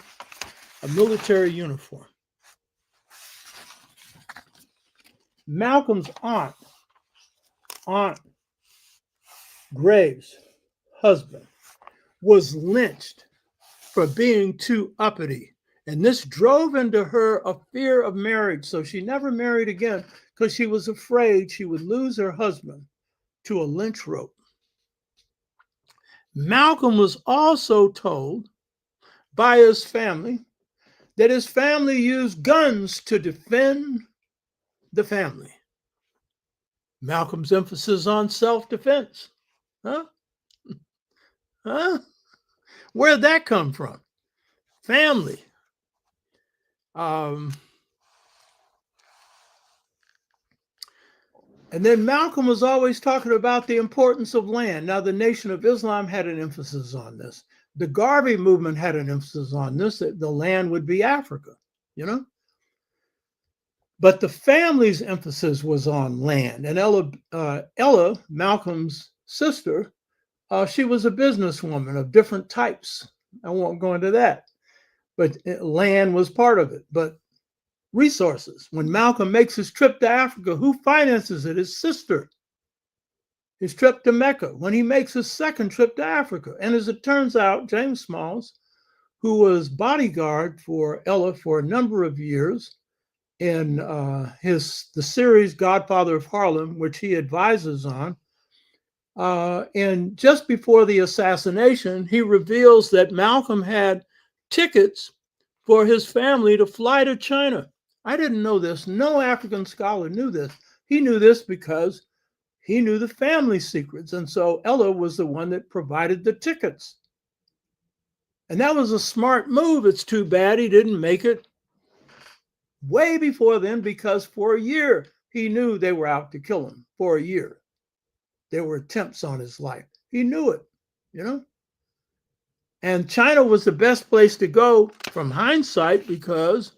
[SPEAKER 2] a military uniform. Malcolm's Aunt Graves' husband, was lynched for being too uppity. And this drove into her a fear of marriage. So she never married again because she was afraid she would lose her husband to a lynch rope. Malcolm was also told by his family that his family used guns to defend the family. Malcolm's emphasis on self-defense. Huh? Where'd that come from? Family. And then Malcolm was always talking about the importance of land. Now, the Nation of Islam had an emphasis on this. The Garvey movement had an emphasis on this, that the land would be Africa, you know? But the family's emphasis was on land. And Ella, Malcolm's sister, she was a businesswoman of different types. I won't go into that. But land was part of it. But resources. When Malcolm makes his trip to Africa, who finances it? His sister. His trip to Mecca. When he makes his second trip to Africa. And as it turns out, James Smalls, who was bodyguard for Ella for a number of years in the series Godfather of Harlem, which he advises on, and just before the assassination, he reveals that Malcolm had tickets for his family to fly to China. I didn't know this. No African scholar knew this. He knew this because he knew the family secrets. And so Ella was the one that provided the tickets. And that was a smart move. It's too bad he didn't make it way before then, because for a year, he knew they were out to kill him. For a year. There were attempts on his life. He knew it, you know? And China was the best place to go from hindsight, because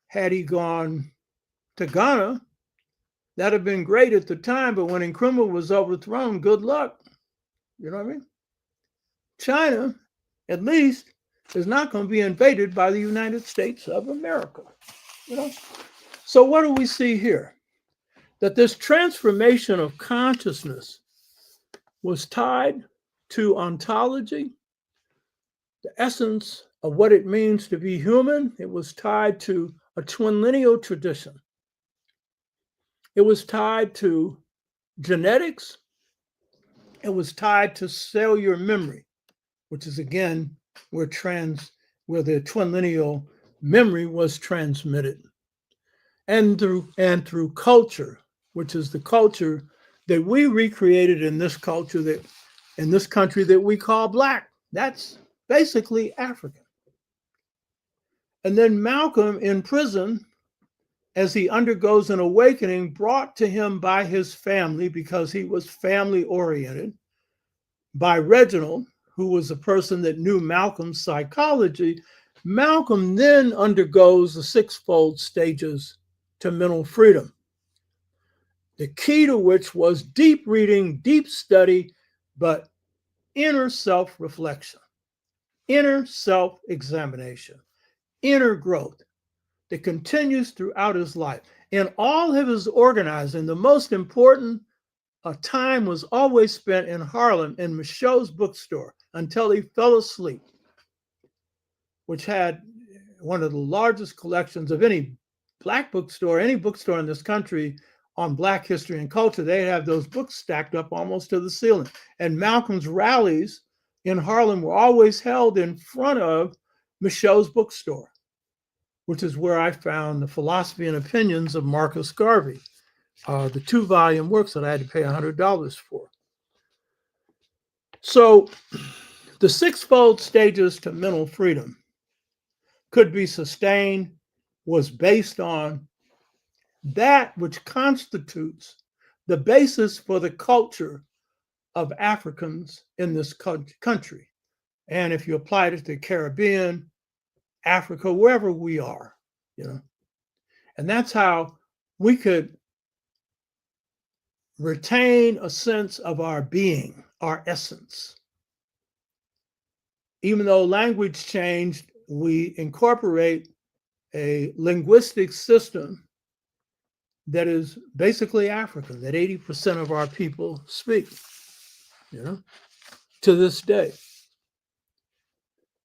[SPEAKER 2] had he gone to Ghana, that'd have been great at the time. But when Nkrumah was overthrown, good luck. You know what I mean? China, at least, is not going to be invaded by the United States of America. You know? So what do we see here? That this transformation of consciousness was tied to ontology, the essence of what it means to be human. It was tied to a twin lineal tradition. It was tied to genetics. It was tied to cellular memory, which is again where the twin lineal memory was transmitted, and through culture, which is the culture that we recreated in this country that we call Black. That's basically African. And then Malcolm in prison, as he undergoes an awakening brought to him by his family, because he was family oriented, by Reginald, who was a person that knew Malcolm's psychology. Malcolm then undergoes the sixfold stages to mental freedom, the key to which was deep reading, deep study, but inner self-reflection, inner self-examination, inner growth that continues throughout his life. In all of his organizing, the most important time was always spent in Harlem in Michaud's bookstore until he fell asleep, which had one of the largest collections of any Black bookstore, any bookstore in this country on Black history and culture. They have those books stacked up almost to the ceiling. And Malcolm's rallies in Harlem were always held in front of Michaud's bookstore, which is where I found the Philosophy and Opinions of Marcus Garvey, the 2-volume works that I had to pay $100 for. So the sixfold stages to mental freedom could be sustained, was based on that which constitutes the basis for the culture of Africans in this country. And if you applied it to the Caribbean, Africa, wherever we are, you know, and that's how we could retain a sense of our being, our essence. Even though language changed, we incorporate a linguistic system that is basically African, that 80% of our people speak, you know, to this day.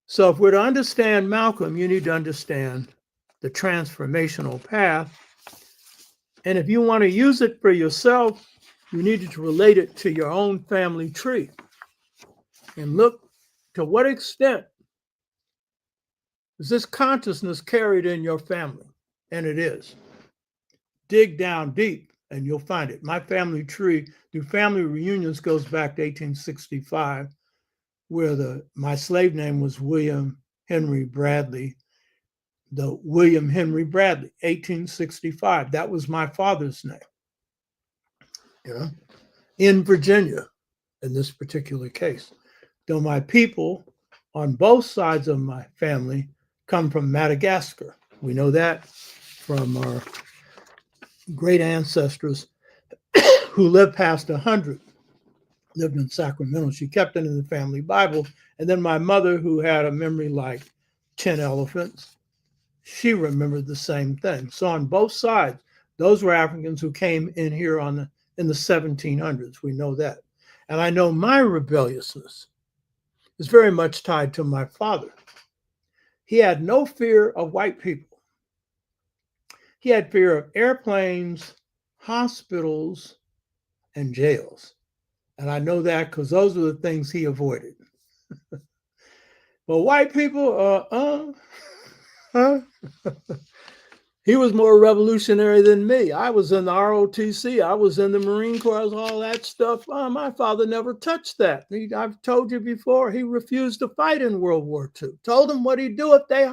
[SPEAKER 2] So if we're to understand Malcolm, you need to understand the transformational path. And if you want to use it for yourself, you need to relate it to your own family tree and look to what extent is this consciousness carried in your family? And it is. Dig down deep and you'll find it. My family tree through family reunions goes back to 1865, where my slave name was William Henry Bradley. The William Henry Bradley, 1865. That was my father's name, you know, in Virginia in this particular case. Though my people on both sides of my family come from Madagascar. We know that from our great ancestors who lived past 100, lived in Sacramento. She kept it in the family Bible. And then my mother, who had a memory like 10 elephants, she remembered the same thing. So on both sides, those were Africans who came in here in the 1700s. We know that. And I know my rebelliousness is very much tied to my father. He had no fear of white people. He had fear of airplanes, hospitals, and jails. And I know that because those are the things he avoided. But white people, he was more revolutionary than me. I was in the ROTC. I was in the Marine Corps, all that stuff. My father never touched that. I've told you before, he refused to fight in World War II. Told them what he'd do if they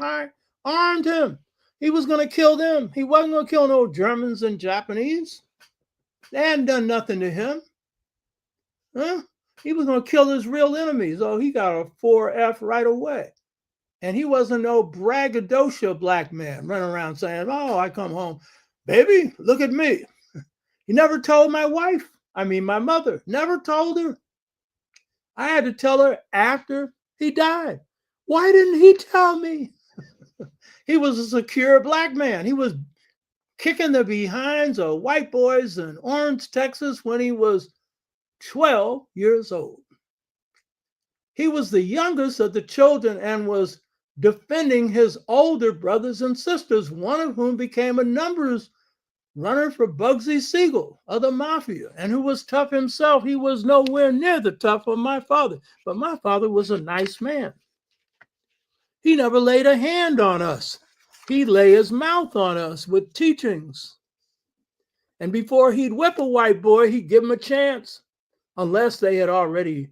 [SPEAKER 2] armed him. He was going to kill them. He wasn't going to kill no Germans and Japanese. They hadn't done nothing to him. Huh? He was going to kill his real enemies. Oh, he got a 4F right away. And he wasn't no braggadocio black man running around saying, oh, I come home. Baby, look at me. He never told my wife. My mother. Never told her. I had to tell her after he died. Why didn't he tell me? He was a secure black man. He was kicking the behinds of white boys in Orange, Texas when he was 12 years old. He was the youngest of the children and was defending his older brothers and sisters, one of whom became a numbers runner for Bugsy Siegel of the Mafia, and who was tough himself. He was nowhere near the tough of my father, but my father was a nice man. He never laid a hand on us. He lay his mouth on us with teachings. And before he'd whip a white boy, he'd give him a chance, unless they had already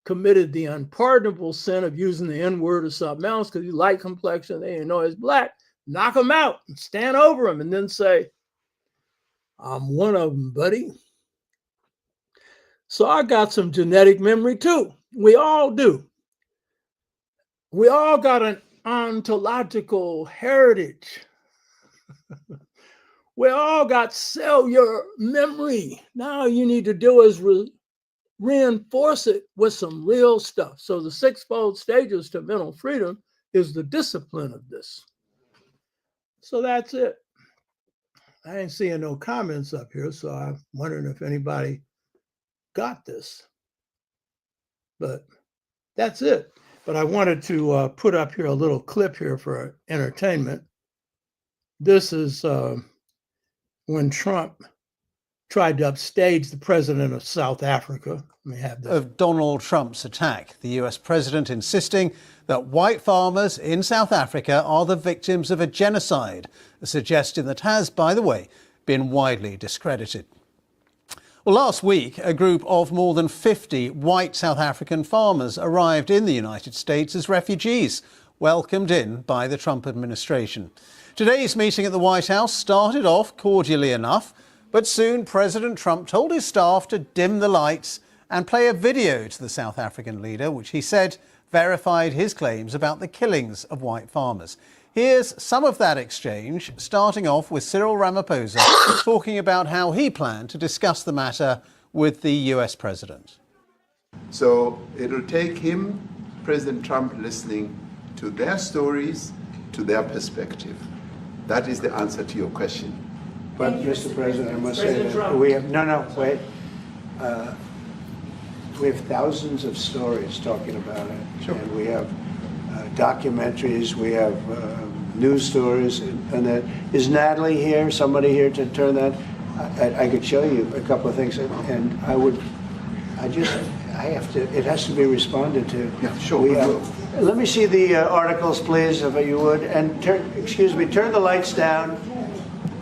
[SPEAKER 2] committed the unpardonable sin of using the N-word or something else because he light complexion, they didn't know he's black. Knock him out and stand over him and then say, I'm one of them, buddy. So I got some genetic memory too. We all do. We all got an ontological heritage. We all got cellular memory. Now you need to do is reinforce it with some real stuff. So the 6-fold stages to mental freedom is the discipline of this. So that's it. I ain't seeing no comments up here, so I'm wondering if anybody got this. But that's it. But I wanted to put up here a little clip here for entertainment. This is when Trump tried to upstage the president of South Africa. Let me have that.
[SPEAKER 3] Of Donald Trump's attack, the US president insisting that white farmers in South Africa are the victims of a genocide, a suggestion that has, by the way, been widely discredited. Well, last week, a group of more than 50 white South African farmers arrived in the United States as refugees, welcomed in by the Trump administration. Today's meeting at the White House started off cordially enough, but soon President Trump told his staff to dim the lights and play a video to the South African leader, which he said verified his claims about the killings of white farmers. Here's some of that exchange, starting off with Cyril Ramaphosa talking about how he planned to discuss the matter with the US president.
[SPEAKER 4] So it'll take him, President Trump, listening to their stories, to their perspective. That is the answer to your question.
[SPEAKER 5] But, Mr. President, I must say that we have, wait. We have thousands of stories talking about it.
[SPEAKER 4] Sure.
[SPEAKER 5] And we have documentaries, we have news stories, and that. Is Natalie here, somebody here to turn that? I could show you a couple of things, and it has to be responded to.
[SPEAKER 4] Yeah, sure.
[SPEAKER 5] Let me see the articles, please, if you would, and turn the lights down.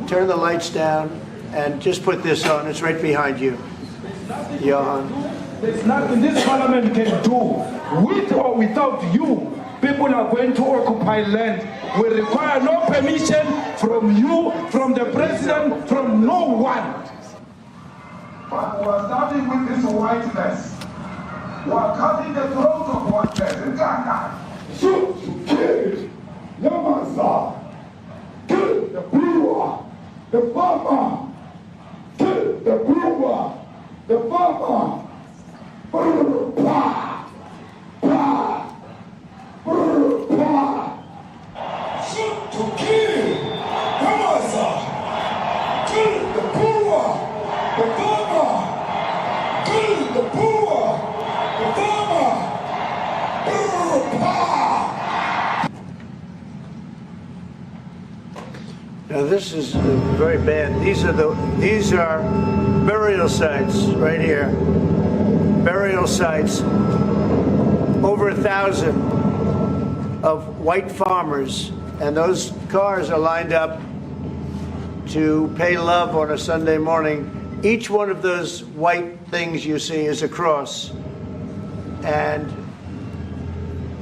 [SPEAKER 5] Turn the lights down and just put this on. It's right behind you, Johan.
[SPEAKER 6] There's nothing this parliament can do. With or without you, people are going to occupy land. We require no permission from you, from the president, from no one. But we're starting with this whiteness. We're cutting the throat of whiteness. Shoot, kill, Yamasa, kill the brewer, the farmer, kill the brewer, the farmer. Shoot to kill, Yamasa, kill the brewer, the farmer, kill the brewer, the farmer.
[SPEAKER 5] Now this is very bad. These are burial sites right here. Burial sites. Over 1,000 of white farmers, and those cars are lined up to pay love on a Sunday morning. Each one of those white things you see is a cross, and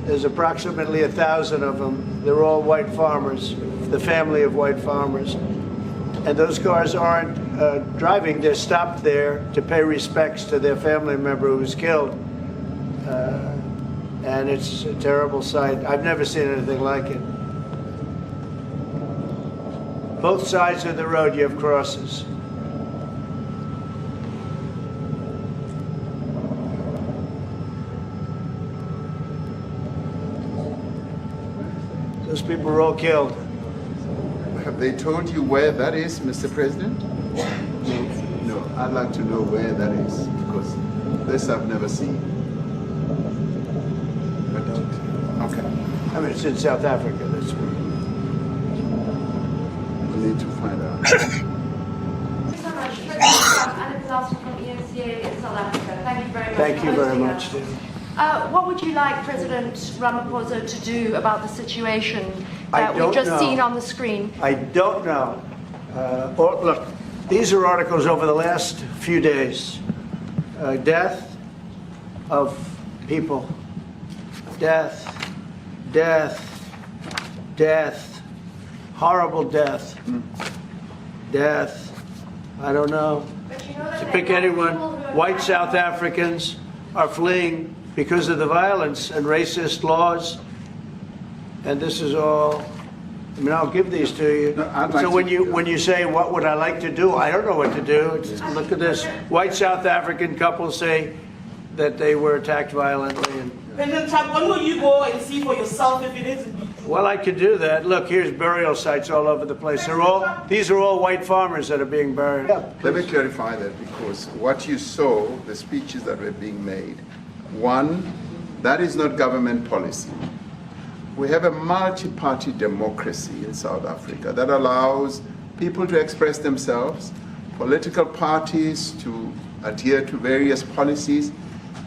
[SPEAKER 5] there's approximately 1,000 of them. They're all white farmers, the family of white farmers. And those cars aren't driving, they're stopped there to pay respects to their family member who was killed. And it's a terrible sight. I've never seen anything like it. Both sides of the road, you have crosses. Those people were all killed.
[SPEAKER 4] Have they told you where that is, Mr. President? No, I'd like to know where that is, because this I've never seen. But, okay.
[SPEAKER 5] I mean, it's in South Africa. That's where.
[SPEAKER 4] We need to find out.
[SPEAKER 7] Thank you so much. Anna Disaster from EMCA in South Africa. Thank you very much.
[SPEAKER 5] Thank you very much, Steve.
[SPEAKER 7] What would you like President Ramaphosa to do about the situation that we've just seen on the screen?
[SPEAKER 5] I don't know. Look, these are articles over the last few days. Death of people. Death. Horrible death. Death. I don't know.
[SPEAKER 7] But you know that
[SPEAKER 5] To pick anyone, white South Africans are fleeing because of the violence and racist laws. And this is all, I mean, I'll give these to you.
[SPEAKER 4] No, I'd like
[SPEAKER 5] So
[SPEAKER 4] to-
[SPEAKER 5] when you say, what would I like to do? I don't know what to do. Look at this. White South African couple say that they were attacked violently. And,
[SPEAKER 8] President Trump, when will you go and see for yourself if it is indeed?
[SPEAKER 5] well, I could do that. Look, here's burial sites all over the place. These are all white farmers that are being buried.
[SPEAKER 4] Let me clarify that, because what you saw, the speeches that were being made, one, that is not government policy. We have a multi-party democracy in South Africa that allows people to express themselves, political parties to adhere to various policies,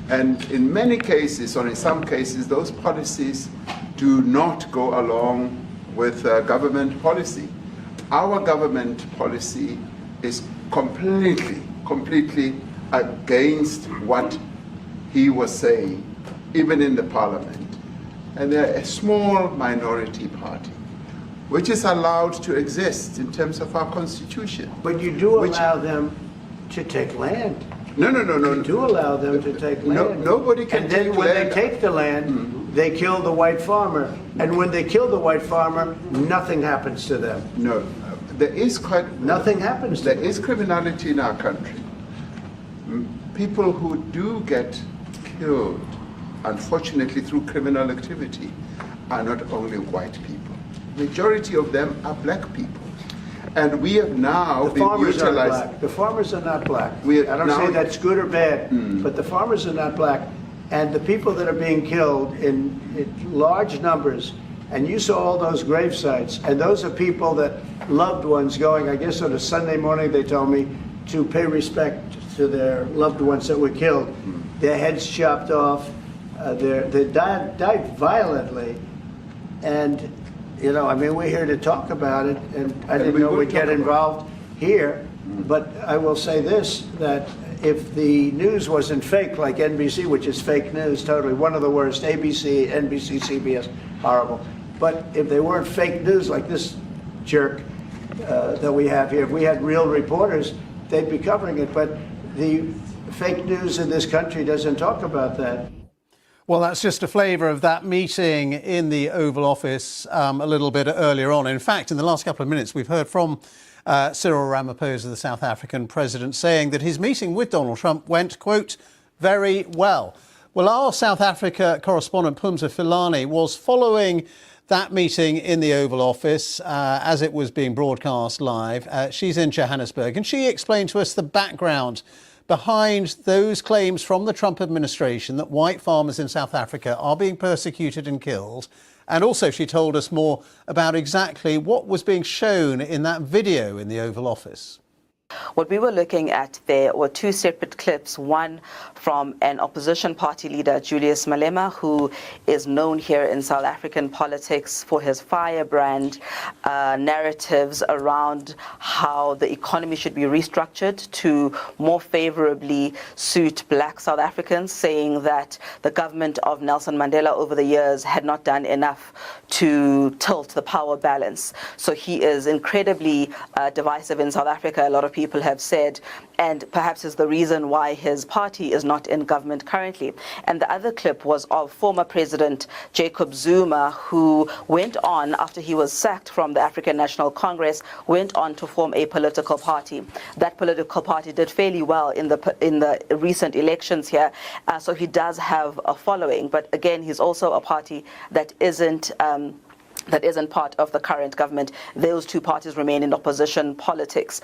[SPEAKER 4] and in many cases, or in some cases, those policies do not go along with government policy. Our government policy is completely against what he was saying, even in the parliament. And they're a small minority party, which is allowed to exist in terms of our constitution.
[SPEAKER 5] But you do allow them to take land.
[SPEAKER 4] No.
[SPEAKER 5] You do allow them to take land.
[SPEAKER 4] Nobody can
[SPEAKER 5] And then
[SPEAKER 4] take
[SPEAKER 5] when
[SPEAKER 4] land.
[SPEAKER 5] they take the land, they kill the white farmer. And when they kill the white farmer, nothing happens to them.
[SPEAKER 4] No, there is
[SPEAKER 5] Nothing happens to
[SPEAKER 4] There
[SPEAKER 5] them.
[SPEAKER 4] is criminality in our country. People who do get killed, unfortunately through criminal activity, are not only white people. Majority of them are black people. And we have now
[SPEAKER 5] The
[SPEAKER 4] been
[SPEAKER 5] farmers are
[SPEAKER 4] utilized.
[SPEAKER 5] black. The farmers are not black.
[SPEAKER 4] We
[SPEAKER 5] I don't
[SPEAKER 4] now-
[SPEAKER 5] say that's good or bad, but the farmers are not black. And the people that are being killed in large numbers, and you saw all those grave sites, and those are people that loved ones going, I guess on a Sunday morning, they told me, to pay respect to their loved ones that were killed. Their heads chopped off, they died violently. And, you know, I mean, we're here to talk about it, and I didn't
[SPEAKER 4] we
[SPEAKER 5] know
[SPEAKER 4] will
[SPEAKER 5] we'd get
[SPEAKER 4] talk about it.
[SPEAKER 5] involved here. But I will say this, that if the news wasn't fake, like NBC, which is fake news totally, one of the worst, ABC, NBC, CBS, horrible. But if they weren't fake news like this jerk that we have here, if we had real reporters, they'd be covering it. But the fake news in this country doesn't talk about that.
[SPEAKER 3] Well, that's just a flavour of that meeting in the Oval Office a little bit earlier on. In fact, in the last couple of minutes, we've heard from Cyril Ramaphosa, the South African president, saying that his meeting with Donald Trump went, quote, very well. Well, our South Africa correspondent, Phumza Filani, was following that meeting in the Oval Office as it was being broadcast live. She's in Johannesburg, and she explained to us the background behind those claims from the Trump administration that white farmers in South Africa are being persecuted and killed. And also she told us more about exactly what was being shown in that video in the Oval Office.
[SPEAKER 9] What we were looking at there were two separate clips, one from an opposition party leader, Julius Malema, who is known here in South African politics for his firebrand narratives around how the economy should be restructured to more favorably suit black South Africans, saying that the government of Nelson Mandela over the years had not done enough to tilt the power balance. So he is incredibly divisive in South Africa. A lot of people have said, and perhaps is the reason why his party is not in government currently. And the other clip was of former President Jacob Zuma, who went on, after he was sacked from the African National Congress, went on to form a political party. That political party did fairly well in the recent elections here, so he does have a following. But again, he's also a party that isn't part of the current government. Those two parties remain in opposition politics.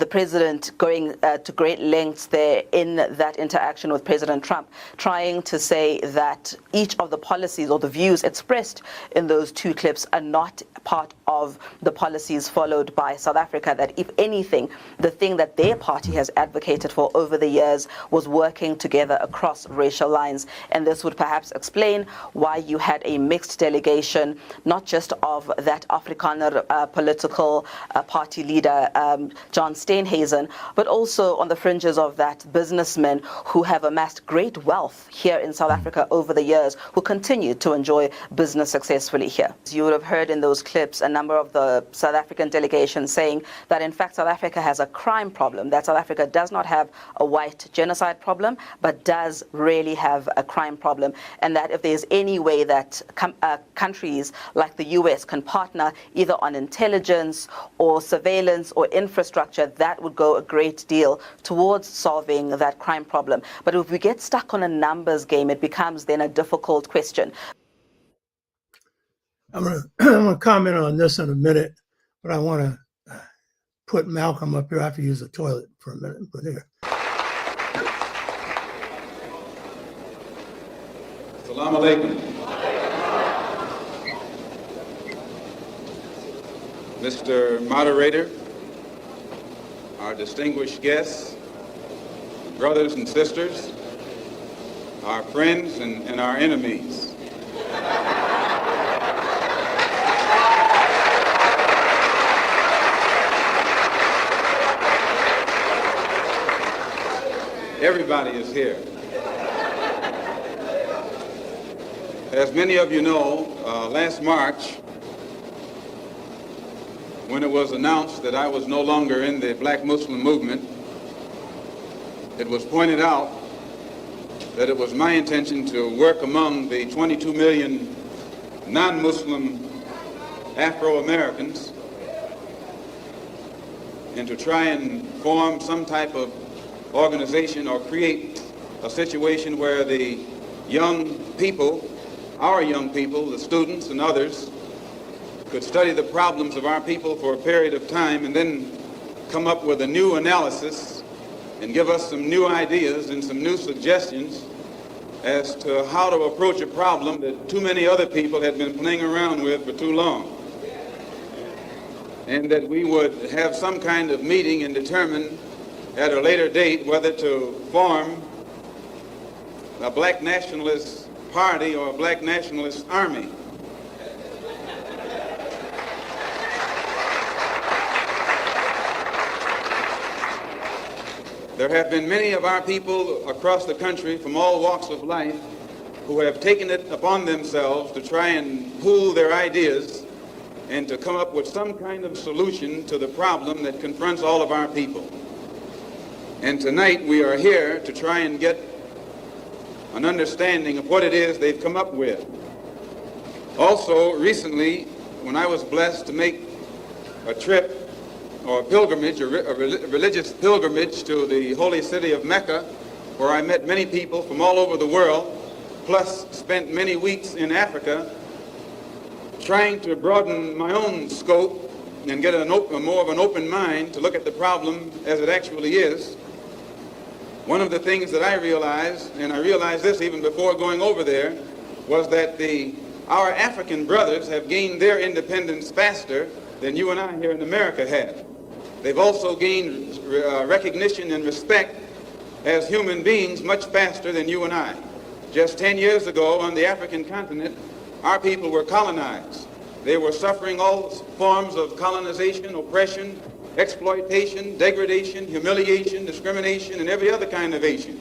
[SPEAKER 9] The president going to great lengths there in that interaction with President Trump, trying to say that each of the policies or the views expressed in those two clips are not part of the policies followed by South Africa, that if anything, the thing that their party has advocated for over the years was working together across racial lines. And this would perhaps explain why you had a mixed delegation, not just of that Afrikaner political party leader, John Steenhuisen, but also on the fringes of that businessmen who have amassed great wealth here in South Africa over the years, who continue to enjoy business successfully here. You would have heard in those clips a number of the South African delegations saying that in fact South Africa has a crime problem, that South Africa does not have a white genocide problem, but does really have a crime problem, and that if there's any way that countries like the US can partner either on intelligence or surveillance or infrastructure, that would go a great deal towards solving that crime problem. But if we get stuck on a numbers game, it becomes then a difficult question.
[SPEAKER 2] I'm gonna comment on this in a minute, but I want to put Malcolm up here. I have to use the toilet for a minute. But here.
[SPEAKER 10] Assalamu alaikum. Mr. Moderator, our distinguished guests, brothers and sisters, our friends and our enemies. Everybody is here. As many of you know, last March, when it was announced that I was no longer in the Black Muslim movement, it was pointed out that it was my intention to work among the 22 million non-Muslim Afro-Americans and to try and form some type of organization or create a situation where the young people, our young people, the students and others, could study the problems of our people for a period of time and then come up with a new analysis and give us some new ideas and some new suggestions as to how to approach a problem that too many other people had been playing around with for too long. And that we would have some kind of meeting and determine at a later date whether to form a black nationalist party or a black nationalist army. There have been many of our people across the country from all walks of life who have taken it upon themselves to try and pool their ideas and to come up with some kind of solution to the problem that confronts all of our people. And tonight we are here to try and get an understanding of what it is they've come up with. Also, recently, when I was blessed to make a trip or a pilgrimage, a religious pilgrimage to the holy city of Mecca, where I met many people from all over the world, plus spent many weeks in Africa, trying to broaden my own scope and get more of an open mind to look at the problem as it actually is. One of the things that I realized, and I realized this even before going over there, was that our African brothers have gained their independence faster than you and I here in America have. They've also gained recognition and respect as human beings much faster than you and I. Just 10 years ago on the African continent, our people were colonized. They were suffering all forms of colonization, oppression, exploitation, degradation, humiliation, discrimination, and every other kind of Asian.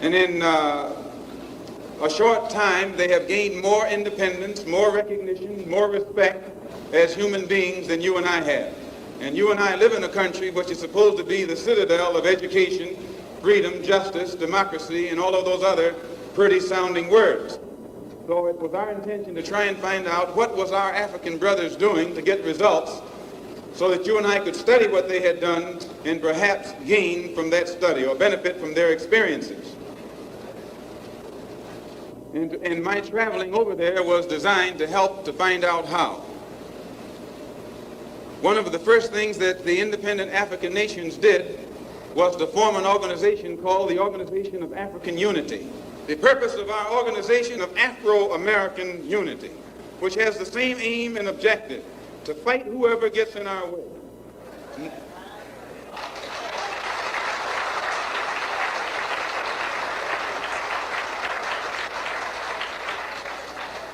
[SPEAKER 10] And in a short time, they have gained more independence, more recognition, more respect as human beings than you and I have. And you and I live in a country which is supposed to be the citadel of education, freedom, justice, democracy, and all of those other pretty sounding words. So it was our intention to try and find out what was our African brothers doing to get results so that you and I could study what they had done and perhaps gain from that study or benefit from their experiences. And my traveling over there was designed to help to find out how. One of the first things that the independent African nations did was to form an organization called the Organization of African Unity. The purpose of our organization of Afro-American Unity, which has the same aim and objective, to fight whoever gets in our way.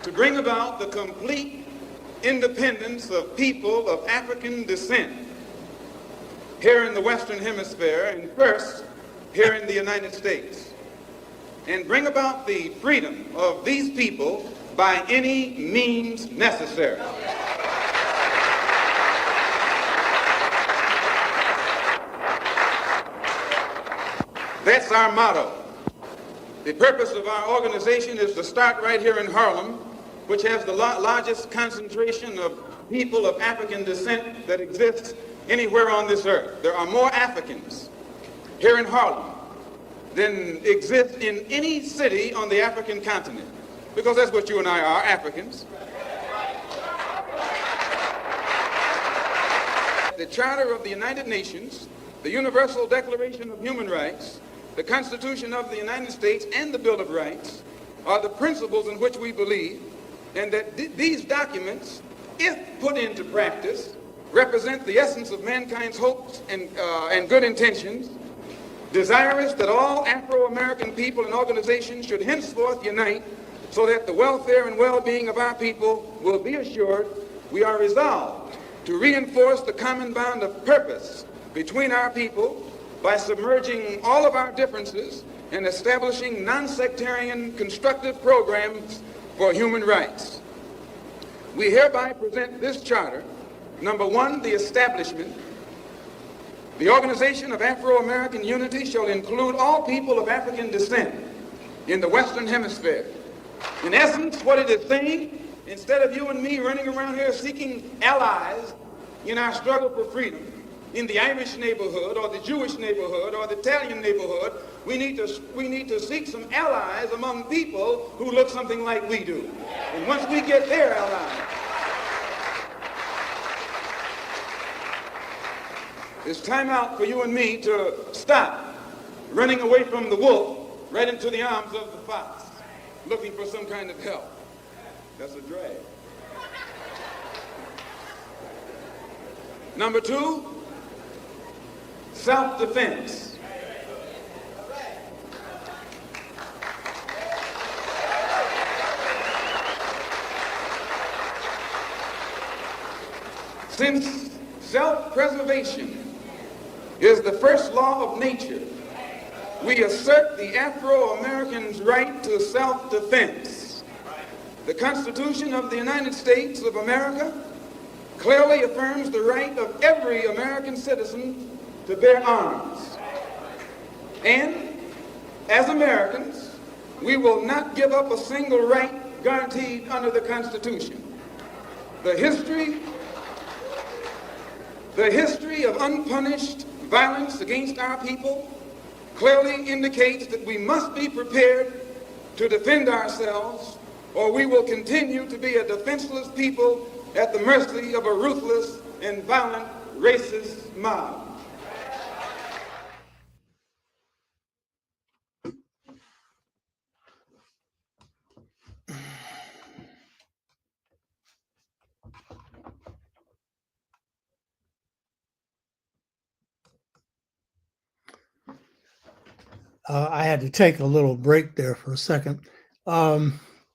[SPEAKER 10] To bring about the complete independence of people of African descent here in the Western Hemisphere, and first here in the United States, and bring about the freedom of these people by any means necessary. That's our motto. The purpose of our organization is to start right here in Harlem, which has the largest concentration of people of African descent that exists anywhere on this earth. There are more Africans here in Harlem than exist in any city on the African continent, because that's what you and I are, Africans. The Charter of the United Nations, the Universal Declaration of Human Rights, the Constitution of the United States, and the Bill of Rights are the principles in which we believe, and that these documents, if put into practice, represent the essence of mankind's hopes and good intentions, desirous that all Afro-American people and organizations should henceforth unite so that the welfare and well-being of our people will be assured. We are resolved to reinforce the common bond of purpose between our people by submerging all of our differences and establishing non-sectarian constructive programs for human rights. We hereby present this charter. Number one, the establishment. The Organization of Afro-American Unity shall include all people of African descent in the Western Hemisphere. In essence, what it is saying, instead of you and me running around here seeking allies in our struggle for freedom, in the Irish neighborhood or the Jewish neighborhood or the Italian neighborhood, we need to seek some allies among people who look something like we do. And once we get their allies, it's time out for you and me to stop running away from the wolf right into the arms of the fox, looking for some kind of help. That's a drag. Number two, self-defense. Since self-preservation is the first law of nature, we assert the Afro-Americans' right to self-defense. The Constitution of the United States of America clearly affirms the right of every American citizen to bear arms. And as Americans, we will not give up a single right guaranteed under the Constitution. The history of unpunished violence against our people clearly indicates that we must be prepared to defend ourselves, or we will continue to be a defenseless people at the mercy of a ruthless and violent racist mob.
[SPEAKER 2] I had to take a little break there for a second.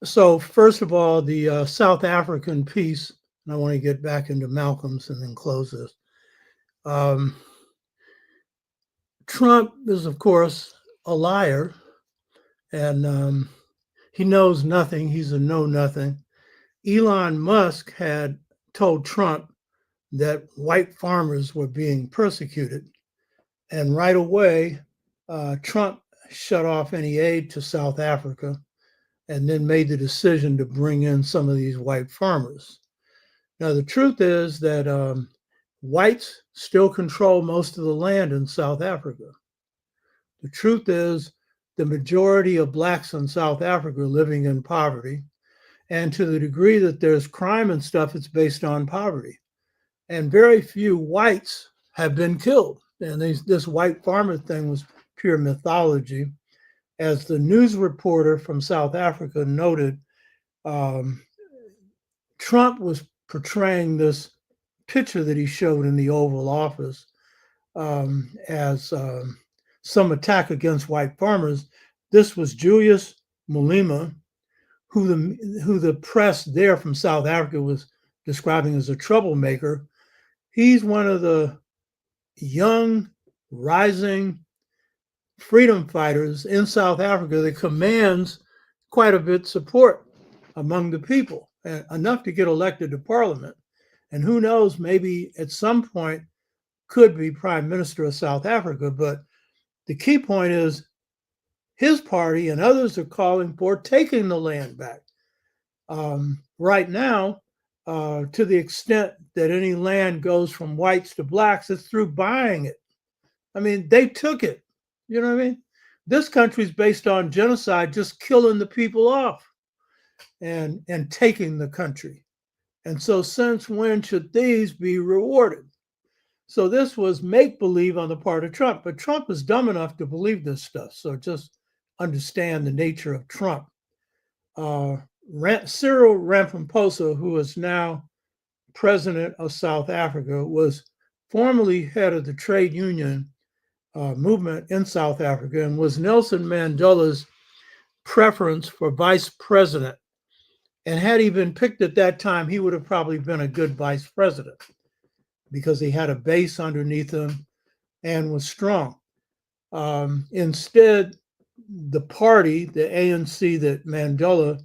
[SPEAKER 2] So first of all, the South African piece, and I want to get back into Malcolm's and then close this. Trump is, of course, a liar, and he knows nothing. He's a know-nothing. Elon Musk had told Trump that white farmers were being persecuted. And right away, Trump shut off any aid to South Africa and then made the decision to bring in some of these white farmers. Now, the truth is that whites still control most of the land in South Africa. The truth is the majority of blacks in South Africa are living in poverty. And to the degree that there's crime and stuff, it's based on poverty. And very few whites have been killed. And this white farmer thing was pure mythology. As the news reporter from South Africa noted, Trump was portraying this picture that he showed in the Oval Office as some attack against white farmers. This was Julius Malema, who the press there from South Africa was describing as a troublemaker. He's one of the young, rising freedom fighters in South Africa that commands quite a bit of support among the people, and enough to get elected to parliament. And who knows, maybe at some point could be prime minister of South Africa. But the key point is his party and others are calling for taking the land back. Right now, to the extent that any land goes from whites to blacks, it's through buying it. I mean, they took it. You know what I mean? This country's based on genocide, just killing the people off and taking the country. And so since when should these be rewarded? So this was make-believe on the part of Trump, but Trump is dumb enough to believe this stuff. So just understand the nature of Trump. Cyril Ramaphosa, who is now president of South Africa, was formerly head of the trade union movement in South Africa and was Nelson Mandela's preference for vice president. And had he been picked at that time, he would have probably been a good vice president because he had a base underneath him and was strong. Instead, the party, the ANC that Mandela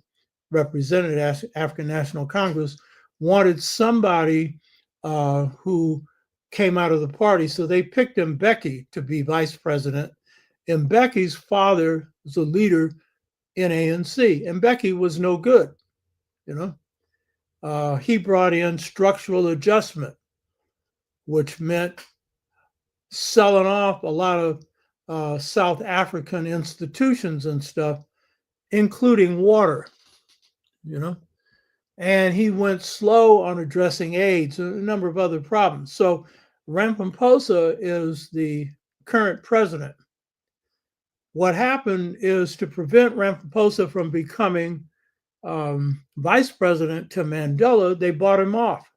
[SPEAKER 2] represented as African National Congress, wanted somebody who came out of the party. So they picked Mbeki to be vice president. Mbeki's father was a leader in ANC. Mbeki was no good, you know. He brought in structural adjustment, which meant selling off a lot of South African institutions and stuff, including water, you know. And he went slow on addressing AIDS and a number of other problems. So Ramaphosa is the current president. What happened is, to prevent Ramaphosa from becoming vice president to Mandela, they bought him off.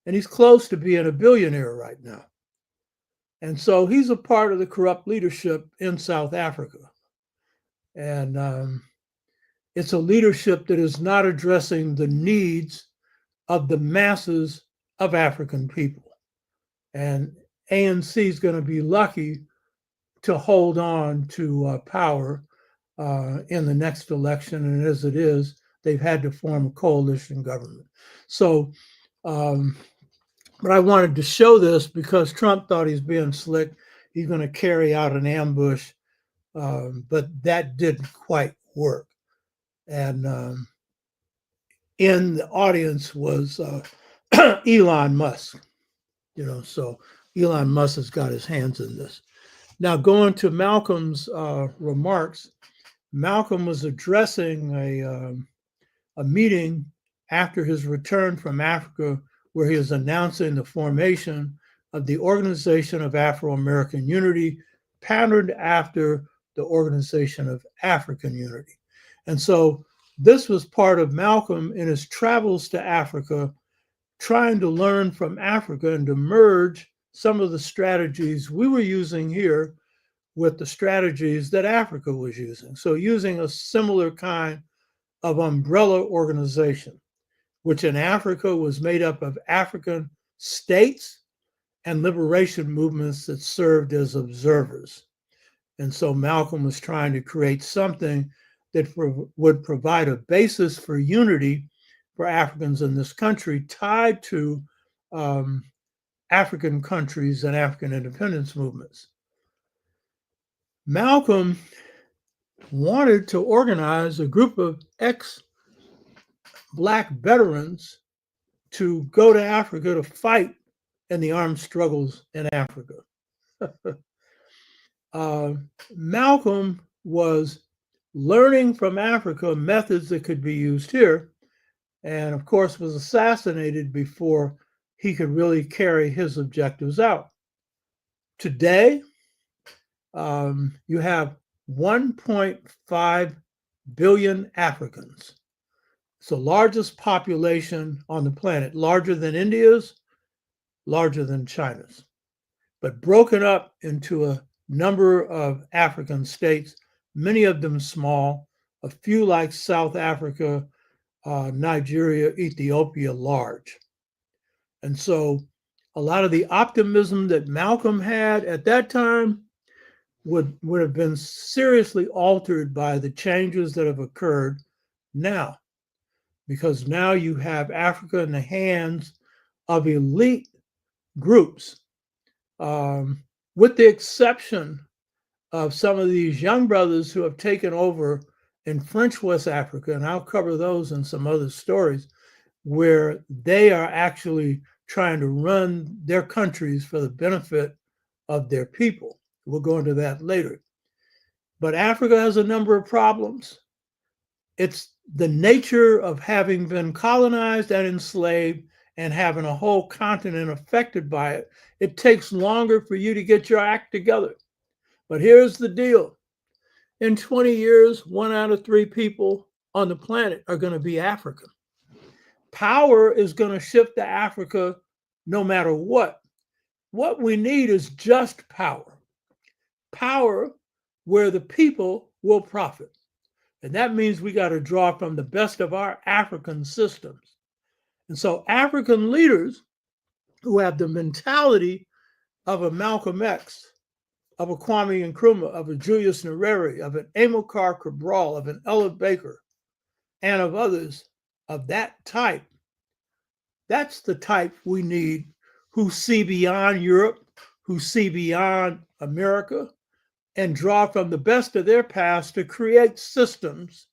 [SPEAKER 2] And he's close to being a billionaire right now. And so he's a part of the corrupt leadership in South Africa. And it's a leadership that is not addressing the needs of the masses of African people. And ANC is going to be lucky to hold on to power in the next election. And as it is, they've had to form a coalition government. So, but I wanted to show this because Trump thought he's being slick. He's going to carry out an ambush, but that didn't quite work. And in the audience was Elon Musk, you know, so Elon Musk has got his hands in this. Now, going to Malcolm's remarks, Malcolm was addressing a meeting after his return from Africa, where he was announcing the formation of the Organization of Afro-American Unity, patterned after the Organization of African Unity. And so this was part of Malcolm in his travels to Africa, trying to learn from Africa and to merge some of the strategies we were using here with the strategies that Africa was using. So using a similar kind of umbrella organization, which in Africa was made up of African states and liberation movements that served as observers. And so Malcolm was trying to create something that would provide a basis for unity for Africans in this country, tied to African countries and African independence movements. Malcolm wanted to organize a group of ex-Black veterans to go to Africa to fight in the armed struggles in Africa. Malcolm was learning from Africa methods that could be used here, and of course was assassinated before he could really carry his objectives out. Today, you have 1.5 billion Africans. It's the largest population on the planet, larger than India's, larger than China's, but broken up into a number of African states, many of them small, a few like South Africa, Nigeria, Ethiopia, large. And so a lot of the optimism that Malcolm had at that time would have been seriously altered by the changes that have occurred now, because now you have Africa in the hands of elite groups, with the exception of some of these young brothers who have taken over in French West Africa, and I'll cover those in some other stories, where they are actually trying to run their countries for the benefit of their people. We'll go into that later. But Africa has a number of problems. It's the nature of having been colonized and enslaved and having a whole continent affected by it. It takes longer for you to get your act together. But here's the deal. In 20 years, 1 out of 3 people on the planet are going to be African. Power is going to shift to Africa no matter what. What we need is just power. Power where the people will profit. And that means we got to draw from the best of our African systems. And so African leaders who have the mentality of a Malcolm X, of a Kwame Nkrumah, of a Julius Nyerere, of an Amilcar Cabral, of an Ella Baker, and of others of that type, that's the type we need, who see beyond Europe, who see beyond America, and draw from the best of their past to create systems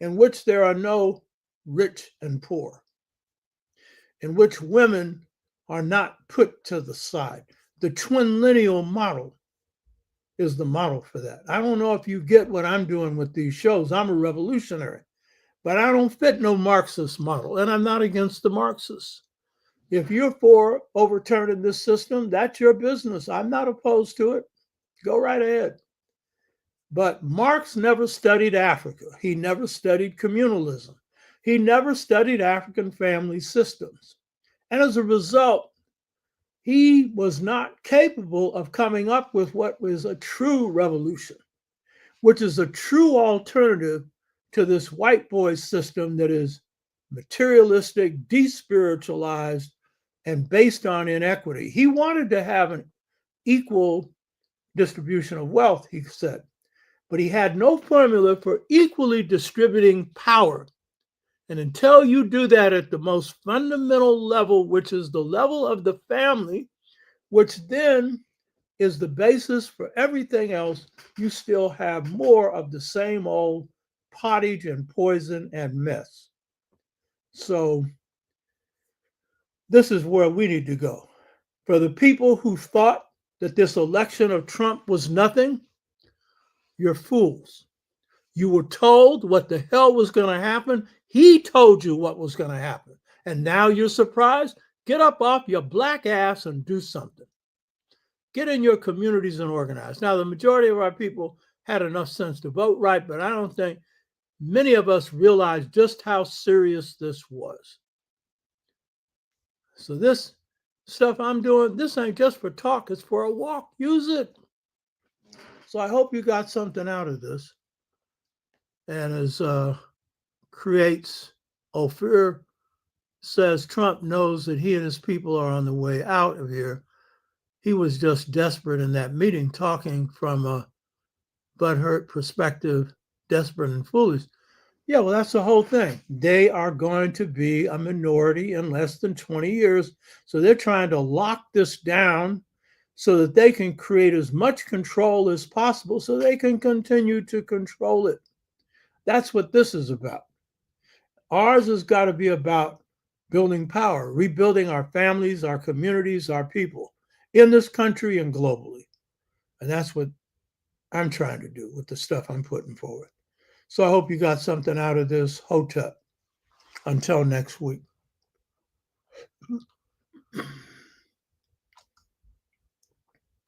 [SPEAKER 2] in which there are no rich and poor, in which women are not put to the side. The twinlineal model is the model for that. I don't know if you get what I'm doing with these shows. I'm a revolutionary, but I don't fit no Marxist model, and I'm not against the Marxists. If you're for overturning this system, that's your business. I'm not opposed to it. Go right ahead. But Marx never studied Africa. He never studied communalism. He never studied African family systems. And as a result, he was not capable of coming up with what was a true revolution, which is a true alternative to this white boy system that is materialistic, despiritualized, and based on inequity. He wanted to have an equal distribution of wealth, he said, but he had no formula for equally distributing power. And until you do that at the most fundamental level, which is the level of the family, which then is the basis for everything else, you still have more of the same old pottage and poison and mess. So this is where we need to go. For the people who thought that this election of Trump was nothing, you're fools. You were told what the hell was going to happen. He told you what was going to happen. And now you're surprised? Get up off your black ass and do something. Get in your communities and organize. Now, the majority of our people had enough sense to vote right, but I don't think many of us realized just how serious this was. So this stuff I'm doing, this ain't just for talk, it's for a walk. Use it. So I hope you got something out of this. And as creates Ophir says, Trump knows that he and his people are on the way out of here. He was just desperate in that meeting, talking from a butthurt perspective, desperate and foolish. Yeah, well, that's the whole thing. They are going to be a minority in less than 20 years. So they're trying to lock this down so that they can create as much control as possible so they can continue to control it. That's what this is about. Ours has got to be about building power, rebuilding our families, our communities, our people in this country and globally. And that's what I'm trying to do with the stuff I'm putting forward. So I hope you got something out of this. Hotep. Until next week.